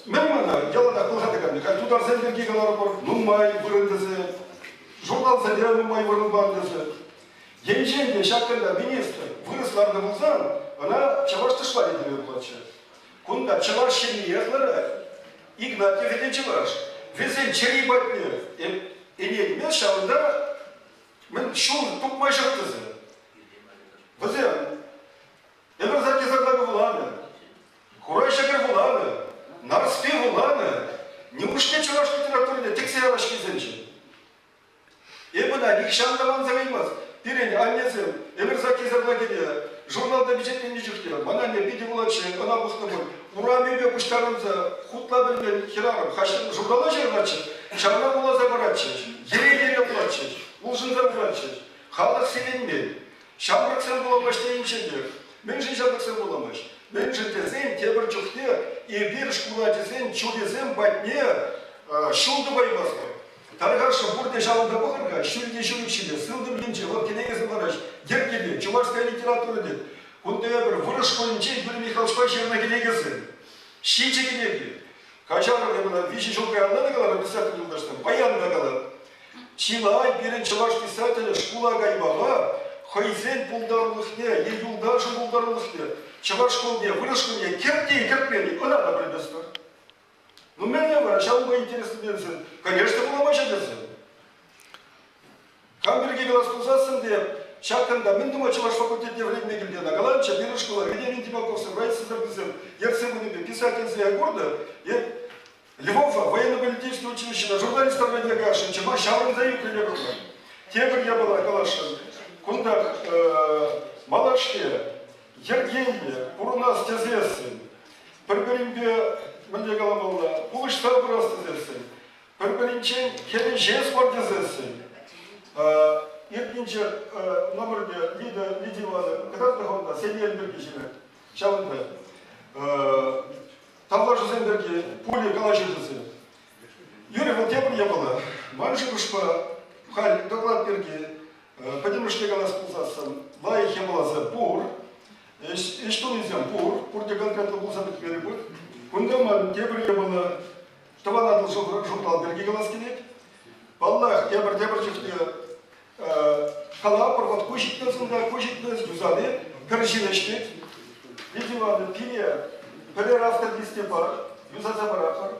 S8: Memana, yalada kılhadı kandı. Kay tutar senderki kalar var. Numay vırındısı. Jurnal sendere numay vırın bandысы. Gençliğinde şarkında ministr vırıslarını bulsan, ona çavaştışlar ediliyor bulatçı. Kunda çavaş şimdi yakları, İgnat Yefeden çavaş. Vezen çeri batlı. Eneyimiz şahında, ben şun tutma şartısı. Vezen, emir zarkezakları bulanı. Kuray şeker bulanı. Нарспи вуланы, неужели чуваш литературы тексе арашки зенчи? Эбына никшандаван заваймас. Пирен аннезем, эмерзаки завлагеде, журналда бюджетен не жүктер. Мана не биди булачы, ана бухтамын. Урамебе куштарымза, хутла билген хирарым, хашын журнала жерначы, чарна була забарачы, ере булачы, улжынза булачы. Халық сененмен, шамраксан буламаштайынчендер, мен жын шамраксан буламаш. Ben жертезен тебір жүхте, ебір шкуладезен, чудезен батне, шулды байбазға. Тарғаршы бұрде жалында бұғырға, шүлде жүрікшіле, сылды білінче, лапкенегізін бараш, деркеле, чувашская литература дед. Күнде бір вырыш қойынче, бір Михалшпай жерна кенегізін. Шиче кенеге. Качаров еміна, виші жылқай алланы қалар, писатель жылдаштан, баянда қалар. Чилай, берін чуваш писателі, шкула гайбаға, хайзен пулдарлықне, елюлдашы пулдарлықне. Чавашколне, вырашколне, керте, керпени, она на предостор. Ну, меня врачам бы интересно бензин. Конечно, было мочадеться. Камберги глаз кузасым деп, шакында, мен думаю, чаваш факультетне время гильдия на Голландча, Берушкола, Венерин Тимаковсом, Райсом Дорбизем, Ерцемунами, писательская города, и Львова, военно-политическое училище, журналист Армения Гашин, Чама, Шаврин Заюк или Рука. Тебр я была, Калашин, Кундак, Малашке, Ергенье, Урунас тезесін, бір-бірінбе мүлде қаламалына, бұлыштар бұрас тезесін, бір-бірінчен келін жез бар тезесін. Ергенче номерде Лидиваны, қыдақ дұғында, сені елберге жіне, шабында. Тавла жүзендерге пули калашын тезі. Юрий, вот я приехала, манжы бұшпа, халь, доклад берге, подемышке қалас пулсасын, лайхе баласы бур, что нельзя? Пурте конкретно был забыт перебор. Кундаман тебр я была, что она должна журнал берги галаскинет. Аллах тебр чехте кала провод кушить на юзаны, пережиночник. Видимо, пере автор листепар, юзазабарахар.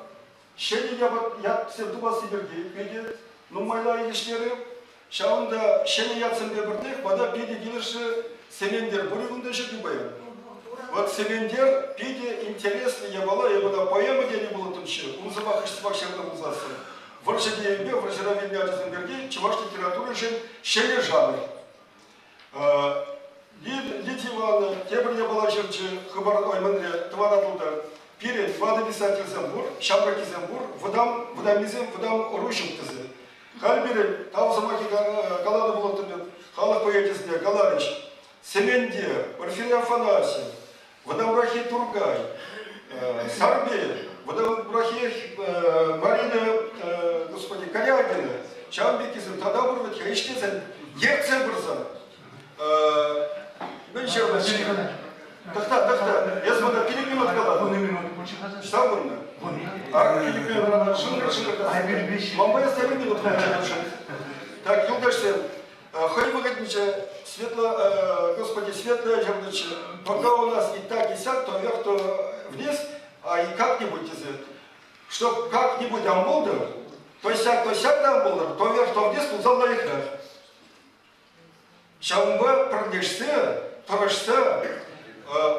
S8: Шени я все дуба сиберги, видит, ну майла и ишнеры. Шаунда шени я цен бебрдех, вода пиди гилыши. Семендер бұрығында жүрді баян. Вот Семендер пиде интересный я была, я была поэма, где не было тунчи, он забах и собак шерна узасы. Варшаде ембе, варшара вельмя Джазенберге, чуваш литературы жен шене жанр. Литивана, тебр я была жерче, хабар ойманре, твара туда, перед вада писатель Зембур, шабраки Зембур, вадамизем, вадам рушим тезы. Хальбире, там замахи галаны было туда, халық поэтисне, Галарич, Семенде, Порфирий Афанасьев, Водоврахи Тургай, Сарбе, Водоврахи Марина, господи, Корягина, Чамбекизм, Тадабурват, Яичкизм, Ерцебрза, Дахта, я смотрю, перекинут калат. Что бурно? А, перекинут, шингр, мамбая ставили минут, так, Юлдашсен, Харим Агаднича, Господи, светлое жердоче, пока у нас и так, и сяк, то вверх, то вниз, а и как-нибудь из этого. Чтоб как-нибудь амболдер, то сяк амболдер, то вверх, то вниз, то зал на экран. Шамба продешься, торашься,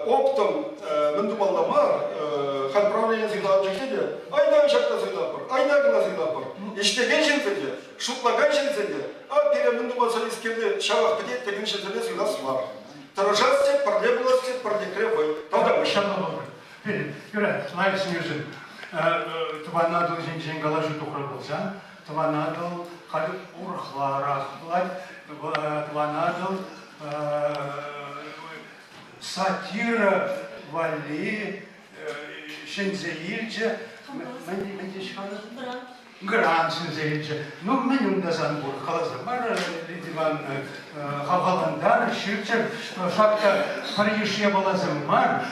S8: оптом, мен думалдамар, хан правление зигнал жекеде, айна шакта зигнал бар, айна гына зигнал бар. İştegen жинзеде, шутлаган жинзеде, а пере мен думал салискерде шавах педет, тегін жинзеде зигнал var. Таржасте, парлебласте, парликревой. Тогда
S4: Шалабы. Юра, лайк снюзен. Тванадыл жинжен галажу тухра болса, тванадыл хады урхларахлай, тванадыл сатира вали шензеилче, Грант шензеилче. Ну, менюм дазан бур халаза. Бар диван хаваландар ширчер шакта паришья балазым бар.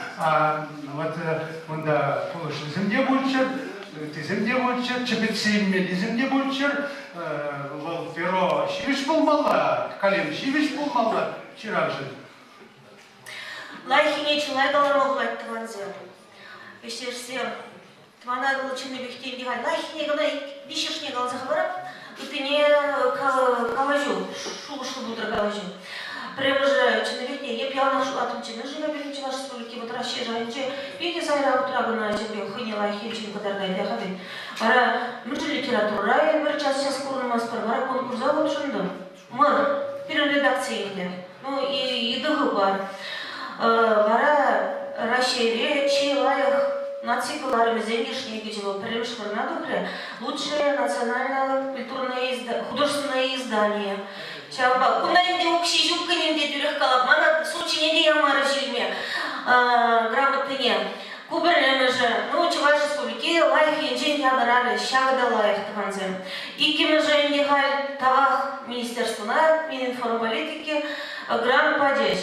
S4: Вот онда полышын земде бульчер, ты земде бульчер, чепетсин мели земде бульчер, вол перо шивиш булмала, калем шивиш булмала, чиражин.
S10: Лайхине чулай галарма булайт тванзе. Эштерсе твана лучины бихтен диган лайхине гана бишешне галза хабарап, утыне калажу, шулушу бутра калажу. Прямо же чиновитне я пьяна шуатом чины живя берите ваши столики вот расширяйте. Видите сайра утра на земле хыне лайхичин кадардай дахады. Ара мужи литература и бір час курнамас пара конкурса вот шунда. Мар перередакцияде. Ну и дыгы бар. Ара расшире чилаях нацикларами зенгишнее гидево премшвар надухре лучшее национальное культурное художественное издание. Чаба, куда нибудь общий жутко нибудь дюрих калабмана, случай не ямара жильме, грамотные. Кубернеме же, ну чуваш республики, лайх инжень ядырали, щагда лайх таванзем. Икиме же индихаль тавах министерствуна, Мининформполитики, грам падеж.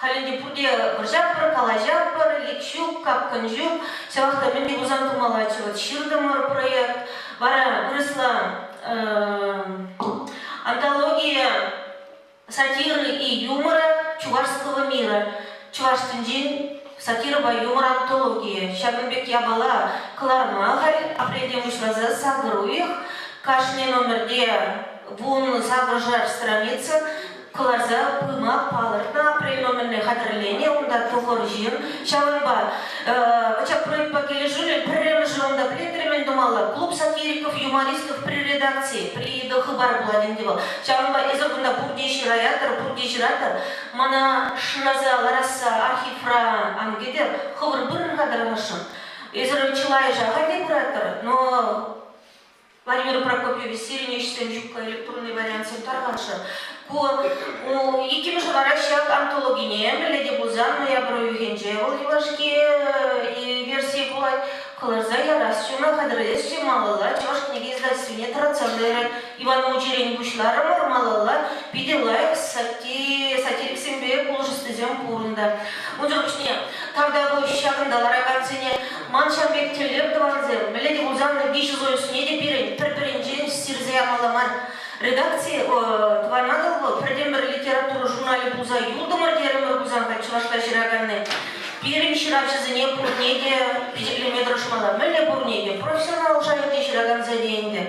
S10: Халинди пуде вржаппар, калажаппар, ликшук, капканжук, севахта менди узан тумалачиват ширдамар проект, бара выросла антология сатиры и юмора чувашского мира. Чувашстынжин сатира ба юмор антология. Шагынбек ябала клармахаль, определимыш раза сагруих, кашне номерде вун сагржар страница, кларза пыма палыртна, апрель номерне хатырление, онда тухоржин, шагынба, вача проект покележули, прережи онда плетремен думала, клуб сатириков, юмористов при редакции, при дохыбар бладин девал. Шагынба, изогунда пурдеширатор, мана шраза, лараса, архивра, ангедер, ховр бырын хадырлашын. Изорым чилайжа, хайде куратор, но Владимир Прокопьевич Сиренечсен жукка электронный вариант таргаша. Икими же варащак антологине, меледи бузан, я брою генджевал, евашки версии булай, колорза я расчуна, хадресчи, малала, чуваш книги издательстве трацандеры, Иван Учерень Бушлара, малала, пиделайк, сатирик сембе, полжестызем пурында. Удручне, тогда был щакында лараканцене, маншамбек телеп дванзем, меледи бузан, биши зоюсуне де пирень, перперенжен, стирзея маламар. Редакции тванадал был, предемер литературу журнале Буза Юлдамар, деремер Бузанка, чувашка жираганны. Пирим ширабшизыне пурнеге, пизеклеме друшмала, мэле пурнеге, профессионал жайте жираган за деньги.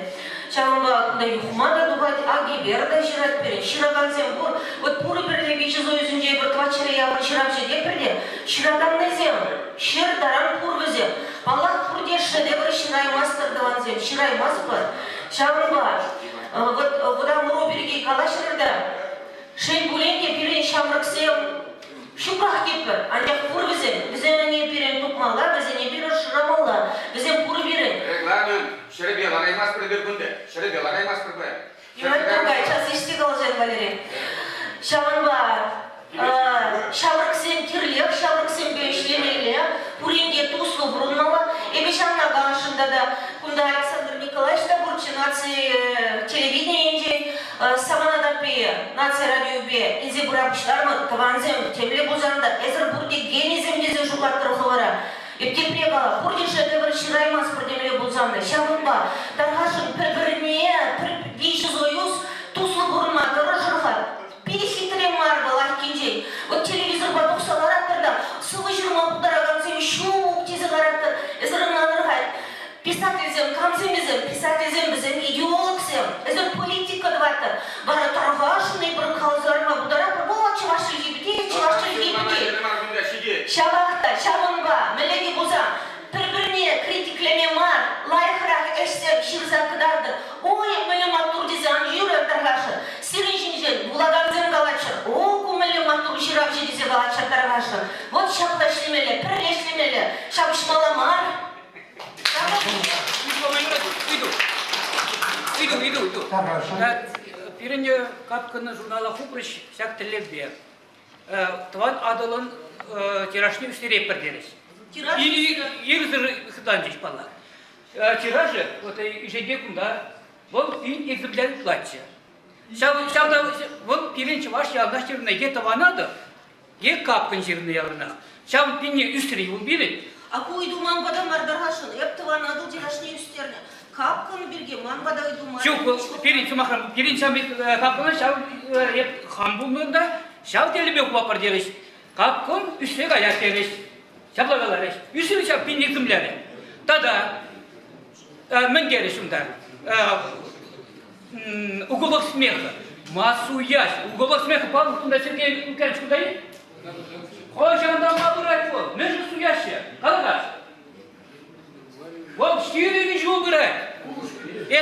S10: Чамба куда юхмада дувать, аги берда жират пере, шираган зем бур, вот пуры перли бичи зоюзунжей бір квачере явы ширабши деперде, шираганны зем, шир даран пурвызем, палах пурде шедевры ширай мастер даван зем, ширай маспар, чамба. Вот вода муроберги калашырда, шей буленге пирен шамраксем, шуках кипер, аньяк пур везем, везем не пирен тукмала, везем не пирен шрамала, везем пур пирен.
S11: Регламент, шеребе лараймас придыргунде, шеребе лараймас придыргунде.
S10: Юрат другая, сейчас истигал же Валерий. Шаманба, шамраксем тирлек, шамраксем бешленеле, пуренге туслу брунмала, и бешанна галашында да, кунда Александр Николаевич Табурчин, нации телевидения, саманадапе, нации радиобе, инзе бурапышлармы, каванзем, темле бузанда, эзер бурде генизем дезе жуклаттыр хывара. Епте прегала, бурде шедевр шираймас бурдемле бузанда, шамынба, тархашын пір-біріне, виші зоюз, туслы бурма, кыры-жырха, перехитрем марга лахкинжей. Вот телевизор батукса лараттырда, сывы жырма бударагансем, шук тезе лараттыр, эзерін анырхай. Писательзем, камземезем, писательзем бізем, идеологсем, эзер политика дваттыр. Бара тарғашыны бір қалзарма бударапыр, бола чывашы ебіде, чывашы ебіде. Шабақта, шабынба, мелеги бузам, бір-біріне критиклеме мар, лайхрақ әшсем, шырза кыдардыр. Ой, мөлі маттур дезен, жүрі тарғашы, сирен жинжен, булаганзем қалачыр. О, күмілі маттур жирап жедезе
S13: минуту. Пиренне капканы журнала хупрыш всяк телебе. Тван адалын тиражны үстереп бердерес.
S10: Тираж
S13: И ирзыр хданжиш пала. Тиражы вот ежедневно вот пин экземпляр платья. Шавда вот пиренче ваш явно черный где-то надо. Где капкан черный явно. Шав пинне үстери убили.
S10: А куйду манбада мардархашын. Эптова надо тиражны үстерне. Капканы берге манбада уйду
S13: Чук пиренче махрам пиренче капканы шав хамбунда шав телебе купар дереш. Капкан үстеге аяк дереш. Шаблагалареш. Үстери шав пин экземпляр. Тада мен дерешумда. Уголок смеха. Массу ясь. Уголок смеха палухтunda Сергей Лукьянович кудай? Хожанда мабурай бол. Мен же суяще. Калгаш. Вот штирини жубырай.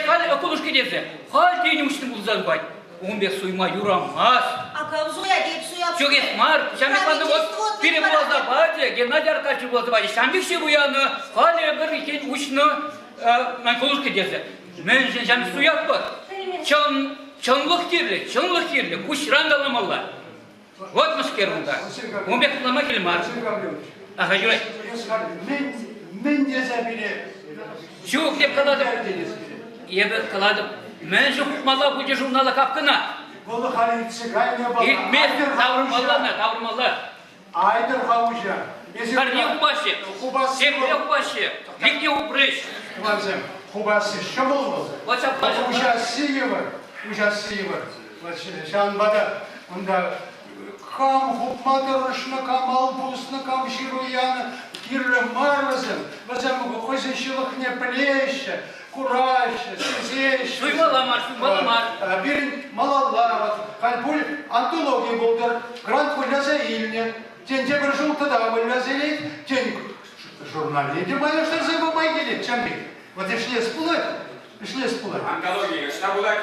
S13: Хали окулушки дезе. Хал тени уштын булзан бай. Он бе суйма юрамас.
S10: А кавзуя деп суя.
S13: Чогес мар. Шамик панды вот перевоза баде. Геннадий Аркадьевич булза баде. Шамик шебуяны. Хали бір икен ушны. Мен колушки дезе. Мен же шамик суяк бар. Чонлық керлі, күш раңдаламалар. Вот мұшкер мұнда. Он бек құлама келмар. Аға жүрай.
S4: Мен дезе біле.
S13: Жоқ деп қаладым. Ебі қаладым. Мен жоқ мала бұде журнала капқына.
S4: Бұл қалитсі қайны бала.
S13: Мен таврымалар.
S4: Айдыр қауыжа.
S13: Қарне ұқбашы. Сепре ұқбашы. Ликне ұпрыш.
S4: Хубасы шабыл был. Ужасивый. Шанбада. Онда кам хупматырышны, кам албусны, кам шируяны, кирлі марлызын. Базам қойзыншылық не плеще, курайшы, сезейші.
S13: Суймаламар.
S4: Бірін малалар. Қалбул антология болдыр. Грант көляза иліне. Тенде бір жылтыда көляза илет. Тен журнале. Демаю, что забывай келет. Чамбек. Вот и шли сплыть.
S11: Антология, что будет?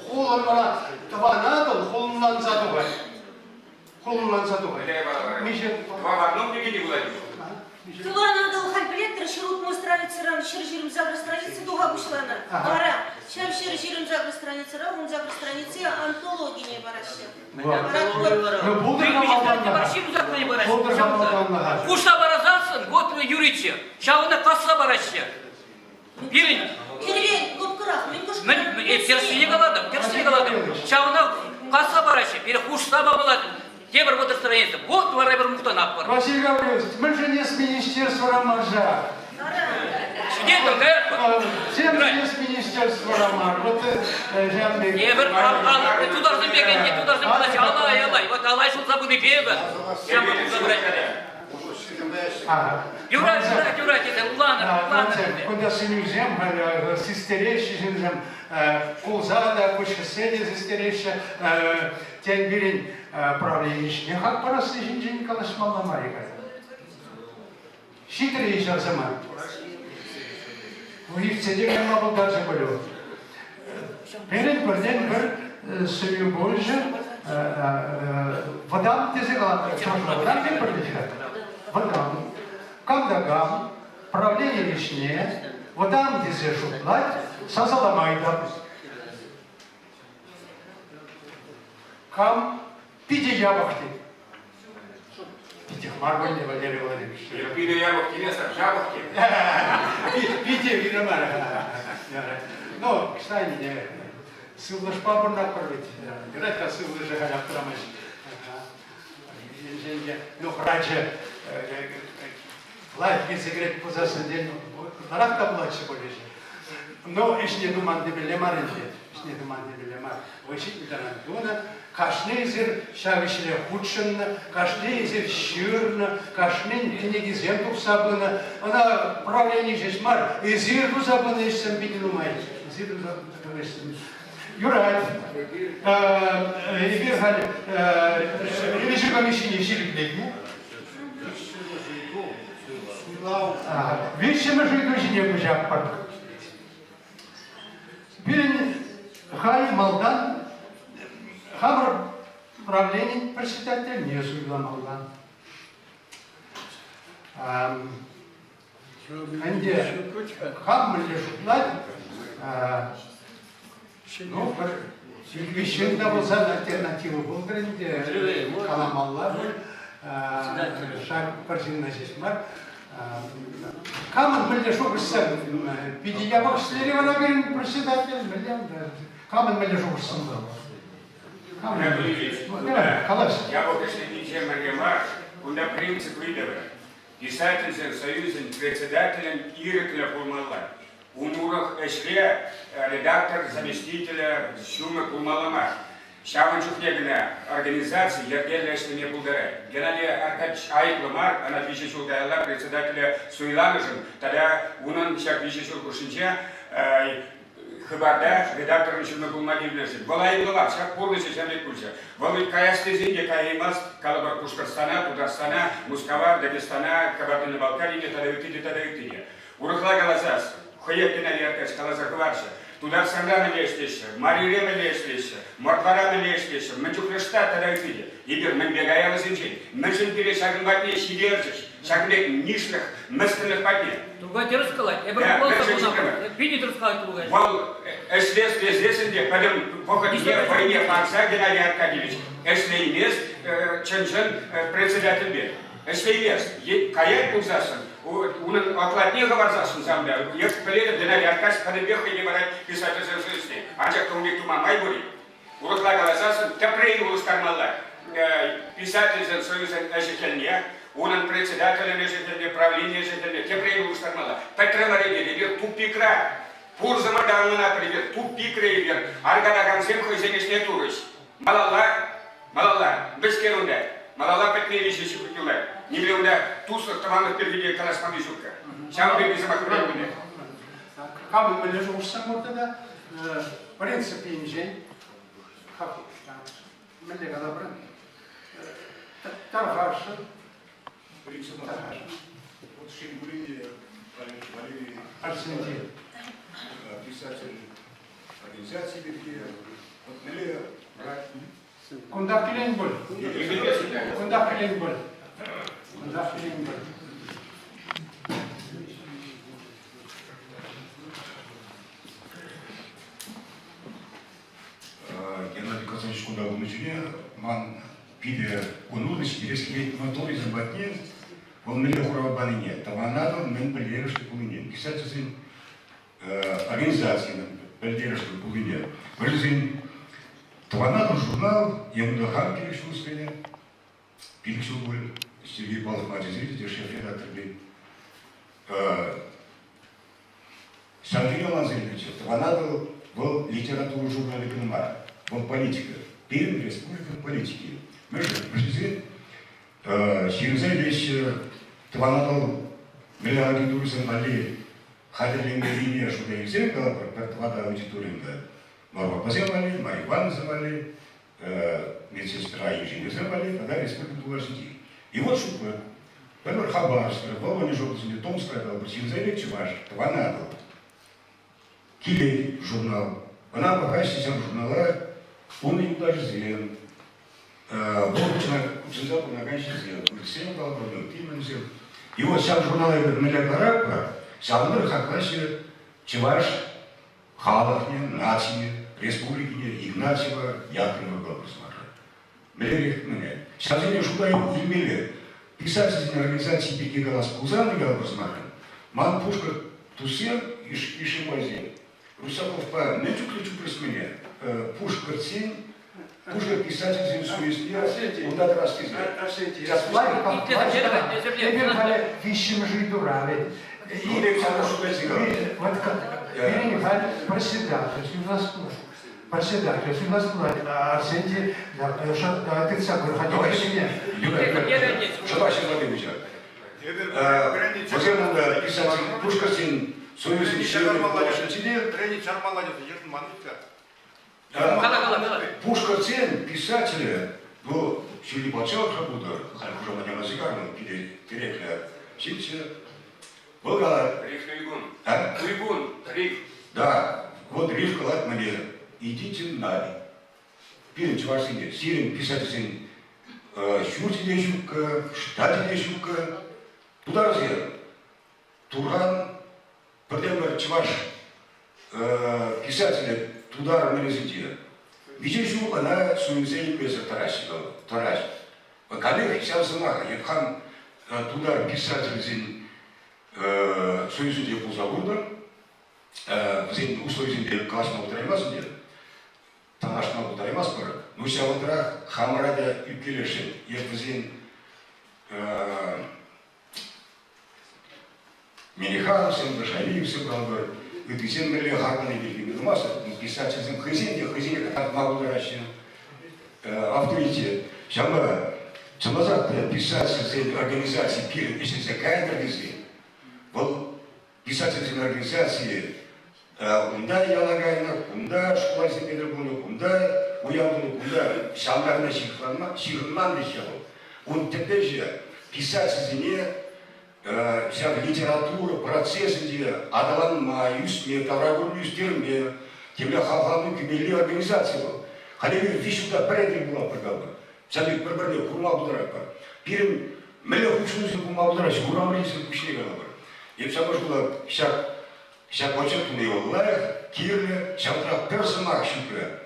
S4: Холын мана таванадыл, холыннан задувай.
S11: Вам в одном книге не будет?
S10: Тыванадыл хальплеттер ширут мой страницы ран, ширжирим загр страницы дуга бушлана. Бара, чем ширжирим загр страницы ран, он загр страницы антологии не бараши.
S13: Кушта баразасын, вот юричи. Шауна касса бараши. Пирин.
S10: Губкырах,
S13: Персине каладым. Шауна касса бараши. Бері кушта бабаладым. Тебір вот страница. Вот варай бір мұқтан аппар.
S4: Василий Гаврилович, мы же не с министерства Рамажа.
S13: Шидетім, каятпа.
S4: Всем же не с министерства Рамар. Вот Жанбек.
S13: Тебір, тударзым бегенде, тударзым калач. Алай. Вот алай шул забуды бега. Шам бұтым забрать. Юрай, это улана.
S4: Когда синюзем, систерещим, кулзада, кучка седи, систереща, тен бирин правленич. Не как парасы жинжин калашмала марика. Шитрый еще zaman. Bu ifsede ben mabuldarca bölüyor. Benim birden bir suyu boyunca vadam tezi kalan çarşılardan bir birleşir. Vadam, когда гам, правление лишнее, vadam tezi şutlat, sazalamaydı. Кам пиди ябахти. Пиди Маргоне Валерий Владимирович.
S11: Пиди ябахти, леса, ябахти.
S4: Пиди виномар. Ну, кстати, сыллыш папыр напырвить. Грека сыллыш галяп трамаш. Ну, раньше лайф гизегрет позасын день, наракта младше болеже. Но ишне думан дебелемар инде. Ишне думан дебелемар. Вышить дона. Кашнезер шавишле худшенна, кашнезер щурна, кашнен книгизем тухсабына. Она правление здесь мар. Изирду забына ишсем бидину май. Изирду забына ишсем. Юрай. Ибиргаль. Режим комиссии шириклетни. Вещи жить очень не бежать парк. Бирин Хай Малдан. Хамр правление председатель не суйламалдан. Анде хамр лишутлать Ну, вещен de olsa alternativi buldur, kalamallar, şarkı parçasında var. Камен были шубышсан, види я бог слева наверное председатель, камен были шубышсан.
S11: Я вот если не чем ремарк, он на принцип выдавал. Писательским союзом председателем Ирекля Пулмала. Унурах Эшле, редактор заместителя Шума Пулмалама. Шаванчук негна организации Ергель Эшлеме Пулдаре. Геннадий Аркадьевич Айкламар, она пишет Гайла, председателя Суиланажин, тогда унан шаг пишет Кушинча, Хабарда, редактор Шума Пулмадивна. Валайглава, шаг полностью земли куча. Валай Каясты Зинди, Каимас, Калабар Пушкарстана, Тударстана, Мускава, Дагестана, Кабардино-Балкария, Тадавитиди. Урахла Галазас. Хоепина Леркач, Калазахварша, туда Сангана Лештеша, Марирема Лештеша, Мордварана Лештеша, Манчукрышта Тадайфиди, Игорь Мангегая Лазинчи, Мэншинпире Шагнбатне Сидержиш, Шагнбек Нишлых, Мэстенных Патне.
S13: Тугайте рассказать, я бы просто видите рассказать Тугайте.
S11: Вал Эшлес Лезесенде, потом в войне Фарса Геннадий Аркадьевич, Эшлей Лез, Ченчен, председатель Бед. Эшлей Лез, Каяк Кузасан, Унан оплатне говорзасын замда. Я коллега Геннадий Аркадьевич подбег и не барать писательской жизни. А те, кто умеет тума майбури, урокла говорзасын, тепрей улускармалла. Писательский союз ежегодня, унан председателем ежегодня, правление ежегодня, тепрей улускармалла. Петра Мария, тупикра, пурза мадамна, привет, тупикра, аргада гамсем хозяйничный турыш. Малала, без керунда. Малала пятне вещи шипутила. Не билда туслых товарных переведей колосмами жутко. Сейчас мы замахнули.
S4: Камен мы лежим в самотада, принцип инжень, как мы лежим на бран, тархаша,
S1: принцип тархаша. Вот Шимбули, Валерий
S4: Арсентий,
S1: писатель организации Бельгии, вот Мелия, брать.
S4: Кунда Клинболь, Кунда Клинболь.
S1: Геннадий Казанович куда умычуне, ман пиде унудыч, ирескелет моторы замбатне, он мне хурава банине, таванадо мен пальдерышты пулине, писательский организации пальдерышты пулине, выжизин таванадо журнал, я буду Харкевич ускоря, пилчу боль. Сергей Павлович Матизритель, шеф-редактор был. Сергей Лазаревич, Таванадо был литературу журнала «Пинмар», он политика. Пермь республика политики. Мы же пришли, Сирзелич, Таванадо, Миллиард Турсен Мали, Хадерлинга линия, что я взял, Тавада аудиторинга, Марва Паземали, Мария Ивановна Замали, медсестра Евгения Замали, тогда республика Тулашники. И вот чтобы, например, Хабаровская, Воронеж-Область, Томская, Синзелик, Чуваш, Таванадо, Килей журнал, она погасится журнала, он и даже зелен, Волочна, Кучензапа, Наганщик зелен, Курсен, Балабродон, Тимон зелен. И вот сам журнал Мелякараква, сам Хакаси, Чуваш, Халахне, Нацини, Республики, Игнатьева, Яковлева, Голубосмара. Мелерих меняет. Сейчас я шукаю имели писательной организации Пеки Галас Кузан и Галабасмара. Ман Пушка Тусе и Шимбазе. Русаков по нету ключу присменя. Пушка Цин, Пушка писатель Зинсуизния, он от раз из
S4: Сейчас плавик, я беру вещи жидурали. И вот как, я председатель, у нас председатель, у нас Арсентий, ты сам говоришь,
S1: что ваши Владимирович? Вот я надо писать Пушкарсин, союз Пушкарсин, писатели, ну, Сюли Бачал Хабудар, Харкужа Мадяна Зигарна, Перекля, Синча, Волгала.
S11: Трибун, Риф.
S1: Да, вот Риф Калат Малера. Идите нами. Пирин Чувашине, Сирин, писатель, Щуртине Щука, Штатине Щука, туда разве? Туран, Патембер Чуваш, писателя Тудар Мерезите. Видишь, она суизей без таращ. Коллег сейчас замаха, епхан Тудар писатель зин суизуде пузавуда, зин условизуде классного утраимазуде, тамашного утраимазпара, ну сявандра хамрада юкелешин, епзин Минихаусен, Башалиевсен, Брамбар, Гытысен Мерле Харманы Бельгин Масса, писатель Хазин, как Магударащин, авторитет. Шамба, Шамазат, писатель организации Пир, если такая организация, вот писательской организации, Унда Ялагайна, Унда Школа Петербурга, Унда Уявну, Унда Шамгарна Шихман Лихел. Он теперь же писатель вся литература, процессы, где Адалан Маюс, не Таврагур Юстерме, Темля Хавану, Кибели организация был. Халеви Вишуда Предри была программа. Сами Пробарне, Курма Бударапа. Пирим Меля Хучнузи Курма Бударачи, Курам Ринси Кучни Галабар. И вся может была вся почерпнутая его лайх, Кирля, вся персонаж Шупля.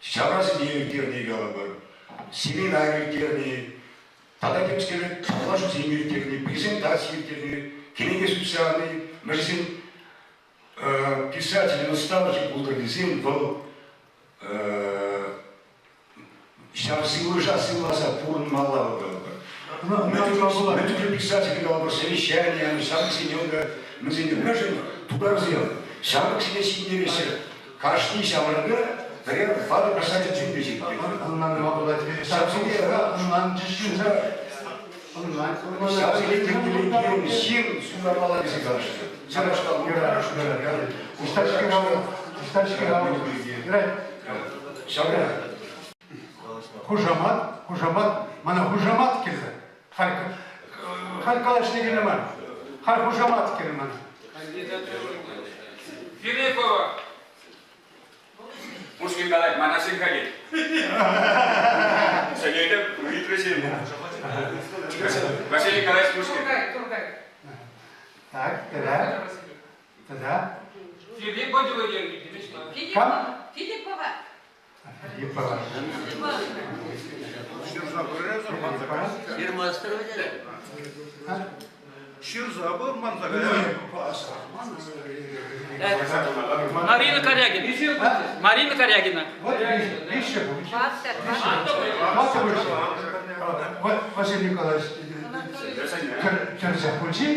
S1: Вся разные Кирни Галабар. Семена Кирни. Тогда тем скажет, положу земли терни, презентации терни, книги социальные, магазин писатель, наставники, полгодизин, был сейчас силу жас, силу аса, пурн мала голова. Мы тут писатели голова, совещания, сам синёга, мы за ним граждан, туда разъел. Сам к себе сидели все, каждый сам рога, Тарьян, фада писатель чуть бежит. Сам себе, Сейчас я не сил, сюда мало не сыграешь. Сама что,
S4: Хужамат, мана хужамат келді. Халкалаш не келеман. Хал хужамат келеман.
S11: Филиппова. Пушкин Галай, Манасин Кали. Сагейда, Витресин. Василий Николаевич Пушкин.
S4: Так, тогда.
S11: Филиппова Владимирович.
S4: Кам?
S2: Филиппова.
S4: Филиппова.
S16: Фирма оставили?
S9: Ширзаба, Манзагая.
S16: Марина Корягина. Марина Корягина.
S4: Вот пища. Василий Николаевич Черзяхучи.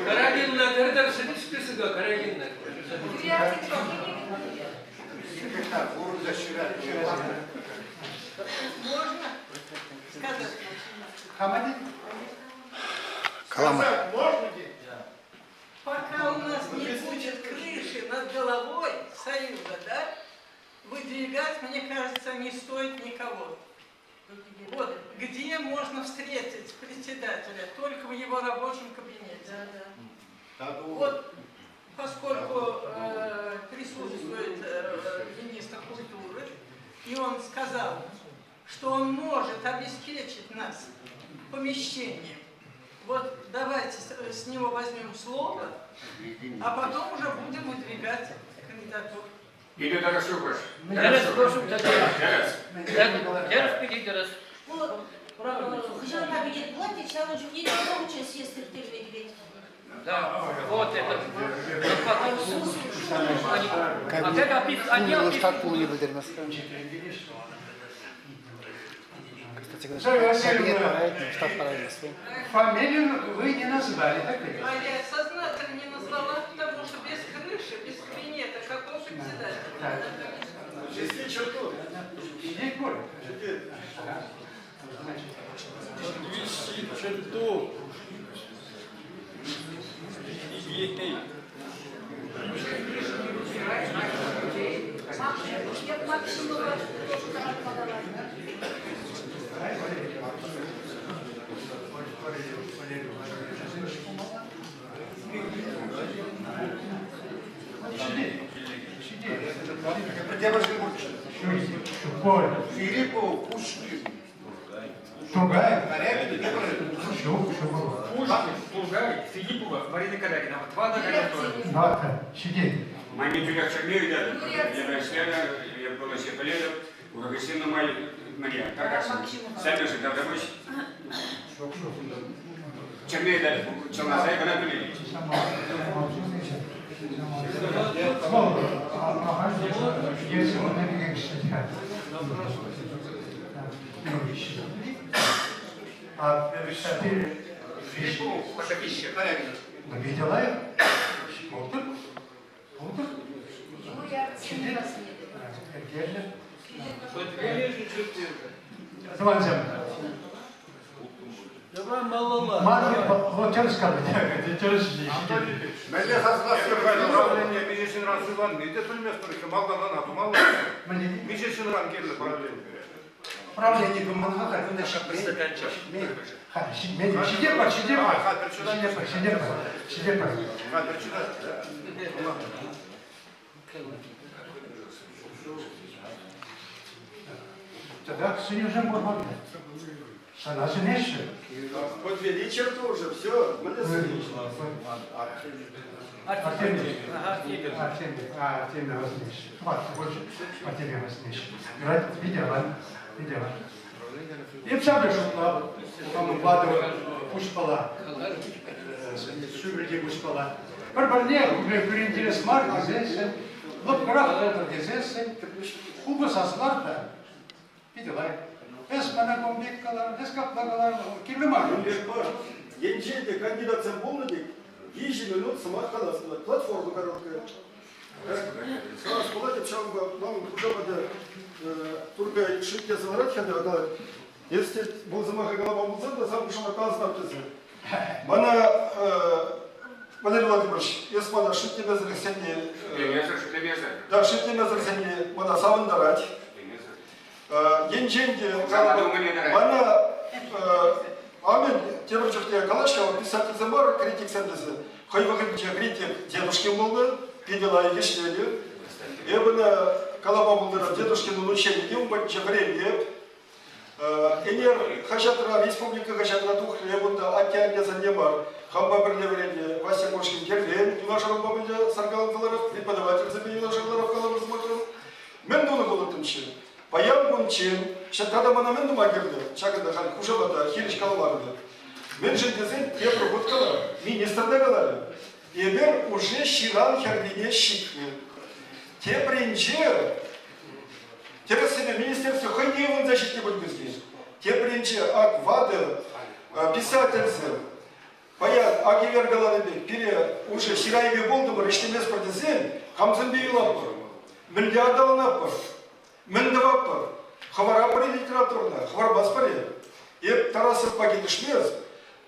S13: Карагинна, когда сидит список, Карагинна.
S7: Можно сказать?
S4: Хамади?
S7: Калама. Пока у нас не будет крыши над головой Союза, да, выдвигать, мне кажется, не стоит никого. Вот, где можно встретить председателя? Только в его рабочем кабинете. Вот, поскольку присутствует министр культуры, и он сказал, что он может обеспечить нас помещением. Вот давайте с него возьмем слово, а потом уже будем выдвигать кандидатуру.
S11: Или даже Шукаш.
S10: Хожана видит платье, чалочь, не много сейчас есть терпеть.
S16: Да, вот это. А как они описывают?
S4: Фамилию вы не назвали, так ли?
S7: А я сознательно не назвала, потому что без крыши, без кабинета, какого председателя?
S4: Здесь черту. Здесь боль. Черту.
S3: Филиппов Пушкин.
S4: Тургай.
S6: Корягин,
S11: Тургай, Филиппова, Марина Корягина. Вот два награды.
S4: Да, сидеть.
S11: Маме тюрях Чернею, да, я Света, я была себе полезна, у Рогасина Мария, Таргасина. Сами же, да, домой. Чернею дали, Челнозай, когда были.
S4: А теперь видела я? Вот. Вот через скажите, через
S3: Мәле хазынасы правление межесін расылан, неде білместірі, малдан атымалы, межесін ран келі правление.
S4: Правление коммуналка, как вы наши стаканчик. Тогда Сережа Мурман. Она же нечто.
S8: Подвели черту уже, все, мы
S4: Артемий Васильевич. Хватит больше. Артемий Васильевич. Видела. И вся шутла. Там укладывала пусть-пола. Сюбрики пусть-пола. Барбарне, уже интерес марка здесь. Лапкарах это здесь. Куба со сларта. Видела. Эсмана комбиккалар, эскаплагалар, кирлемар.
S8: Енчейде кандидатсан болдыдек, 20 минут сымақ қаласында, платформа короткая. Сразу болады, чамға, нам құжабады Тургай шитке сымарат хәді ғадалар. Если бұл зымақы қалама болса, да сам құшама қалысынап тезі. Мана, Валерий Владимирович, Эсмана шитке мәзірі сәнде... Да, шитке мәзірі сәнде, мана савындарать. Енчейде, мана... Амен, темірчіқте Калашкова писательцы бар, критик сәндесі. Қойвағынча критик дедушкин болды, педела и кешлели. Эбіні Калаба болдыра дедушкин ученике, умбатча время. Энер хашатыра, республика хашатыра тухле, эбінді аттианне занемар. Хамба бірлеврене, Вася Кошкин кервен, Юнашаров бабылja Саргалантыларов, преподаватель забей Юнашарларов Калабыр Зымақыров. Мен дуны болытымшы. Баян Гончен, шаттада мана мен дума керді, шақында хан Кушабата, Хириш Калмарды. Мен жендесен те прогодкалар, министрда қалары. Ебер уже ширан хердене шикне. Те бренче, те рассыны министерство хайдеевын защитне бөлгізген. Те бренче ак вады, писательцы, баян агивер қаларыбек, пере уже ширайве болды бір іштемес бірдізен, қамзын бейілап бір, миллиардалынап бір. Мен давап бар, хабара бар литературна, хабар бас бар е. Еп Тарасов пакеті шмез,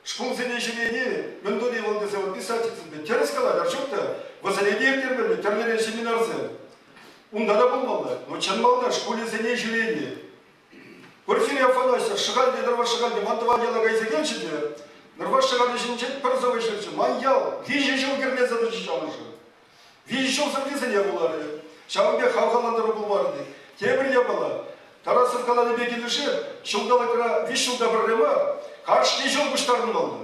S8: школ зене желение, мен доне волдезе вот писательцінде, терес қалады, аршықта, возалеге ертермелі, терлерен семинарзе. Унда да болмалды, но чанмалда школе зене желение. Порфирий Афанасьев, шығалде, нырва шығалде, мантыванияла гайзегеншіде, нырва шығалде жинчет пырзавай шырчы, ман вижі жыл керне задачы жалышы. Вижі жыл зардезене болары, шағынбе хавхаландыры болмарды. Темірге бала, Тарасов қаланы бекелішер, шылдалықыра, виш жылда бірлема, қаршты жыл бұштарын алды.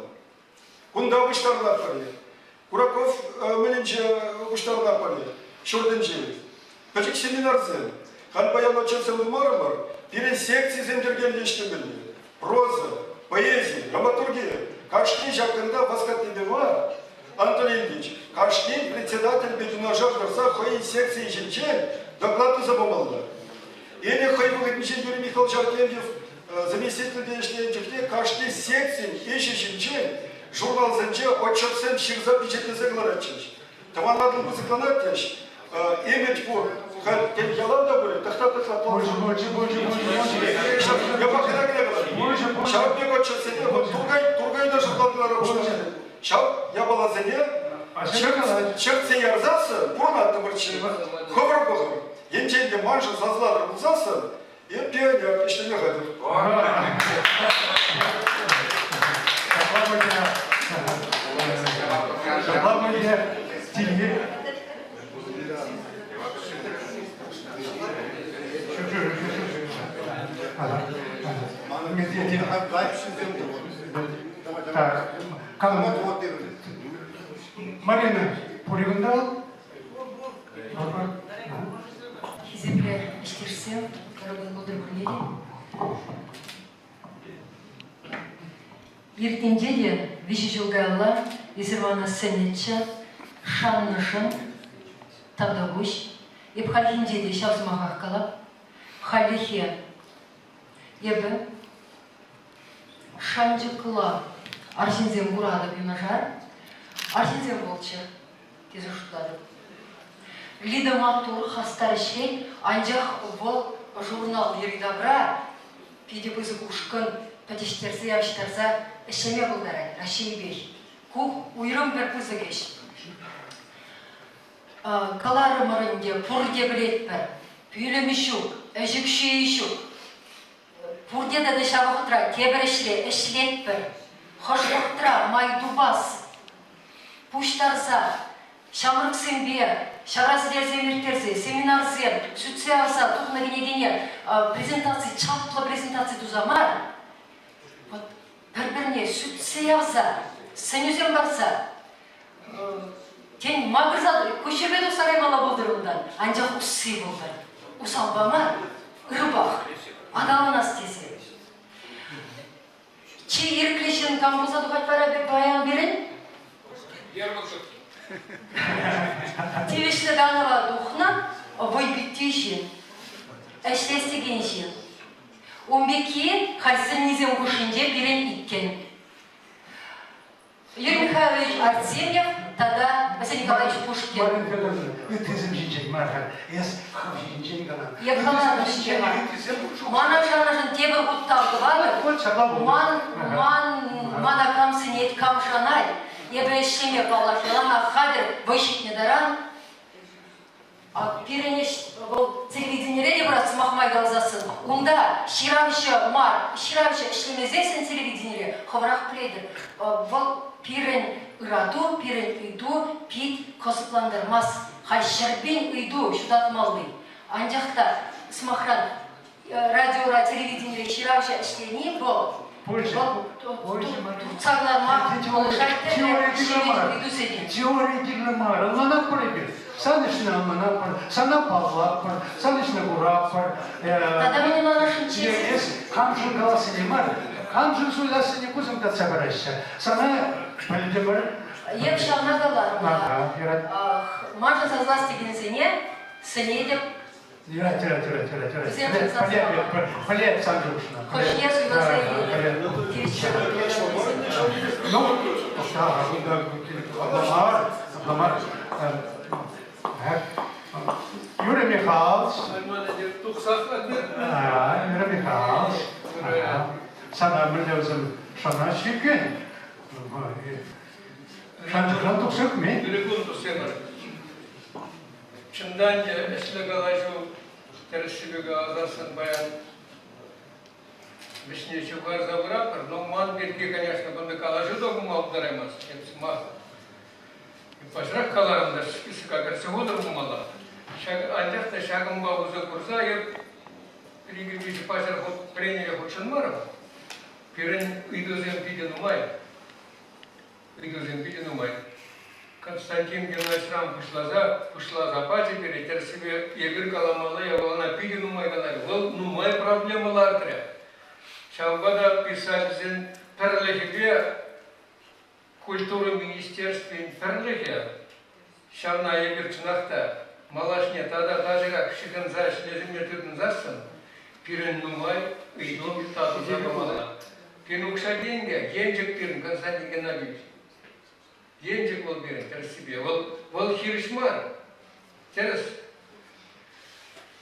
S8: Күнда бұштарын аппары. Кураков мененше бұштарын аппары. Шорден жері. Пәчік семинарцы. Хан баян очасы ұлмары бар, перен секция земдерген ештемелі. Проза, поэзия, драматургия. Қаршты жақында басқатнебе бар. Анатолий Ильич, Қаршты председатель бетунажар дұрса қойын секция жінчен доклады забомалды. Или Хайбугатничен Юрий Михайлович Артемьев, заместитель денежной жекте, каждый секций, ищущий журнал зенче, отчетсен ширза печатнезе гларачыш. Таман надыл бузыкланаттяш, имять пор, тем яланда будет, тахта-тахта, я пока не говорю. Шап бег отчетсене, вот Тургайда журналдылары ұшты. Шап, я была зене, черце ярзасы, пурна тымырчы, ховыр-бохыр. Енченде манжы сазлары бұлзасы, ен пионер, іштене ғадыр.
S4: Главное, стиле. Так, Марина Пуригундал.
S17: Земля iştirse, karabın budur kulleri. Ертеңде де виші жылғалла, езірвана сәнетші, шаннышын, тағдағыш, епхалхинде де шавзымаға қалап, халихе, ебі, шанжықыла, аршинзем бұрады бүймажар, аршинзем болчы, тезі шутлады. Лида Матур хастар шей, анжақ бұл журнал еридабра, пиде бізі ұшқын пәтештерзі явыштарза ішеме бұлдары, рашей бей. Кух уйрым бір бізі кеш. Калары мұрынде пұрде білет бір, пүйлімі шук, әжік шүйі шук. Пұрде да шабықтыра, кебір ішлет бір, қошқықтыра, майдубас, пұштарза, шамырық сенбе, шаразылер земіртерзі, семинарзер, сүтсе алса, тұқны генегене, презентация, чаплы презентация тузамар, бір-біріне сүтсе алса, сенюзем барса, кен мағырзады, көшебеді сараймала болдырындан, анжақ ұсы болды. Ұсалбама, ұрбақ, адалына стесе. Че еркілешін камбузады қайтпара бек баян берін? Тевешлі даныла дұқна, бой біттейшін, әшлестегеншін. Умбеки хальсын низем кушинде берен иткен. Юрий Михайлович Артемьев, тогда Василий Николаевич Пушкин. Ехала жинчега. Мана жанажын тебір құтталды бары. Мана камсын ет камшанай. Ебе ешлеме палашылана хадыр вышитне даран. Перенеш телевидениеде брат махмай галзасын. Унда ширавшы мар, ширавшы ишлемезесін телевидениеде хаврах плейдер. Бұл пирен ыраду, пирен ыйду, пит косыпландырмас. Хайшарбен ыйду шудатмалды. Анжақта смахран радиора телевидениеде ширавшы ишлени бұл. Турцагларма,
S4: теория дигламара, лана прыгает. Санышна манапар, санапалапар, санышна бурапар.
S17: Тогда мне на нашем честь.
S4: Камшын галасы не мар, камшын суйласы не кузым катса бараща. Сана пальдемар.
S17: Еп шавна галарма. Маша согласти генезене, сенедеп.
S4: Тира. Полет Сандрушна.
S17: Хош езу глаза
S4: Ну, Абламар. Юрий Михайлович. Юрий Михайлович. Sana biliyorsun şana şükür. Şan tuksuk mu?
S13: Çından esle galaju tersibi газасын баян вишнечу гарза врапор, но ман берги, конечно, бунды калажу догу малдаремас, ма. Пашрак каларымда список агарсы одыр мумала. Андяхта шагым бабуза курса, я пригибичи пашар приняли хочан маров. Пирен идузем виден умай. Константин Геннадьевич Рам пошла за пати, перетер себе Игорь Каламалы, я была напиден умай, нумай проблема лартря. Чавгада писатель перлехебе культуры министерстве перлехе. Шавна Игорь Чнахта, малашне, тогда даже как шиханза шлезиме тюрн засын, пирен нумай, иду тату забамала. Пинукша деньги, генджик пирн Константин Геннадьевич. Деньги был берем, терс себе. Вол хиршмар, терс.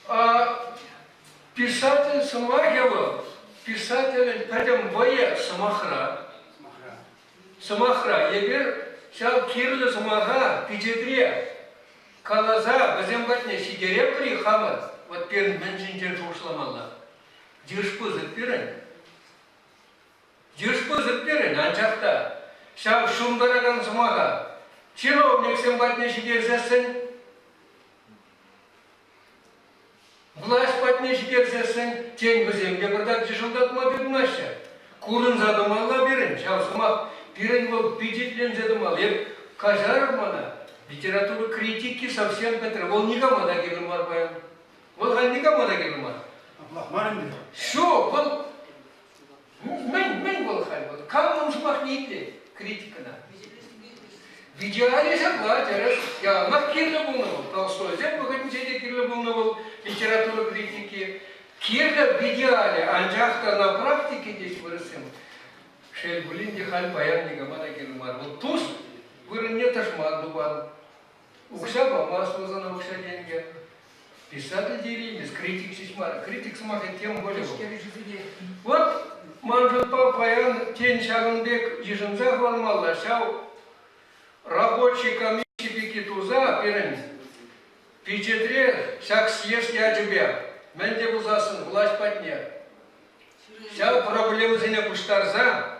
S13: А писатель Самахева, писатель пойдем боя Самахра. Самахра, егер шал кирлы Самаха, пичетре, калаза, газембатне сидере при хамар, вот перн меньшин ушламала. Диршпу запирен. Анчахта. Шал шумдараган Самаха. Чиновник сембатне сидерзесен. Власть патне сидерзесен. Тень в земле, когда тяжелдат мобиль наша. Курын задумала берін, шаусымақ берін бол бюджетлен задумал. Кажар мана, литература критики совсем бетер. Ол никому да келімар баян. Ол ған никому да келімар. Шо, бұл мен бол хай бол. Кам ұмшымақ нейді критикана. В идеале согласен, я мак кирлі болны бол. Толстой, зен бұғытын жеде кирлі болны бол литература критики. Кирлі в идеале, анжақта на практике здесь вырысым. Шел бұлін де хал баян никому да келімар. Бұл туз вырын не ташман дубан. Укша бамас узана укша деньги. Писатель деревьев, критик сисмара. Критик смахает тем более. Вот манжут папаян тень шагынбек ежинза хвалмалла. Шау рабочий комиссии бекетуза пирен. Пичетре шаг съешь я тебя. Менде бузасын власть подня. Шау проблему зене пуштарза.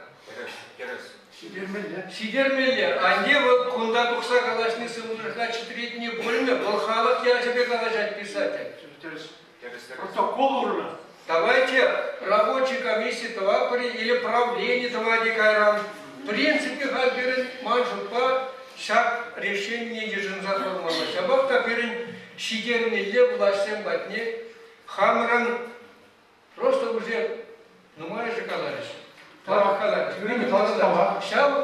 S13: Сидермелле, а не вот кунда тухса калашны сымырха 4-летние бөлме, был халық я тебе калашать писатель.
S9: Протокол урна.
S13: Давайте рабочей комиссии товапори или правление товари кайрам. В принципе, хабирин манжупа шаг решения ежинза холмала. Шабак табирин сидермелле властям батне хамран просто уже нумаешь и калашь. Шау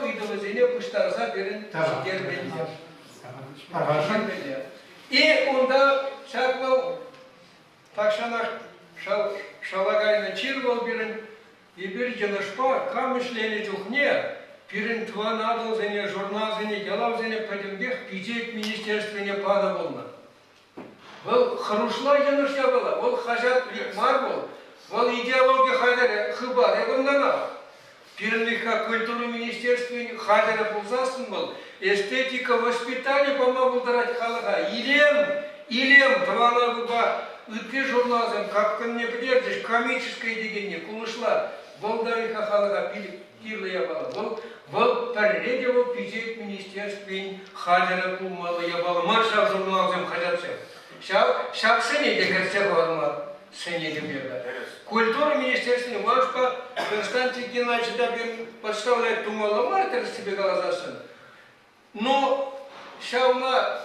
S13: идолозине пуштарза берин сидермелле. И онда шагвал такшанах шалагайна чирвал берин и бир жанашпа камышлени жухне пирин тва надал зене журнал зене ялав зене падимбех пижек министерственне пада болна. Вол харушла жанаш ябала, вол хажат мар бол, вол идеология хайдаре хыбар ебындана. Пирника культуры министерстве хадера булзасын был, эстетика воспитания помогу дарать халага. Илем, твана губа, ты журналзем, как ко мне придержишь, комическое дегенне, кулышла, болдарика халага, пирла ябала. Бол перередево пизет министерстве хадера пулмала ябала, маршал журналзем хадерцем. Шак сене декарце хвалма. Культура министерства Машка Константин Геннадьевич Дабин подставляет тумала мартер себе глазасын. Но шауна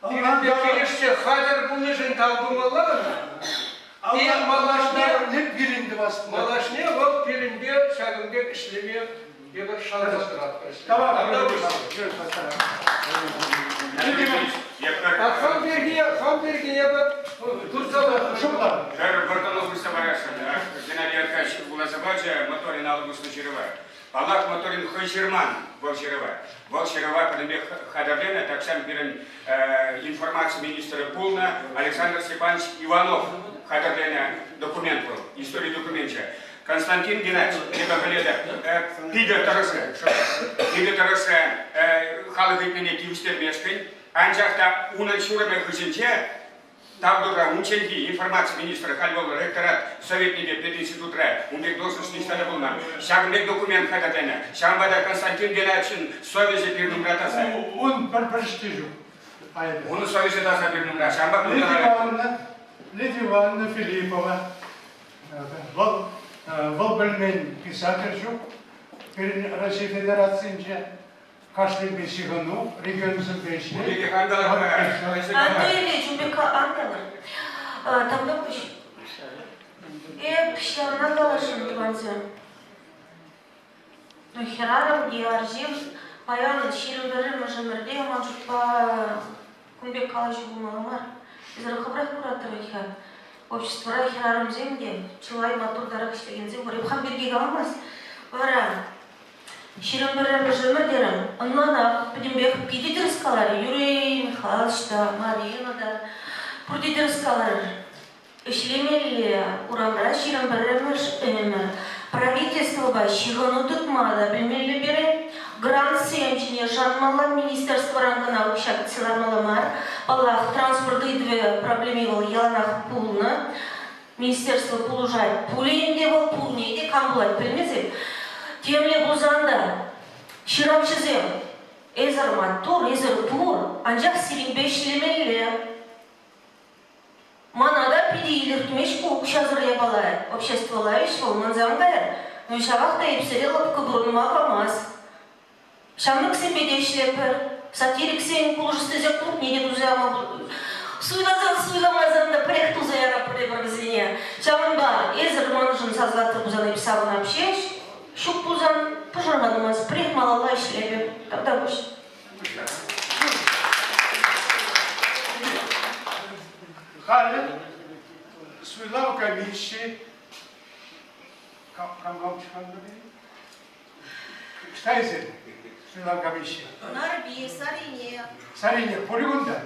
S13: перебекелешься хадер бунежин талдумала. И малашне вот перенбе шагынбек ишлеме ебір шалзастырат. Хамберги ебір турсала шумла.
S11: Бартанов Мустафарашин, Геннадий Аркадьевич Улазабаджа, моторин Алгуст Ночерова. Аллах моторин Хойшерман, Волшерова, Подобек Хадавлена, так сам перен информацию министра Пулна, Александр Степанович Иванов, Хадавлена документ был, история документа. Константин Геннадьевич, Пидер Тараска, Халахитмене Киевстер Мешкин, Анжахта Унальшураме Хузинче, Тавдура Мученги, информация министра Хальвола, ректорат, советники пединститутра, умбек должностный стадабулна, шагмек документ Хадатена, Шамбада Константин Геннадьевич, совезе пирнумратаса.
S9: Он прочтижу.
S11: Он совезе даса пирнумра, Шамбак
S9: Лидия Ивановна Филиппова, Волбельмен писатель жук, перед Российской Федерацией, каждый бесигану, регионы бешни.
S10: Антойле Жумбека Ангела, там допущ. Пищана галашин диванзем. Но херарам диарзим, паян ширинберем мажемерде, манжупа кунбек калаши бумалмар. Из рахабрах куратовиха. Общество Райхерарам земде, Чилай Матур Дарак Штегензе, Рыбхан Бергигалмас, Вара, Ширинберем Мажемердерем, Аннана, Подимбек, Пидитерскалар, Юрий Михайлович, Марина, Пудитерскалар, Шлемели, Урамра, Ширинберем, правительство Шигану Тутмада, Бельмели Бере, Грант Сенчине, Жанмала, Министерство Рангана, Ушак Цилармаламар, Аллах, транспорт и две проблемы Яланах Пулна, Министерство Пулужай, Пулин девал Пулни, и Камбулай, понимаете? Тем ли Бузанда, Ширамшизем, Эзер Матур, Эзер Пур, Анжак Сиринбеш Лемелле. Манада пиди или ртмешку, Кшазр Ябалай, общество Лавиш, Манзангая. Шағақта епсереліп күбірініма қамаз. Шамық сенбеде ішлепір. Сатирик сен пұлжысты клуб неге дұзама. Суйламазанда проект узаяра пребрызине. Шамынба, езір манышын сазлатыр бұзаны епсабын апшеш. Шук бұзан пұжырғанымыз, проект малала ішлепір. Тогда бұш.
S9: Халя, суйлау комиссии. Камгал çıkanları. Штайзен, суйлау комиссии.
S10: Нарби, Сарине.
S9: Сарине, полигонда.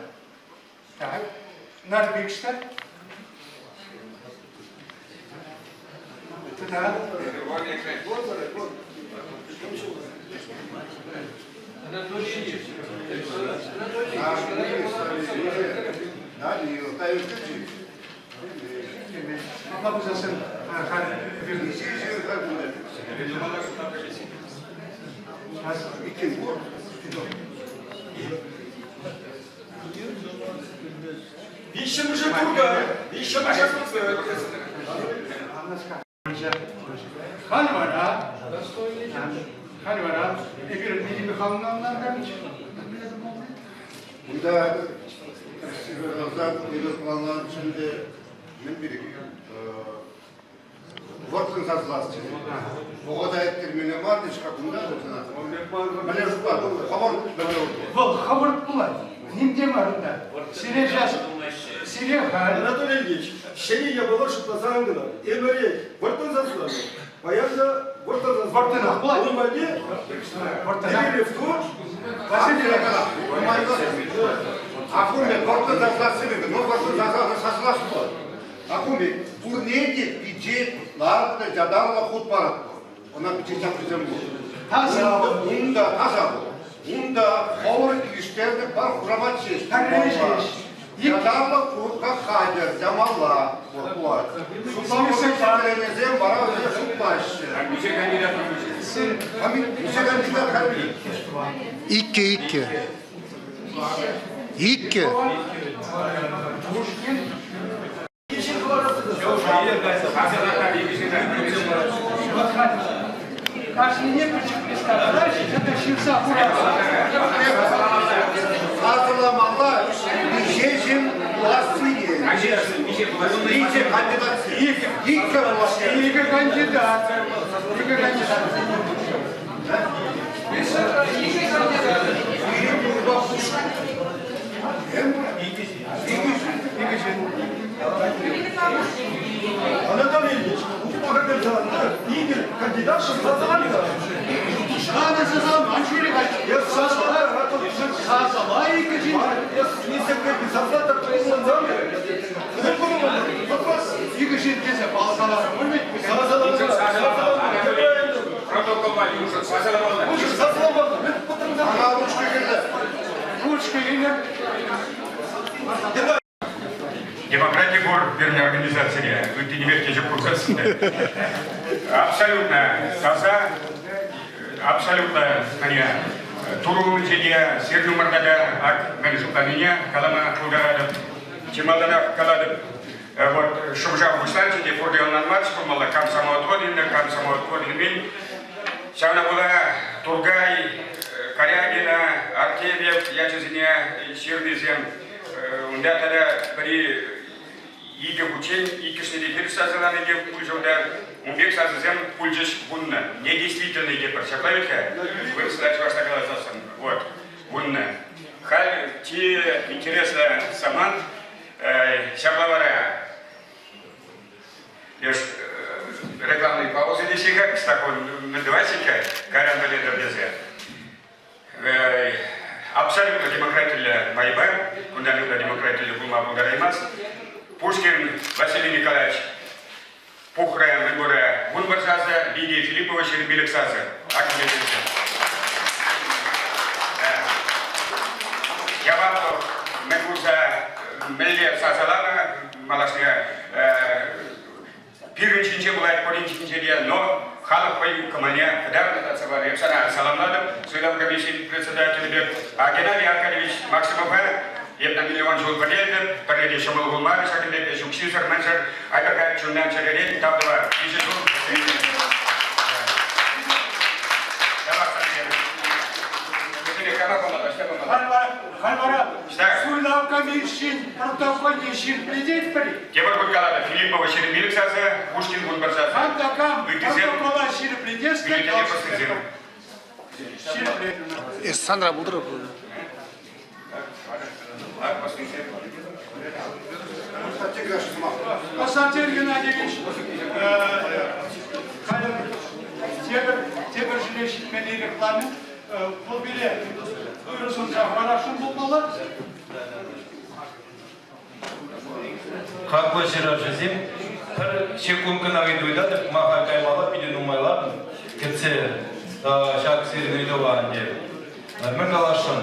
S9: Так, Нарбикшта. Да. Allah uzasın.
S8: Вещи уже круга, вещи уже
S9: Halvara, Halvara, bir bilimi kanunlardan
S3: Bunda özel planlar içinde ben birikiyor. Воркин согласен. Погода термины мардыш как у нас это. Малер склад. Хабар
S9: Бұл хабар бұлай. Немде марында. Сире жас. Сире хал.
S8: Анатолий Ильич, шене я было что позангано. Эмери, вортон заслали. Пояжда вортон заслали.
S9: Вортон бұлай.
S8: Он воде.
S9: Вортон.
S8: Эмери в тур.
S3: Василий Ракала. Акуме воркин заслали. Ну воркин заслали. Акуме турнеде бюджет ларда жадарла худ барат. Она бюджет yapacağım bu. Unda favor ilişkilerde var kuramat şey. Yadarla kurka kader, zamalla kurkular. Sultan sekreterlerinize bana öyle tutmaş.
S11: Müze kandidat
S3: Müze kandidat kalbi.
S18: İki.
S9: Каждый некоторый представляешь, это щипса
S3: Hatırlamalar, Nişecim Ulası'yı. Nice kandidat. İlk kandidat.
S9: İlk kandidat.
S8: Anatoliy Ильич, bu kadar zamanda iyi bir kandidat şıklatılır.
S9: Надо сазам, анчури качи.
S8: Я сазала,
S9: сазала и качи.
S8: Я несколько эпизодов так признал.
S9: Вопрос. Игорь Кеся, сазала.
S11: Протокол уже сазала.
S8: Уже сазала.
S3: Она ручка кирде.
S9: Ручка кирде.
S11: Демократия гор, вернее, организация, вы не верите, что курсасында. Абсолютно таза, абсолютно туру және серну мардада ак мәржутанине калама кулгарадып, чемалдана каладып. Вот шумжав бустанче де фордионнан марш курмалла камсамоотводин мен. Шавна была Тургай, Корягина, Артемьев, Ячезине, Чернезем. Унда тогда при иге учен, иге шнедефер сазаланы деп пульжода, умбек сазазем пульжеш бунна. Недействительный деп парчаклавитха, вы сказать ваша голосовсан. Вот, бунна. Халь, те интересно саман, шаблавара. Лишь рекламные паузы десига, с такой надевайсика, карян балета безе. Абсолютно демократия майба, куда нужно демократия бума будараймас. Пушкин Василий Николаевич, Пухра, Выбора, Бунбарсаза, Лидия Филиппова, Щербилексаза. Я вам могу за Мелье Сазалана, Малашня, Пиринчинче была Поринчинче, но халық пойу комания, когда это я сана саламладым, судам комиссии председатель Геннадий Аркадьевич Максимов, я на миллион жил подельный, подельный Шамал Гулмари, Шакинбек, Шуксисар, Мэнсер, Айберкай, Чуннан, Черерей, там два,
S6: Хальвара, суйлау комиссин, протокольный шин предет при.
S11: Кебар будет калада, Филиппова шин биликсасы, Пушкин будет барсасы.
S6: Кам, протокола шин предет,
S16: Сандра Будра.
S6: Константин Геннадьевич, темір жілешік мен регламент, бұл біле үйрісін жағмарашын болмалы.
S5: Как бы жирав жизнь, бір секундканы айдойдады, маға каймалап, биден умайлап, кетсе, шак серін үйдован деп. Мен қалашын,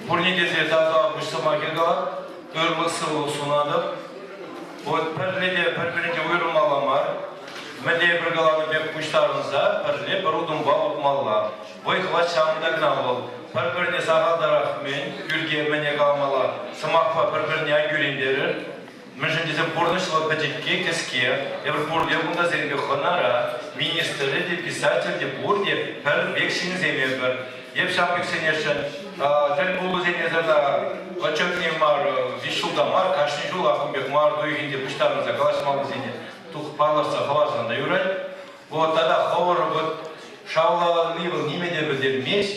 S5: бұрне кезде таза бұшсыма келгалап, өрмісі сұнады. Вот бірледе бір-бірінде үйрімаламар, Мәле бір қаланы бек құштарыңыза, бірле бір ұдым балық малла. Бой қылат шамында гнам бол. Бір-біріне сағалдарақ мен, үрге мәне қалмала, сымақпа бір-біріне айгөрендері. Мүжіндесім бұрнышылы бәтекке, кіске, ебір бұрде бұнда зерге қонара, министрі де, писатель де, бұр де, бір бекшіні земе бір. Еп шамбек сенешін, тіл болу зенезірда, отчетне мар, вишулда мар, кашны жул ақымбек мар, дойгенде пұштарыңыза қалашмалы зене. Тух паларса хаварсанда юрай. Вот тогда хавар вот шаула ливл немеде бедермеш,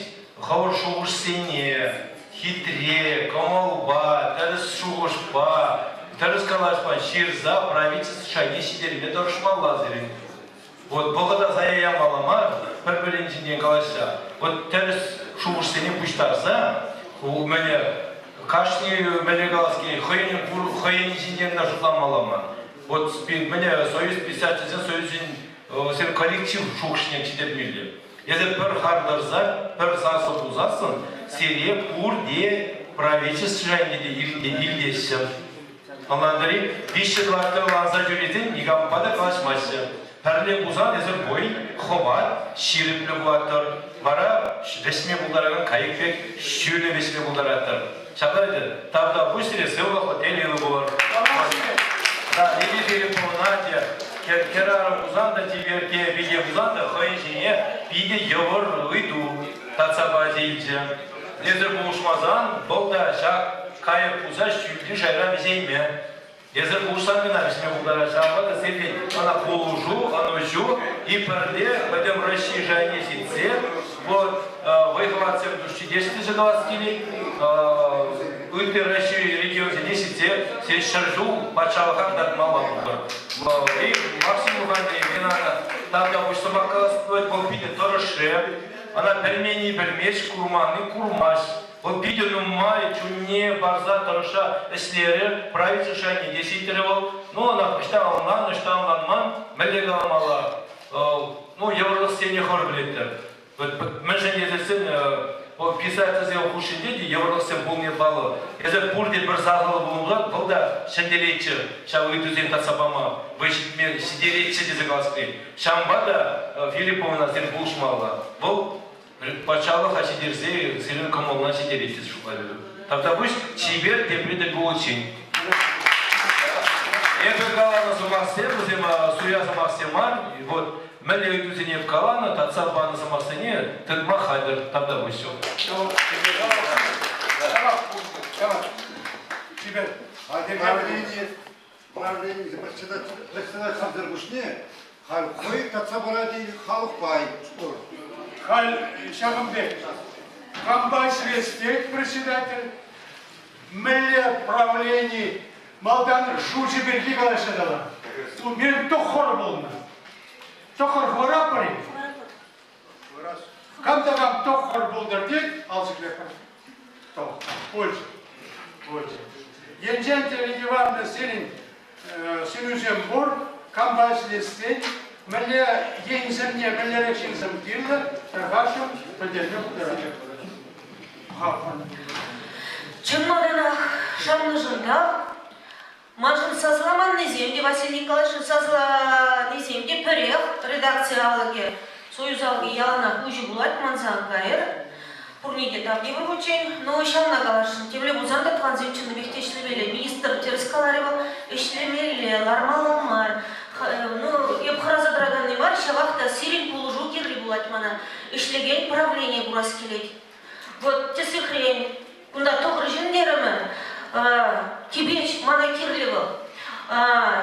S5: хавар шугуш сене, хитре, комалба, тарис шугушпа, тарис калашпа, ширза, правительство шайне сидели, медор шмалла зерин. Вот благодаря заяям алама, перберенчине калаша. Вот тарис шугуш сене пуштарса, у меня кашни мелегалский хойни сиден на жутламалама. Вот мне союз писательсен, союзин сен коллектив шугшне читермелі. Если бір хардарза, бір сасып узасын, сере пурде правительство жайнеде илдесім. Аландыры, бишірларды ланза жүреден, негампада қалашмасы. Пәрле узан езір бой, ховат, ширіплі бұлаттыр. Бара, ресме бұлдараған кайықбек, шүйілі ресме бұлдараттыр. Шақырайды, табда бұл сире сылғақлы телелі болар. Да, леви телефонате, керарым узанда тиверке, биде узанда хайжине, биде йовыр ыйду, тацаба дейді. Езір бұлышмазан, бұлда шақ кайып уза шүйілді жайра бізейме. Езір бұлышсан гына бізме бұлдара шағыда сепен, ана қолужу, анужу, и пірле, бәдем Россия жайне сетсе, вот, выхватся в душ чудесный же 20 лет, Уйты России регионе 10 лет, сеть шаржу, пачалхам дат мало было. И максимум Андрей, Винана, там да уж собака стоит, был виден торше, она пельмени, пельмеш, курман и курмаш. Вот виден май, чуне, барза, торша, эслеры, правительство шайни десятировал, ну она почитала ман, мелегала мала, ну еврос сене хорблеттер. Мы же не зацен, писать за хуши дети, евросем был не бало. Если пурди бросал было, когда шенделечер, шавы тузен тасабама, вы сидели за глазки. Шамбада Филипповна зен булшмала. Был почала хасидерзе, силен комолна сидели шукали. Тогда пусть чибер теплый очень. Это галана сумасте, суя сумастемар, вот. Мәле өтізіне вкалана, татса баны самасыне, тыдма хайдыр, тогда вышел.
S3: Теперь, правление за председатель Дергушне, халь хой, татса баради, халх пай.
S6: Халь Шагамбек, Камбай Свестек, председатель, Мәле правление, Малдан Шучи Берги Галашадала. У меня то хор был. Тохор хора пари. Камдагам тохор болдыр дек, алжыклепар. Тох, Польша. Енжен телегиварны сенин сенузем бор, камбайслестен, мәле енземне, мәле рекшинзем килді, тарғашым, білдерген дәрәжет.
S10: Чынмадана шамны жында, Мажын сазыламан неземде, Василий Николаевич сазыла неземде пірех редакция алыге, союз алыге ялана хужи булат манзан кайыр. Пурниге табди выручен, но шамна галашын. Темле бузанда транзитчыны бехтечли беле, министр терскаларевал, эшлемеле, лармаламар. Ну, епхраза драганный мар, шавахта сирин пулужу кирли булат мана, эшлеген правление бурас келет. Вот тесі хрень, кунда тоғыр жендерімі, кебеч мана керлігі.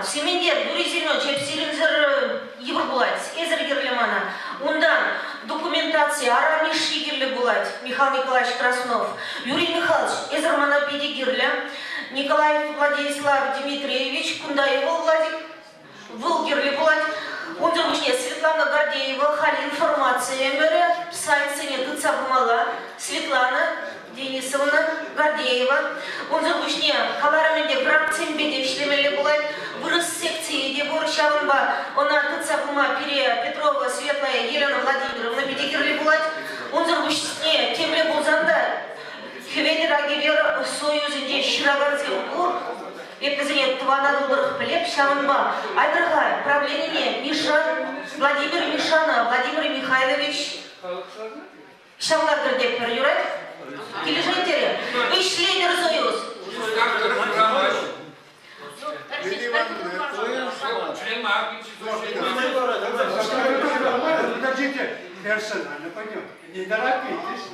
S10: Семендер, дүрезелмен, чепсерімзір евр болады, кезір керлі мана. Ондан документация, арамиши керлі болады, Михаил Николаевич Краснов. Юрий Михайлович, ezір мана педи керлі. Николаев Владислав Дмитриевич, Кундаева Владик, Вылгерли Влад, он же Светлана Гордеева, Халь информация, мэре, сайт цене тыца бумала, Светлана Денисовна Гордеева, он же Калараменде грант цембеде ишлемели Влад, вырос секции, где Борщаванба, она тыца бума Пере Петрова, Светлая Елена Владимировна, Бедегерли Влад, он же темле Булзанда, Федерагивер Союзінде Шираганский Бур, Эпизодия Тванадулрых Плеп, Шаванба, Айдрага, правление Владимир Мишана, Владимир Михайлович, Шавнагрде Перюрет, Килижентере, Ишлейдер Союз.
S6: Подождите, персонально пойдем. Не торопитесь.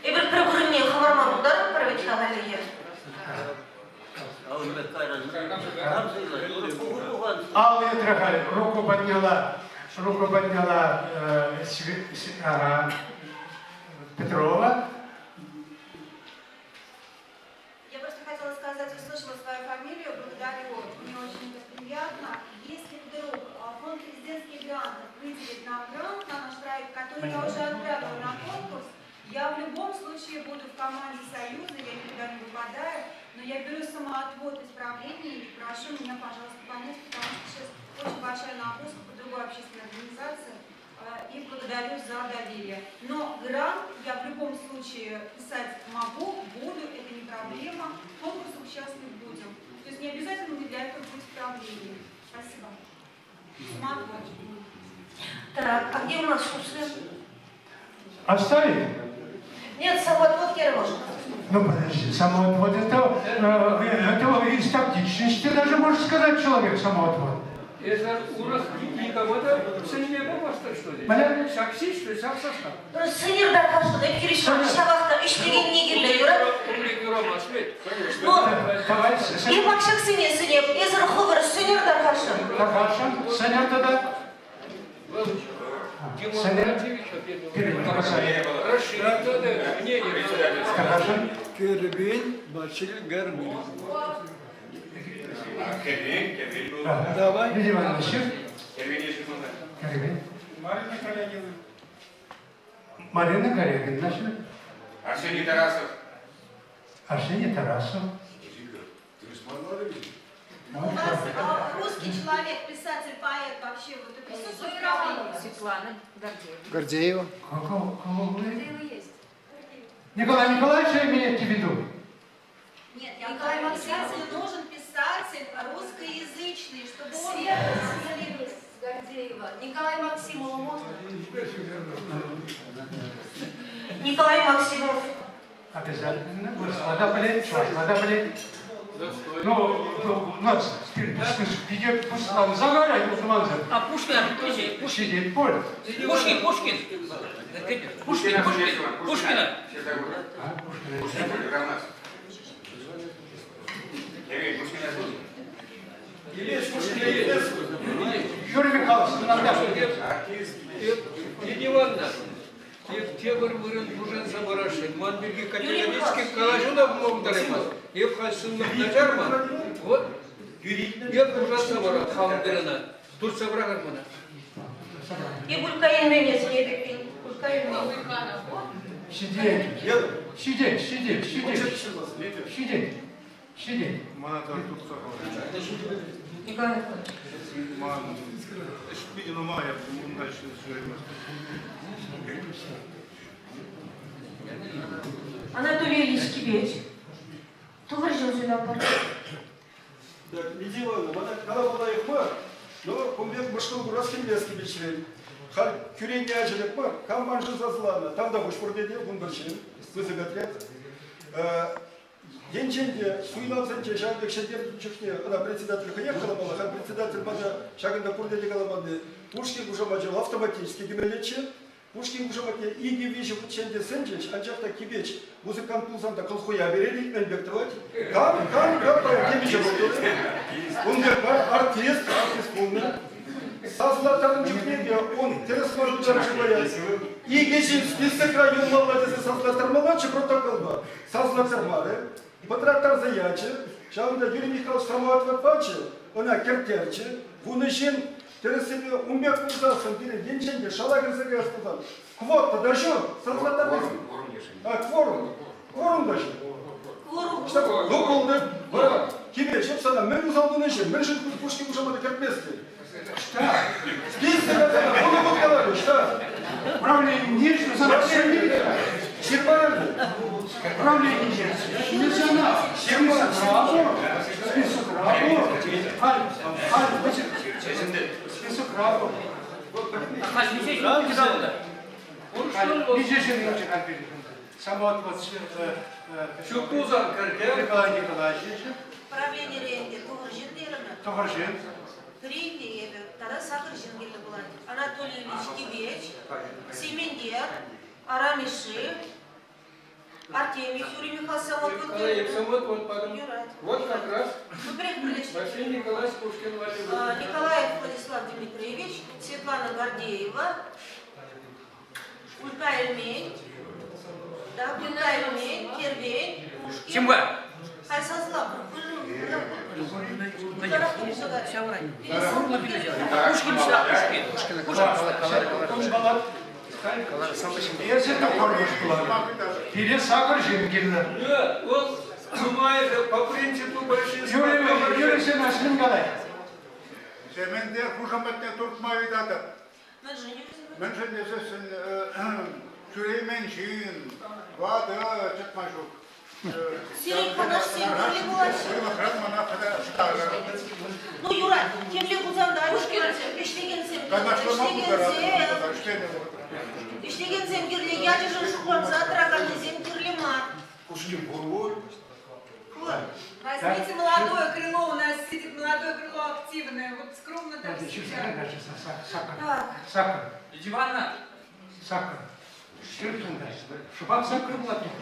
S10: И вот программе Хаварма Будар правительства Галия.
S4: Алла Трахаль руку подняла Петрова.
S18: Я просто хотела сказать, услышала свою фамилию, благодарю, мне очень приятно. Если вдруг фонд президентских грантов выделит нам грант на наш проект, который я уже отправила на конкурс, я в любом случае буду в команде Союза, я никуда не выпадаю, но я беру самоотвод исправлений и прошу меня, пожалуйста, понять, потому что сейчас очень большая нагрузка по другой общественной организации, и благодарю за доверие. Но грант я в любом случае писать могу, буду, это не проблема, конкурс участвовать будем. То есть не обязательно для этого быть исправлением. Спасибо. Самоотвод.
S10: Так, а где у нас Шуслин?
S4: Оставить?
S10: Нет, самоотвод Кировошка.
S4: Ну подожди, самоотвод это из тактичности даже может сказать человек самоотвод.
S13: Это урок никого-то сенер болмастыр, что ли? Шакси, что ли, сам состав?
S10: Сенер да хорошо, да и перешел, шабахта, иштеген негерле, юра? И бакшак сенер, езер ховар, сенер да хорошо.
S4: Да хорошо, сенер тогда.
S8: Кербин, Бачил, Гармин.
S4: Давай, Лидия Ивановна,
S11: Марина Корягина.
S4: Марина Корягина, значит.
S11: Арсений Тарасов.
S4: Арсений Тарасов.
S18: У нас русский человек, писатель, поэт вообще вот и присутствует в правлении.
S2: Светлана
S16: Гордеева.
S2: Гордеева.
S4: Кого вы?
S2: Гордеева есть.
S4: Николай Николаевич имеете в виду?
S18: Нет, Николай Максимович нужен писатель русскоязычный, чтобы он...
S2: Гордеева. Николай Максимова можно?
S10: Николай Максимов.
S4: Обязательно. Вода болит, вода болит. Ну, у нас идет заговорять мусульманцы.
S19: А Пушкин,
S4: Сидит поле.
S19: Пушкин. Пушкина.
S4: Юрий Михайлович,
S13: Лидия Ивановна, Евтебор вырын Бужен Самарашин, Манберги Категорический Калашунов Могдаримас, Евхасынов Наджарман, вот, Евхужа Самара, Хамдерина, Турцабра Гармана.
S10: И Булькаин Менес не декин.
S4: Сидеть.
S10: Николай Анатолий Ильич Кибеч. Товарищ Зюлапар.
S8: Так, Лидия Ивановна, когда была их мэр, но Кумбек Башков Раскимлевский бичлен. Хал кюренье ажилек мэр, камбанжы зазлана, там да Бушпурдеде, Бунбарчин, вызывает. Денченде суйлансенче шагбек шендерчикне ана председатель хаякала была, хан председатель бана шагында курдели галамады. Пушкин гужамачил автоматически гимелече. Пушкин гужаматне иги вижу ченде сенчеш, анчахта кибеч музыкант тузанда колхоя берели элбектовать. Кам кибече болды. Он бар артист полный. Сазлатарын жүктеге он тересмарджан живая. Игечи список район молодежи сазлатар молодче протокол бар. Сазлатар бар. Патрактар заячи. Шаунда Юрий Михайлович Самуатов паче. Она кертерчи. Вунышин тересене умбек музасын бире денченде шалагырсыга сказал. Квот подожжен. Сазлатар бар. Кворум. Кворум даже.
S10: Кворум.
S8: Что? Ну колды. Кибеч, sana men uzaldığın için, ben şimdi Пушкин ужамады керпески.
S9: Что?
S8: Список это, он ему говорит, что?
S9: Правление нельзя,
S8: Сербарный.
S9: Правление нельзя. Список работ. Список работ. Николай Николаевич.
S10: Правление ренде Тогоржин. Тренде Тарас Сахаржин Анатолий Ильич Кибеч, Семендер, Арамиши, Артемий Юрий Михайлович
S13: Вот как раз
S10: Василий
S13: Николаевич Пушкин Владимир.
S10: Николаев Владислав Дмитриевич, Светлана Гордеева, Улька Эльмень, Кербень, Пушкин.
S11: Чемба?
S10: Хайсазлав.
S13: По принципу большинства.
S9: Юрий Семенович Николаев.
S3: Semender huşametne tutmayı da. Ben şimdi sizin Süleyman Şiin vadı çıkmaşık.
S10: Сирень Ханашсин, Юрий Ну, Юра, кемле кузанда, иштегенсем кирле, я же шухланса, траганезем кирлема.
S18: Возьмите молодое крыло, у нас сидит молодое крыло активное, вот скромно так
S9: Сахар.
S11: Дивана.
S9: Сахар. Шубак сахар платит.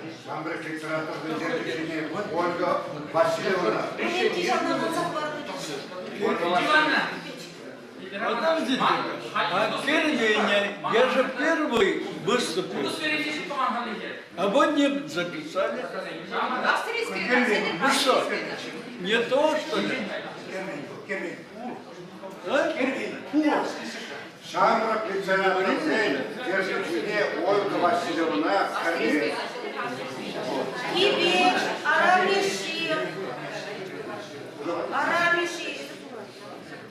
S3: Ольга Васильевна.
S11: Дивана.
S19: Подождите, а Кервеня, я же первый выступил. А вот не записали. Ну что, не то, что ли?
S3: Шамрак лицензия, держите Ольга Васильевна.
S10: Кибеч, Арамиши,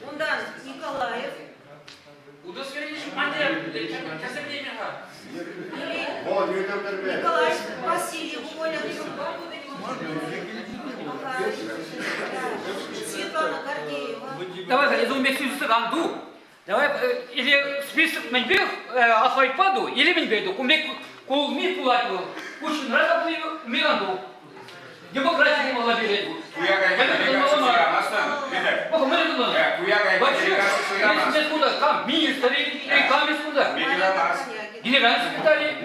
S10: Ундан Николаев.
S11: Удостоверение Мандер,
S10: Николай Васильев, Оля Светлана Гордеева.
S11: Давай, я думаю, если ранду. Давай, или список Менбех, Ахвайпаду, или Менбеду, Кулми Пулату, Пушкин Разабу, Миранду. Демократия не могла беречь. Там министр и камис куда? Генеральный секретарь.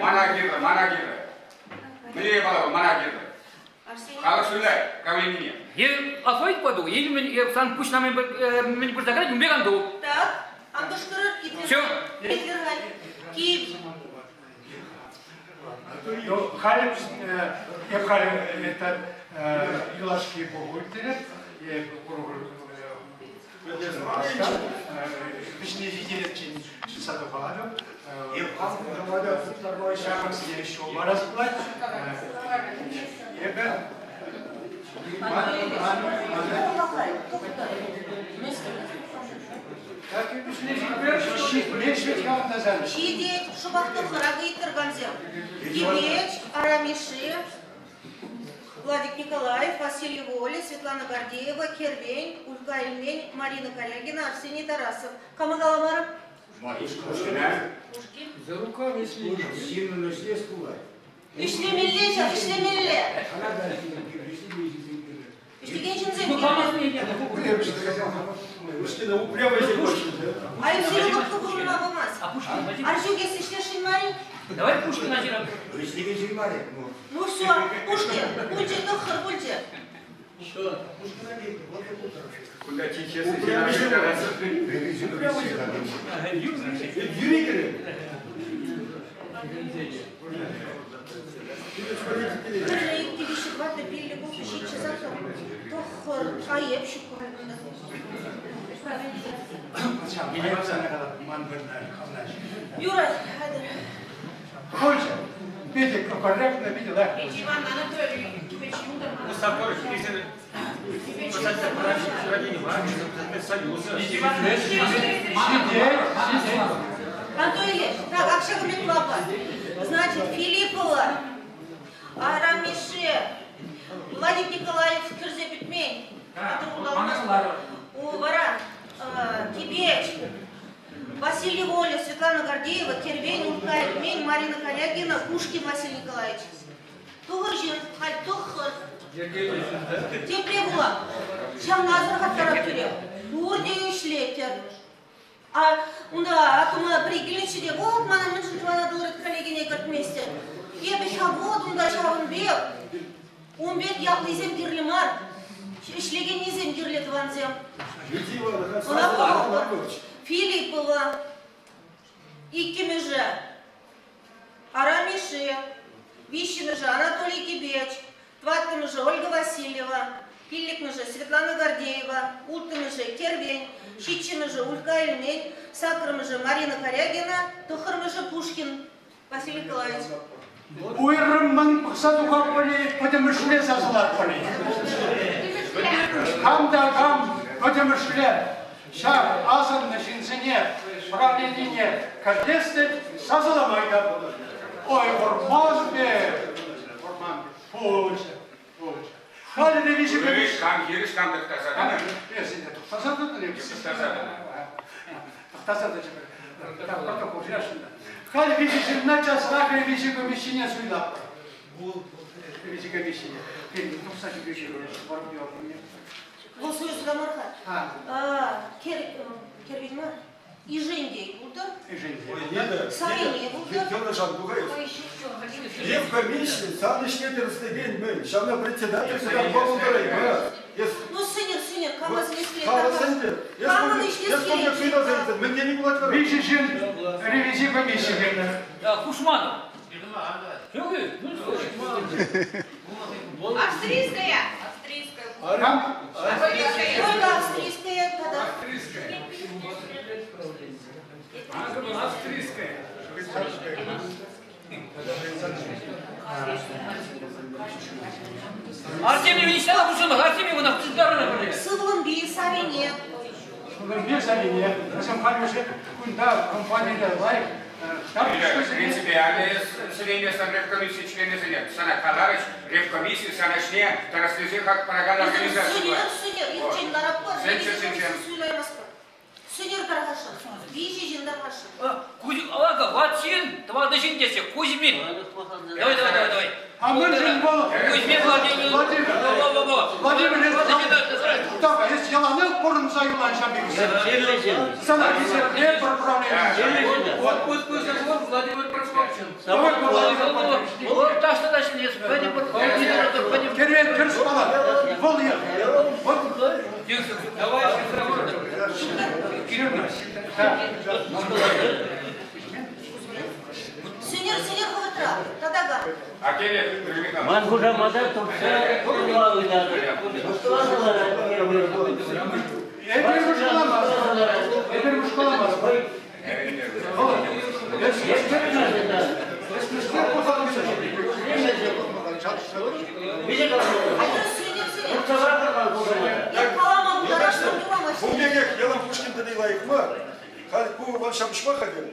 S11: Я Ахвайпаду, или Сан Пуш нам Менбех заграть, Миранду.
S10: Так, Антошкарат, Киев.
S9: Ну, Халим, я Халим, это Илашки Богультер, я Вишни видели Садоваду, и второй шаг следующий образ платит.
S10: Чидеть, Шубахтов, Харагы, Тарганзем. Кибеч, Арамиши, Владик Николаев, Василий Воля, Светлана Гордеева, Кербень, Улька Эльмень, Марина Корягина, Арсений Тарасов. Камагаламар. Пушкин.
S13: За руками следит.
S10: Ишлемилле, сейчас Ишлемилле.
S8: Пушкина упрямый больше.
S10: А если его кто был на бумаге? Арчук, если шлешь Инмари?
S13: Давай Пушкин один.
S10: Ну все, Пушкин, будьте дохар, будьте.
S11: Куда сейчас
S10: Böyle gibi şıkvat da birlik bu kişi çizaklar. Dохар, ayıp şıkvat. Юра, hadi.
S4: Хочешь? Видите, как корректно видела?
S10: Иван Анатольевич, почему-то...
S11: Мусафор, если...
S10: Антоний, так, Акшага Меклапа. Значит, Филиппова, Арам Мише, Владимир Николаев, Кирзе Петмень, Увара, Кибеч, Василий Воля, Светлана Гордеева, Кервень, Улкай, Петмень, Марина Калягина, Пушкин Василий Николаевич. Тугыржин, Хальтухар. Тепле была. Чем назар хаттарап келе. Урде ишлетер. А унда акыма пригилечиде вот мана мынжын твана дылырыт коллегине кырт вместе. Ебе шавод унда шавын бек. Он бек яплызем кирлимар. Ишлеген низем кирлет ванзем. Филиппова. Иккимеже. Арамише. Вищемеже Анатолий Кибеч. Тваткамеже Ольга Васильева. Пилликмеже Светлана Гордеева. Ултамеже Кервень. Щитчемеже Улька Эльмень. Сакрамеже Марина Корягина. Тухармеже Пушкин Василий Николаевич.
S4: Уйрымның пықсату қаппали, көтімішле сазылар пали. Камда кам көтімішле. Шар азын жинсене, правленине, кардесте сазыламайда. Ой, ұрман бе. Ұрман бе. Польша. Халі де виші көбіш.
S11: Ерішкам да тұқтасады.
S4: Тұқтасады да не? Тұқтасады жібір. Протокол жашында. Халі виші жирна жасқа кірі виші көмешіне сұйлап. Виші көмешіне. Тұқса жүгеші барып yorgun.
S10: Голосую сюда Мархат. Кервень Мар. И Жендей Гулдар.
S8: И Жендей.
S10: Сарыне Гулдар.
S8: Тёмнашан Бугаев. Лев комиссии, сам лишнетерский день мы. Шамна председатель сюда побударай.
S10: Ну, сынер, кама занесли.
S8: Кама занесли.
S10: Кама занесли.
S8: Мы где не платим.
S4: Виші жин ревизии комиссии герна.
S13: Кушманов.
S18: Австрийская.
S10: Ольга австрийская, когда?
S19: Австрийская.
S13: Артемий Венесяна Кушанов, Артемий Иванов, Цезарина.
S10: Сывлымби, Савине.
S4: Сывлымби, Савине. Насам халюше, кунда компания лайк.
S11: В принципе, они совместно ревкомиссии члены занят. Санат Павлович, ревкомиссии, саначне, тараслежи, как программа организации.
S10: Сынер, Евгений Нарапор, Сынер Каргашин, Вижи Жиндаргашин.
S13: Алага, Ватсин, товарищин десе, Кузьмин. Давай.
S4: А мы же был.
S13: Кузьмин Владимир.
S4: Владимир, так, если яланы порын заюлан шамбегisi. Sana bize ne проблемы?
S13: Вот Владимир Прокопьевич.
S4: Давай Владимир.
S13: Вот так что дальше нет. Владимир.
S4: Кервен кырс бала. Вол я. Вот.
S13: Давай.
S10: Сынер Хаватра, Тадага.
S20: Мангуда Мада Топса, Курва Уйдады.
S4: Это мушкаламаз.
S8: Bu megek yalan Puşkin dedi layık mı? Hadi bu van şapışma kadar.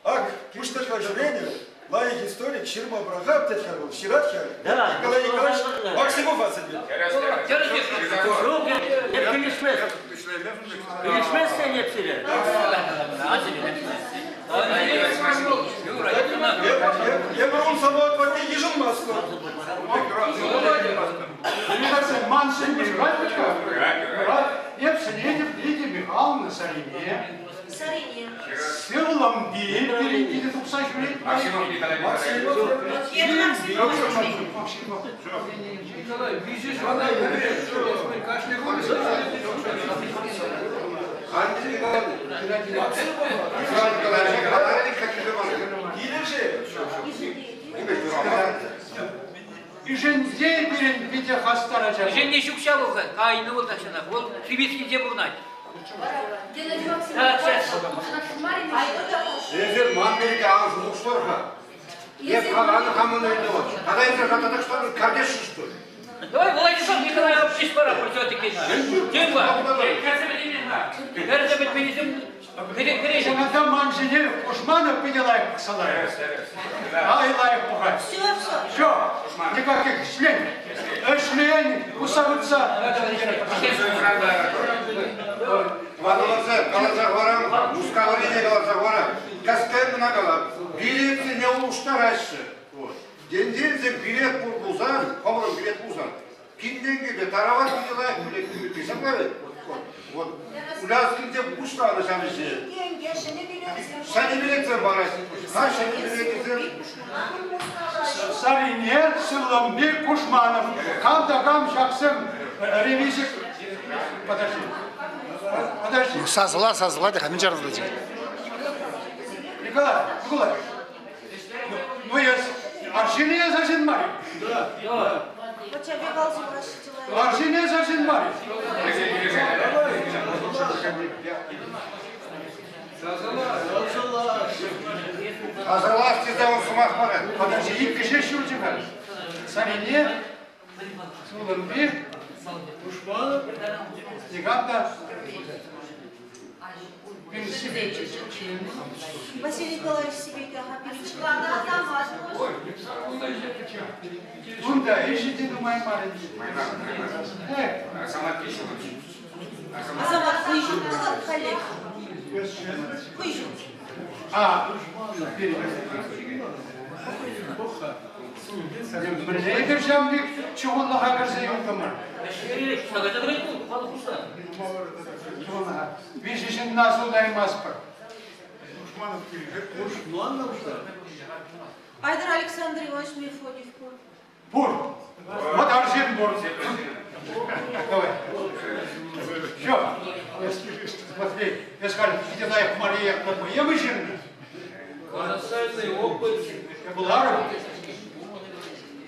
S8: Ак, Пуштер Кожевение, лайк историк, Ширма Брахаб, Тетхаров, Ширатхар, Николай Николаевич, Максимов Асадин. Я бы он сама отводил ежем масло.
S4: Мансин Михайловича, Епсин Лидия Михайловна Сарине, Силам Бей, перейдите тут сожрать.
S11: Максимов Николай
S13: Николай, видишь, она говорит, что каждый год
S4: Иженде берен бите хастара жабы.
S20: Иженде шукша болған, айны бол ташына. Ол Трибецкийде болған.
S3: Ежер мамберге ағыз ұлықшторға. Еп қаланы қамын өйді ғой. Қадайынша жатадық что ли, кардеші что ли?
S20: Давай, Владислав Николаевич, шиш пара прочет екен. Кем бар? Кәрді бітмейсің.
S4: Жаңада манжене Ушманов педелайық қысалайық. Айлайық бұға. Все, никаких шлен. Шлен, усавыца.
S3: Вадаларса, қалазақ барам, мұскаварине қалазақ барам. Кәскай мұна қалап, билетті не ұлыштар әші. Дендензен билет бұлзан, қабырын билет бұлзан. Кинденге бе тарават педелайық билет бесен бәрі. Вот, у нас где пусто на самом деле. Сани билеты барасın. Сани билеты.
S4: Сарине, Сыламбек, Кушманов. Кам шахсым ревизик. Подожди.
S16: Сазыла, да хамин жарылды.
S4: Николай. Ну, я Аршине зажин Мария.
S10: Вот тебе бегалзу
S4: Аршине зажин Мария.
S3: Hazırlar sizde on sumak var.
S4: Подожди, ilk kişi şu çıkar. Сарине, Сыламбек, Кушманов, Никогда.
S10: Василий Николаевич себе перечислил.
S4: Бунда, ищите думай маленький.
S11: Самат Кишевич.
S10: Азамат, выезжу, коллег. Выезжу.
S4: Білейдер жамбек чуғылыға кірсе еуді Бешешін насудай маспыр.
S10: Айдар Александр Иванович Мефодьев.
S4: Бур. Вот Арсен Бур. Давай. Все. Смотри, я скажу, Феделаев Мария, я вычерну.
S13: колоссальный опыт.
S4: Я был аром.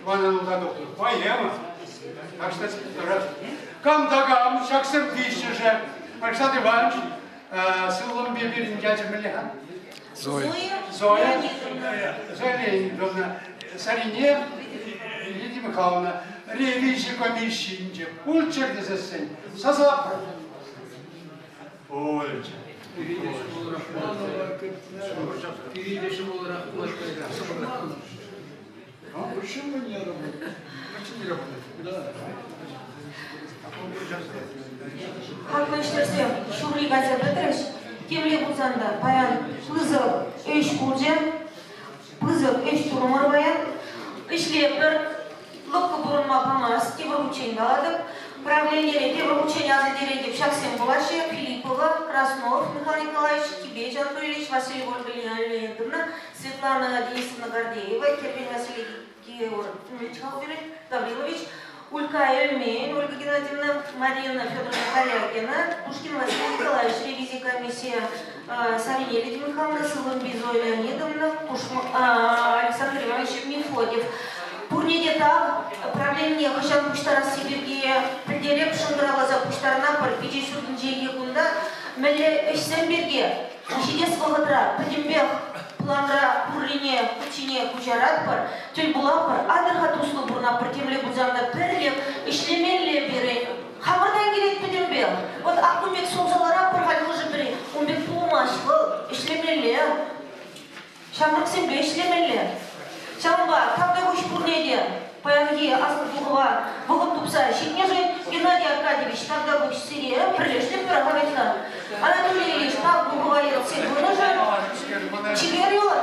S4: Ваня Лугадов. Поема. Так что раз. Камдагам, шаксым вишни же. Александр Иванович, сылым беберин дядя Мелихан. Зоя Леонидовна, Сарине Лидия Михайловна, ревизия комиссии, пульчер дезесень, сазапр. Пульчер.
S16: Почему не работает? Почему не работает?
S10: Haklaştırsa şurayı gazetediriz. Kimli buzanda bayan kızı eş bulcan, kızı eş durumur bayan, işleyip bir lıkkı burunma pamas, tebir uçayın daladık. Правление первого учения Азадерегев Шаксим Булашев, Филиппова, Краснов, Михаил Николаевич, Кибеч Анатольевич, Василий Леонидовна, Светлана Денисовна Гордеева, Керпин Василий Георгиевич Гаврилович, Улька Эльмейн, Ольга Геннадьевна, Марина Федоровна Корягина, Пушкин Василий Николаевич, ревизия комиссия Сарине Лидия Михайловна, Сылымби Зоя Леонидовна, Александр Иванович Мефодьев. Пурнеде так, правление Хашан Пуштара Сибирге, пределе Пшанграла за Пуштарна, Парпичи Шуднже Егунда, Меле Эшсемберге, Шидес Вагатра, Падимбех, Планра, Пурлине, Кучине, Кучаратпар, Тюльбулапар, Адрха Туслу Бурна, Партемле Бузанда, Перлев, Ишлемелле Бере, Хамардан Герет Падимбех. Вот Акумек Сумзалара, Пархальхожи Бере, Умбек Пумаш, Ишлемелле, Шамраксембе, Ишлемелле. Шамба, когда вы шпурнеде, поянги, Асмутугова, Боготупса, Щекнежин, Геннадий Аркадьевич, когда вы в Сирии, прилежный пироговетна. Анатолий Ильич, как вы говорили, все вы же, Чигерёр,